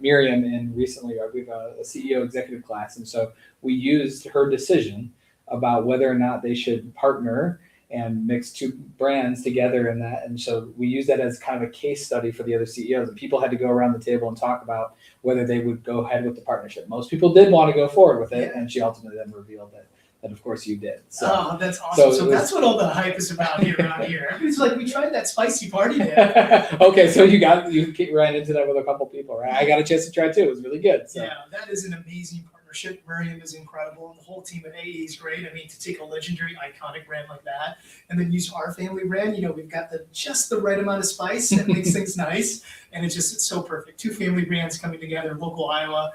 Miriam in recently. We have a CEO executive class, and so we used her decision about whether or not they should partner and mix two brands together in that. And so we use that as kind of a case study for the other CEOs. And people had to go around the table and talk about whether they would go ahead with the partnership. Most people did want to go forward with it, and she ultimately then revealed that of course you did. So, oh, that's awesome. So that's what all the hype is about here around here. It's like we tried that spicy party dip. Okay, so you ran into that with a couple people, right? I got a chance to try it too. It was really good. So. Yeah, that is an amazing partnership. Miriam is incredible, and the whole team at AE is great. I mean, to take a legendary, iconic brand like that and then use our family brand, we've got just the right amount of spice that makes things nice, and it's so perfect. Two family brands coming together, local Iowa.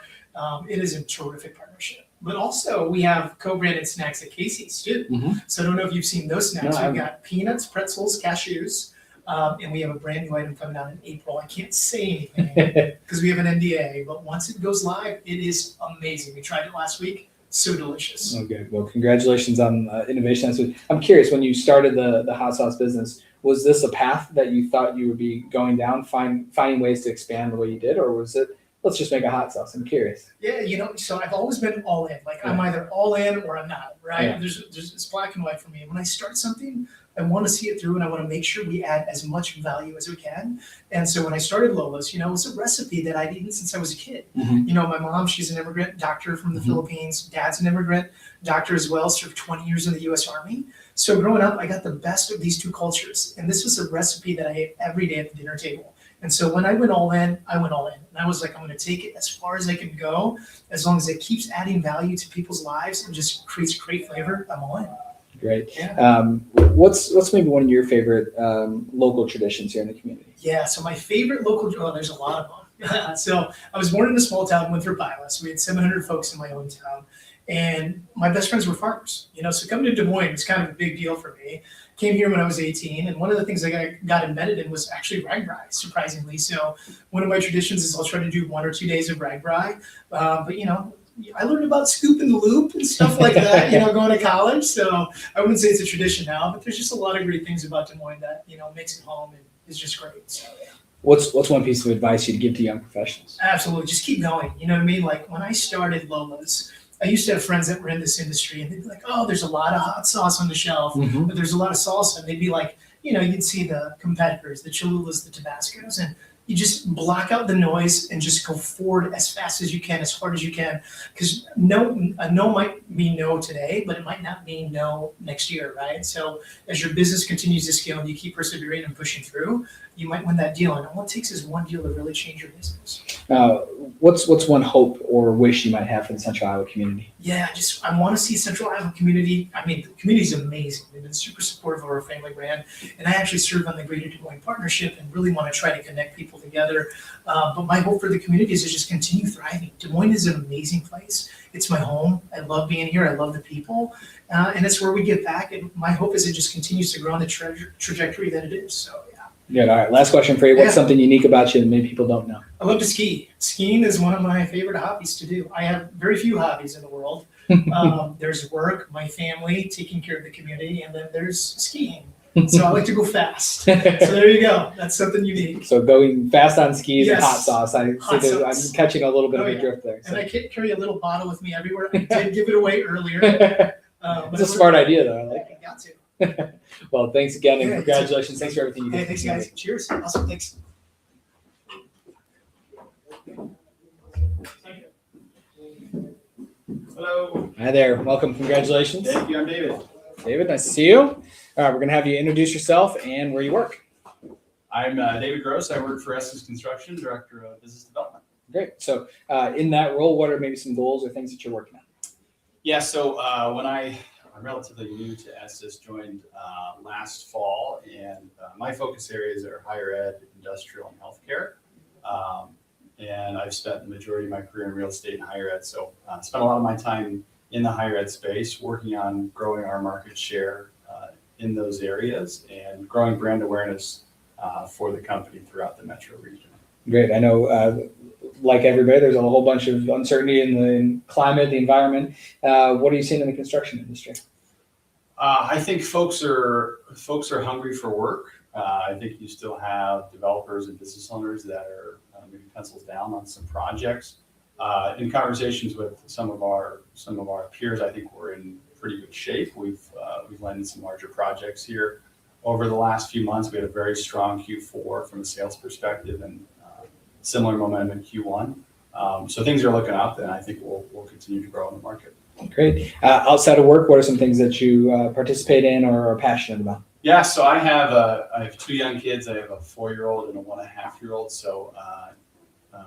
It is a terrific partnership. But also, we have co-branded snacks at Casey's too. Mm-hmm. So I don't know if you've seen those snacks. No, We've got peanuts, pretzels, cashews. And we have a brand new item coming out in April. I can't say anything because we have an NDA, but once it goes live, it is amazing. We tried it last week. So delicious. Okay. Well, congratulations on innovation. So I'm curious, when you started the hot sauce business, was this a path that you thought you would be going down, finding ways to expand the way you did, or was it, let's just make a hot sauce? I'm curious. Yeah, so I've always been all in. Like I'm either all in or I'm not, right? Yeah. There's it's black and white for me. When I start something, I want to see it through and I want to make sure we add as much value as we can. And so when I started Lola's, it was a recipe that I'd eaten since I was a kid. Mm-hmm. My mom, she's an immigrant doctor from the Philippines. Dad's an immigrant doctor as well, served 20 years in the U.S. Army. So growing up, I got the best of these two cultures. And this was a recipe that I ate every day at the dinner table. And so when I went all in, I went all in. And I was like, I'm going to take it as far as I can go. As long as it keeps adding value to people's lives and just creates great flavor, I'm all in. Great. Yeah. What's maybe one of your favorite local traditions here in the community? Yeah, so my favorite local, there's a lot of them. So I was born in a small town, Winthrop, Iowa. So we had 700 folks in my own town. And my best friends were farmers, so coming to Des Moines was kind of a big deal for me. Came here when I was 18, and one of the things I got embedded in was actually RAGBRAI, surprisingly. So one of my traditions is I'll try to do 1 or 2 days of RAGBRAI. But I learned about Scoop and the Loop and stuff like that, going to college. So I wouldn't say it's a tradition now, but there's just a lot of great things about Des Moines that, makes it home and is just great. So, yeah. What's one piece of advice you'd give to young professionals? Absolutely. Just keep going. You know what I mean? Like when I started Lola's, I used to have friends that were in this industry and they'd be like, oh, there's a lot of hot sauce on the shelf, but there's a lot of salsa. And they'd be like, you'd see the competitors, the Cholulas, the Tabascos, and you just block out the noise and just go forward as fast as you can, as hard as you can. Because a no might mean no today, but it might not mean no next year, right? So as your business continues to scale and you keep persevering and pushing through, you might win that deal. And all it takes is one deal to really change your business. What's one hope or wish you might have for the Central Iowa community? Yeah, I want to see Central Iowa community. I mean, the community is amazing. They've been super supportive of our family brand. And I actually serve on the Greater Des Moines Partnership and really want to try to connect people together. But my hope for the community is to just continue thriving. Des Moines is an amazing place. It's my home. I love being here. I love the people. And it's where we give back. And my hope is it just continues to grow on the trajectory that it is. So, yeah. Good. All right. Last question for you. What's something unique about you that maybe people don't know? I love to ski. Skiing is one of my favorite hobbies to do. I have very few hobbies in the world. There's work, my family, taking care of the community, and then there's skiing. So I like to go fast. So there you go. That's something unique. So going fast on skis and Yes. hot sauce. Hot I'm sauce. catching a little bit Oh, of a yeah. drift there. So. And I carry a little bottle with me everywhere. I did give it away earlier. But It's a smart idea, though. I like You got to. it. Well, thanks again, and Yeah, congratulations. Thanks for everything you did. Hey, thanks, guys. Cheers. Awesome. Thanks. Hello. Hi there. Welcome. Congratulations. Thank you. I'm David. David, nice to see you. All right, we're going to have you introduce yourself and where you work. I'm David Gross. I work for Estes Construction, Director of Business Development. Great. So, in that role, what are maybe some goals or things that you're working on? Yeah, so when I'm relatively new to Estes, joined last fall, and my focus areas are higher ed, industrial, and healthcare. And I've spent the majority of my career in real estate and higher ed. So I spent a lot of my time in the higher ed space, working on growing our market share in those areas and growing brand awareness for the company throughout the metro region. Great. I know, like everybody, there's a whole bunch of uncertainty in the climate, the environment. What are you seeing in the construction industry? I think folks are hungry for work. I think you still have developers and business owners that are maybe pencils down on some projects. In conversations with some of our peers, I think we're in pretty good shape. We've landed some larger projects here over the last few months. We had a very strong Q4 from a sales perspective, and similar momentum in Q1. So things are looking up, and I think we'll continue to grow in the market. Great. Outside of work, what are some things that you participate in or are passionate about? Yeah, so I have two young kids. I have a 4-year-old and a 1.5-year-old. So I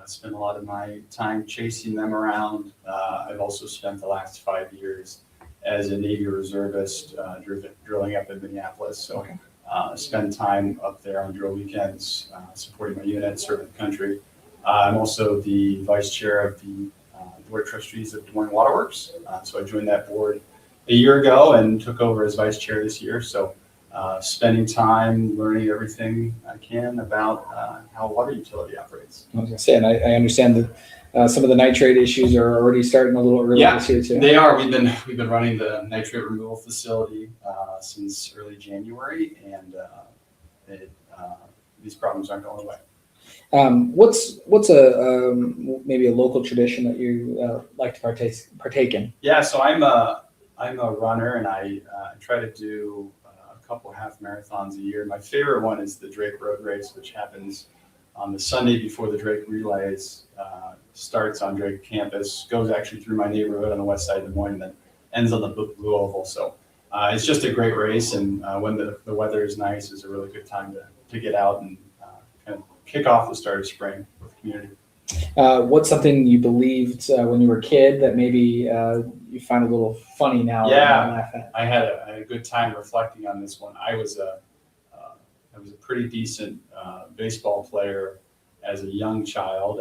spend a lot of my time chasing them around. I've also spent the last 5 years as a Navy reservist drilling up in Minneapolis. So spend time up there on drill weekends, supporting my unit, serving the country. I'm also the vice chair of the board of trustees of Des Moines Waterworks. So I joined that board a year ago and took over as vice chair this year. So spending time learning everything I can about how a water utility operates. I was going to say, and I understand that some of the nitrate issues are already starting a little early this year too. They are. We've been running the nitrate removal facility since early January, and these problems aren't going away. What's a maybe a local tradition that you like to partake in? Yeah, so I'm a runner, and I try to do a couple half marathons a year. My favorite one is the Drake Road Race, which happens on the Sunday before the Drake Relays starts on Drake campus, goes actually through my neighborhood on the west side of Des Moines, and then ends on the Blue Oval. So it's just a great race, and when the weather is nice, it's a really good time to get out and kind of kick off the start of spring with the community. What's something you believed when you were a kid that maybe you find a little funny now? Yeah, and laugh at? I had a good time reflecting on this one. I was a pretty decent baseball player as a young child.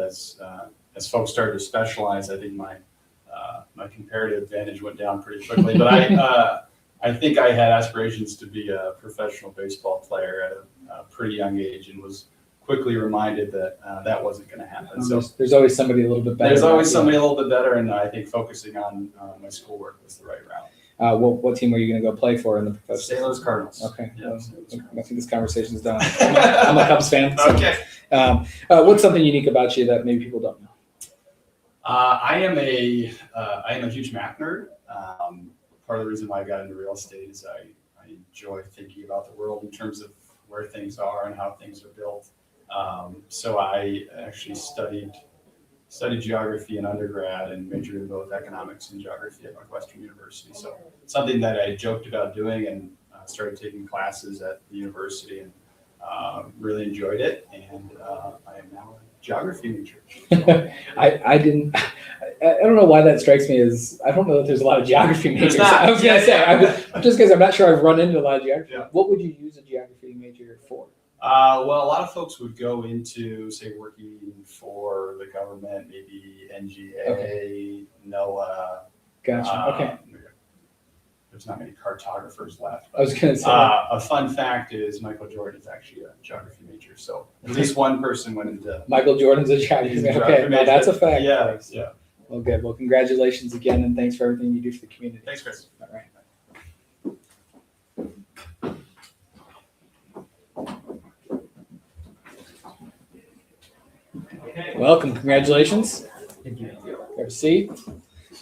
As folks started to specialize, I think my comparative advantage went down pretty quickly. But I think I had aspirations to be a professional baseball player at a pretty young age, and was quickly reminded that that wasn't going to happen. So There's always somebody a little bit better. there's always somebody a little bit better, and I think focusing on my schoolwork was the right route. What team are you going to go play for in the professional? St. Louis Cardinals. Okay. Yeah, Well, St. Louis I think this conversation is done. I'm a Cubs fan. So, Okay. What's something unique about you that maybe people don't know? I am a huge math nerd. Part of the reason why I got into real estate is I enjoy thinking about the world in terms of where things are and how things are built. So I actually studied geography in undergrad and majored in both economics and geography at Northwestern University. So something that I joked about doing, and started taking classes at the university, and really enjoyed it. And I am now a geography major. I don't know why that strikes me as, I don't know that there's a lot of geography majors. There's not. I was going to say, just because I'm not sure I've run into a lot of geography. Yeah. What would you use a geography major for? Well, a lot of folks would go into, say, working for the government, maybe NGA, NOAA. Gotcha. Okay. There's not many cartographers left. I was going to say. A fun fact is Michael Jordan is actually a geography major, so at least one person went into. Michael Jordan's a geography He's a major. geography Okay, now major. that's a fact. Yeah, yeah. Well, good. Well, congratulations again, and thanks for everything you do for the community. Thanks, Chris. All right. Welcome, congratulations. Thank you. Grab a seat.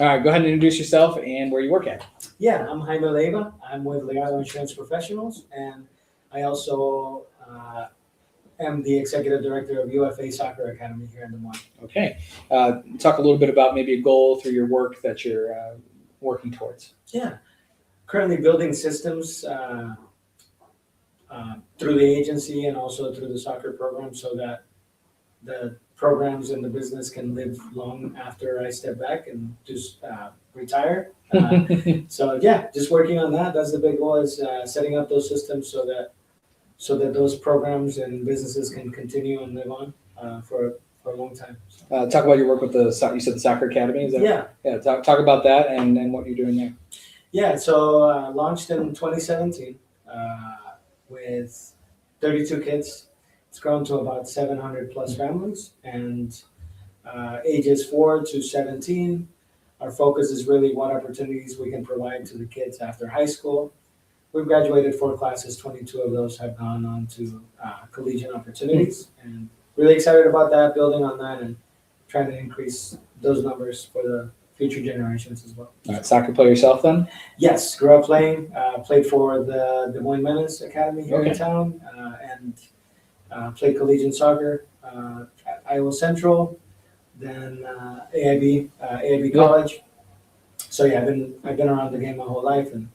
All right, go ahead and introduce yourself and where you work at. Yeah, I'm Jaime Leiva. I'm with Legardo Insurance Professionals, and I also am the executive director of UFA Soccer Academy here in Des Moines. Okay. Talk a little bit about maybe a goal through your work that you're working towards. Yeah, currently building systems through the agency and also through the soccer program so that the programs and the business can live long after I step back and just retire. So yeah, just working on that. That's the big goal, is setting up those systems so that those programs and businesses can continue and live on for a long time. Talk about your work with you said the Soccer Academy. Is that? Yeah. Yeah. Talk about that and what you're doing there. Yeah, so launched in 2017 with 32 kids. It's grown to about 700 plus families, and ages 4 to 17. Our focus is really what opportunities we can provide to the kids after high school. We've graduated 4 classes, 22 of those have gone on to collegiate opportunities, and really excited about that, building on that, and trying to increase those numbers for the future generations as well. All right, soccer player yourself then? Yes, grew up playing, played for the Des Moines Menace Academy here in town, and played collegiate soccer at Iowa Central, then AIB College. So yeah, I've been around the game my whole life, and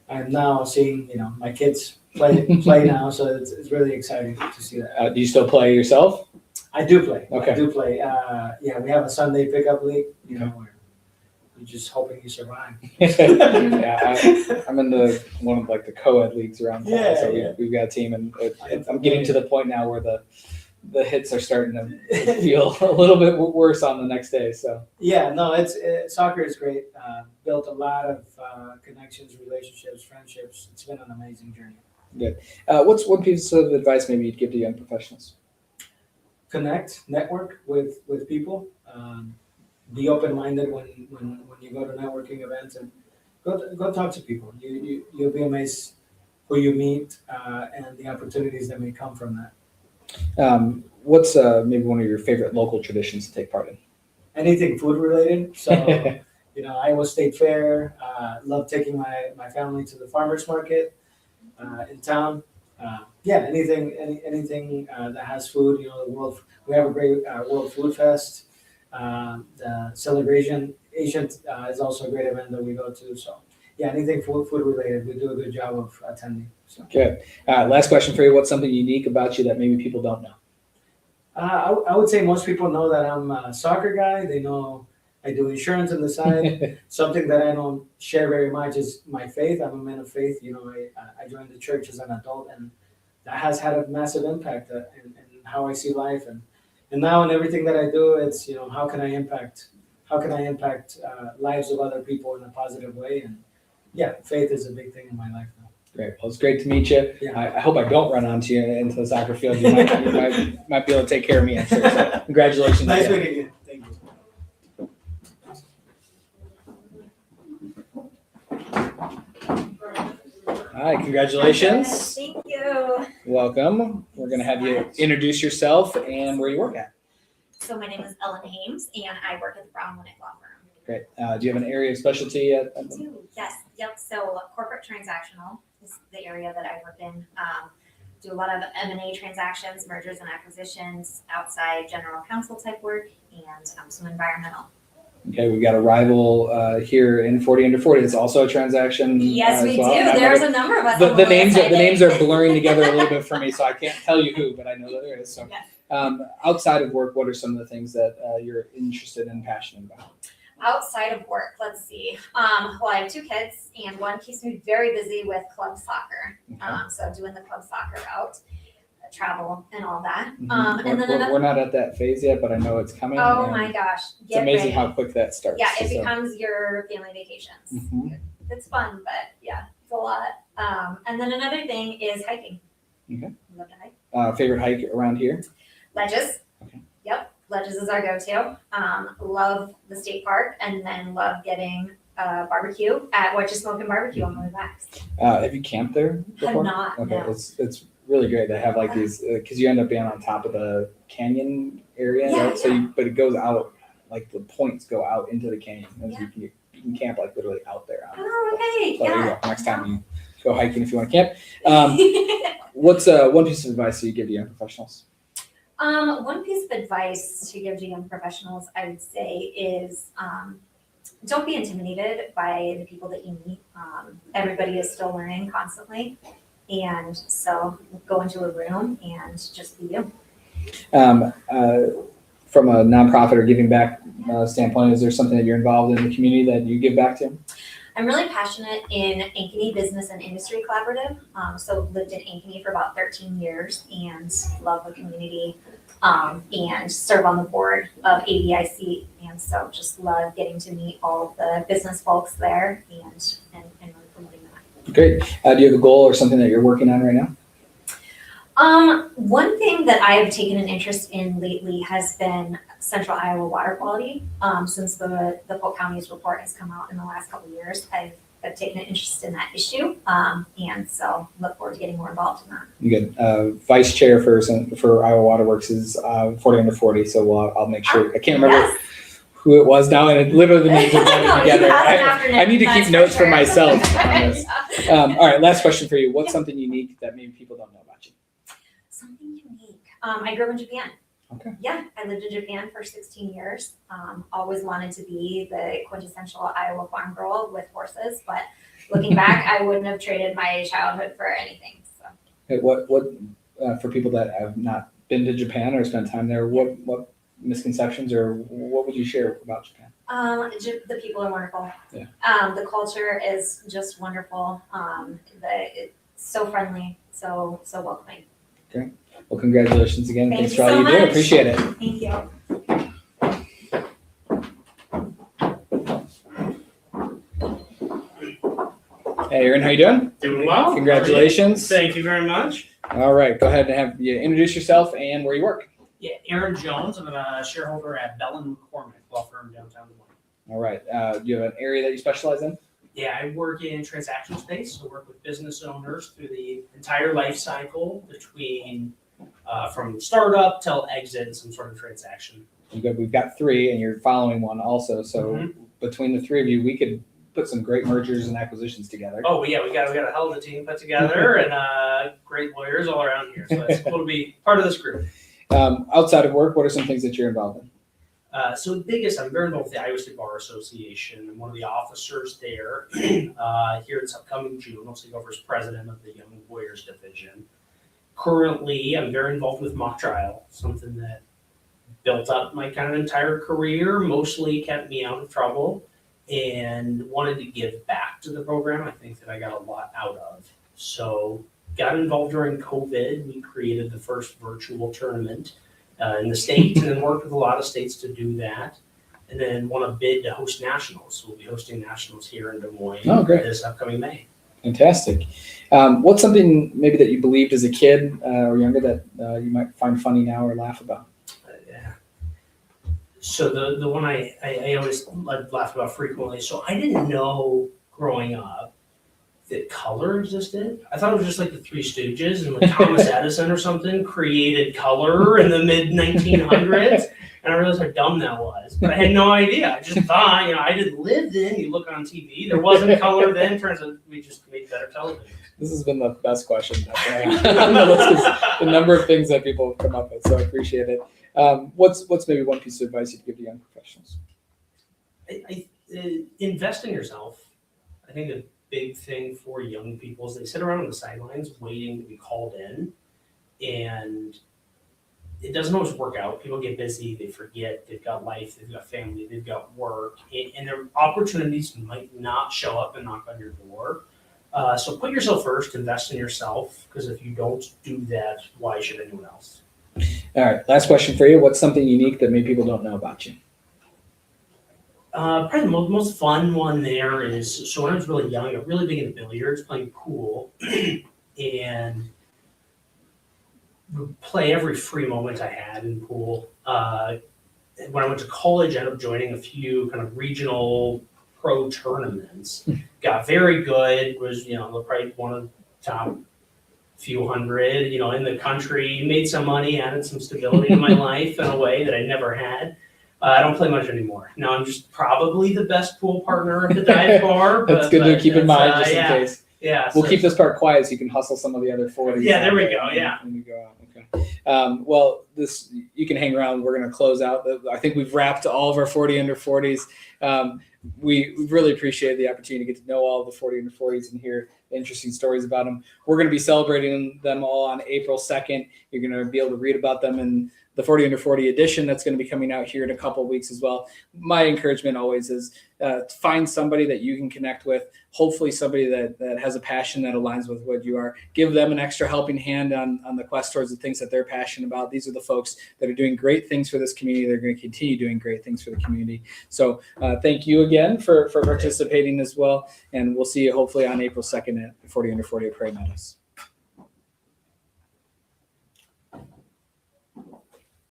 I'm now seeing my kids play now, so it's really exciting to see that. Do you still play yourself? I do play. Okay. I do play. Yeah, we have a Sunday pickup league. Where you're just hoping you survive. Yeah, I'm in one of the co-ed leagues around town. Yeah, So yeah. we've got a team, and I'm getting to the point now where the hits are starting to feel a little bit worse on the next day. So Yeah, no, soccer is great. Built a lot of connections, relationships, friendships. It's been an amazing journey. good. What's one piece of advice maybe you'd give to young professionals? Connect, network with people. Be open-minded when you go to networking events, and go talk to people. You'll be amazed who you meet and the opportunities that may come from that. What's maybe one of your favorite local traditions to take part in? Anything food related. So Iowa State Fair. Love taking my family to the farmers market in town. Yeah, anything that has food. We have a great World Food Fest. The Celebration Asian is also a great event that we go to. So yeah, anything food related, we do a good job of attending. So. Good. Last question for you. What's something unique about you that maybe people don't know? I would say most people know that I'm a soccer guy. They know I do insurance on the side. Something that I don't share very much is my faith. I'm a man of faith. I joined the church as an adult, and that has had a massive impact in how I see life. And now in everything that I do, it's how can I impact lives of other people in a positive way. And yeah, faith is a big thing in my life now. Great. Well, it's great to meet you. Yeah. I hope I don't run onto you into the soccer field. You might be able to take care of me. I'm sure. So congratulations. Nice again. meeting you. Thank you. All right. Congratulations. Thank you. Welcome. We're going to have you introduce yourself and where you work at. So my name is Ellen Hames, and I work at the Brown Winnick Law Firm. Great. Do you have an area of specialty at Yes. Yep. So corporate transactional is the area that I work in. Do a lot of M&A transactions, mergers and acquisitions, outside general counsel type work, and some environmental. Okay, we've got a rival here in 40 Under 40. It's also a transaction. Yes, we as well. do. There's a number of us. The on the names list, I the names think. are blurring together a little bit for me, so I can't tell you who, but I know that there is. So, outside of work, what are some of the things that you're interested and passionate about? Outside of work, let's see. Well, I have 2 kids, and one keeps me very busy with club soccer. So doing the club soccer route, travel, and all that. And then We're not at that phase yet, but I know it's coming. oh and my gosh, It's amazing ready. how quick that starts. Yeah, it So- becomes your family vacations. Mhm. It's fun, but yeah, it's a lot. And then another thing is hiking. Okay. Love to hike. Favorite hike around here? Ledges. Yep, Ledges is our go-to. Love the state park, and then love getting barbecue at What You Smoking Barbecue on the way back. Have you camped there before? not, Okay, no. it's really great. They have like these because you end up being on top of the canyon area, Yeah, right? So but it goes out, like the points go out into the canyon, and so you can camp like literally out there. Oh, okay. So there you Yeah. go. Next time you go hiking, if you want to camp. What's one piece of advice you give to young professionals? One piece of advice to give to young professionals, I would say, is don't be intimidated by the people that you meet. Everybody is still learning constantly. And so go into a room and just be you. From a nonprofit or giving back standpoint, is there something that you're involved in the community that you give back to? I'm really passionate in Ankeny Business and Industry Collaborative. So lived in Ankeny for about 13 years and love the community and serve on the board of ABIC. And so just love getting to meet all of the business folks there and really promoting that. Great. Do you have a goal or something that you're working on right now? One thing that I have taken an interest in lately has been Central Iowa water quality. Since the Polk County's report has come out in the last couple of years, I've taken an interest in that issue, and so look forward to getting more involved in that. You get vice chair for Iowa Water Works is 40 under 40, so I'll make sure. I can't remember who it was now, and it literally the names are blending together. I need to keep notes for myself on this. All right, last question for you. What's something unique that maybe people don't know about you? Something unique. I grew up in Japan. Okay. Yeah, I lived in Japan for 16 years. Always wanted to be the quintessential Iowa farm girl with horses, but looking back, I wouldn't have traded my childhood for anything. So. Hey, what for people that have not been to Japan or spent time there, what misconceptions or what would you share about Japan? The people are wonderful. Yeah. The culture is just wonderful. It's so friendly, so welcoming. Okay. Well, congratulations again. Thank Thanks you for all so you do. much. Appreciate it. Thank you. Hey, Aaron, how you doing? Doing well. Congratulations. Thank you very much. All right, go ahead and have you introduce yourself and where you work. Yeah, Aaron Jones. I'm a shareholder at Bell and McCormick law firm downtown Des Moines. All right. Do you have an area that you specialize in? Yeah, I work in transactional space. I work with business owners through the entire life cycle between from startup till exit and some sort of transaction. We've got three, and you're following one also. So between the three of you, we could put some great mergers and acquisitions together. Oh yeah, we got a hell of a team put together and great lawyers all around here. So it's cool to be part of this group. Outside of work, what are some things that you're involved in? So the biggest, I'm very involved with the Iowa State Bar Association. I'm one of the officers there. Here this upcoming June, I'll take over as president of the Young Warriors Division. Currently, I'm very involved with mock trial, something that built up my kind of entire career, mostly kept me out of trouble, and wanted to give back to the program. I think that I got a lot out of. So got involved during COVID. We created the first virtual tournament in the state, and then worked with a lot of states to do that. And then won a bid to host nationals. So we'll be hosting nationals here in Des Moines this upcoming May. Fantastic. What's something maybe that you believed as a kid or younger that you might find funny now or laugh about? So the one I always laugh about frequently. So I didn't know growing up that color existed. I thought it was just like the Three Stooges and like Thomas Edison or something created color in the mid 1900s. And I realized how dumb that was. But I had no idea. I just thought, I didn't live then. You look on TV, there wasn't color then. Turns out we just made better television. This has been the best question. The number of things that people have come up with, so I appreciate it. What's maybe one piece of advice you'd give to young professionals? Invest in yourself. I think the big thing for young people is they sit around on the sidelines waiting to be called in, and it doesn't always work out. People get busy, they forget, they've got life, they've got family, they've got work, and their opportunities might not show up and knock on your door. So put yourself first, invest in yourself, because if you don't do that, why should anyone else? All right, last question for you. What's something unique that maybe people don't know about you? Probably the most fun one there is, so when I was really young, I got really big into billiards, playing pool, and would play every free moment I had in pool. When I went to college, I ended up joining a few kind of regional pro tournaments. Got very good, was probably one of the top few hundred, in the country, made some money, added some stability to my life in a way that I never had. I don't play much anymore. Now I'm just probably the best pool partner at the dive bar. That's good to keep in mind just in yeah. case. Yeah. We'll so- keep this part quiet so you can hustle some of the other 40s. Yeah, there we go. Yeah. When you go out. Okay. Well, this you can hang around. We're going to close out. I think we've wrapped all of our 40 under 40s. We really appreciate the opportunity to get to know all of the 40 under 40s and hear interesting stories about them. We're going to be celebrating them all on April 2nd. You're going to be able to read about them in the 40 under 40 edition that's going to be coming out here in a couple of weeks as well. My encouragement always is find somebody that you can connect with, hopefully somebody that has a passion that aligns with what you are. Give them an extra helping hand on the quest towards the things that they're passionate about. These are the folks that are doing great things for this community. They're going to continue doing great things for the community. So thank you again for participating as well. And we'll see you hopefully on April 2nd at 40 under 40 at Prairie Meadows.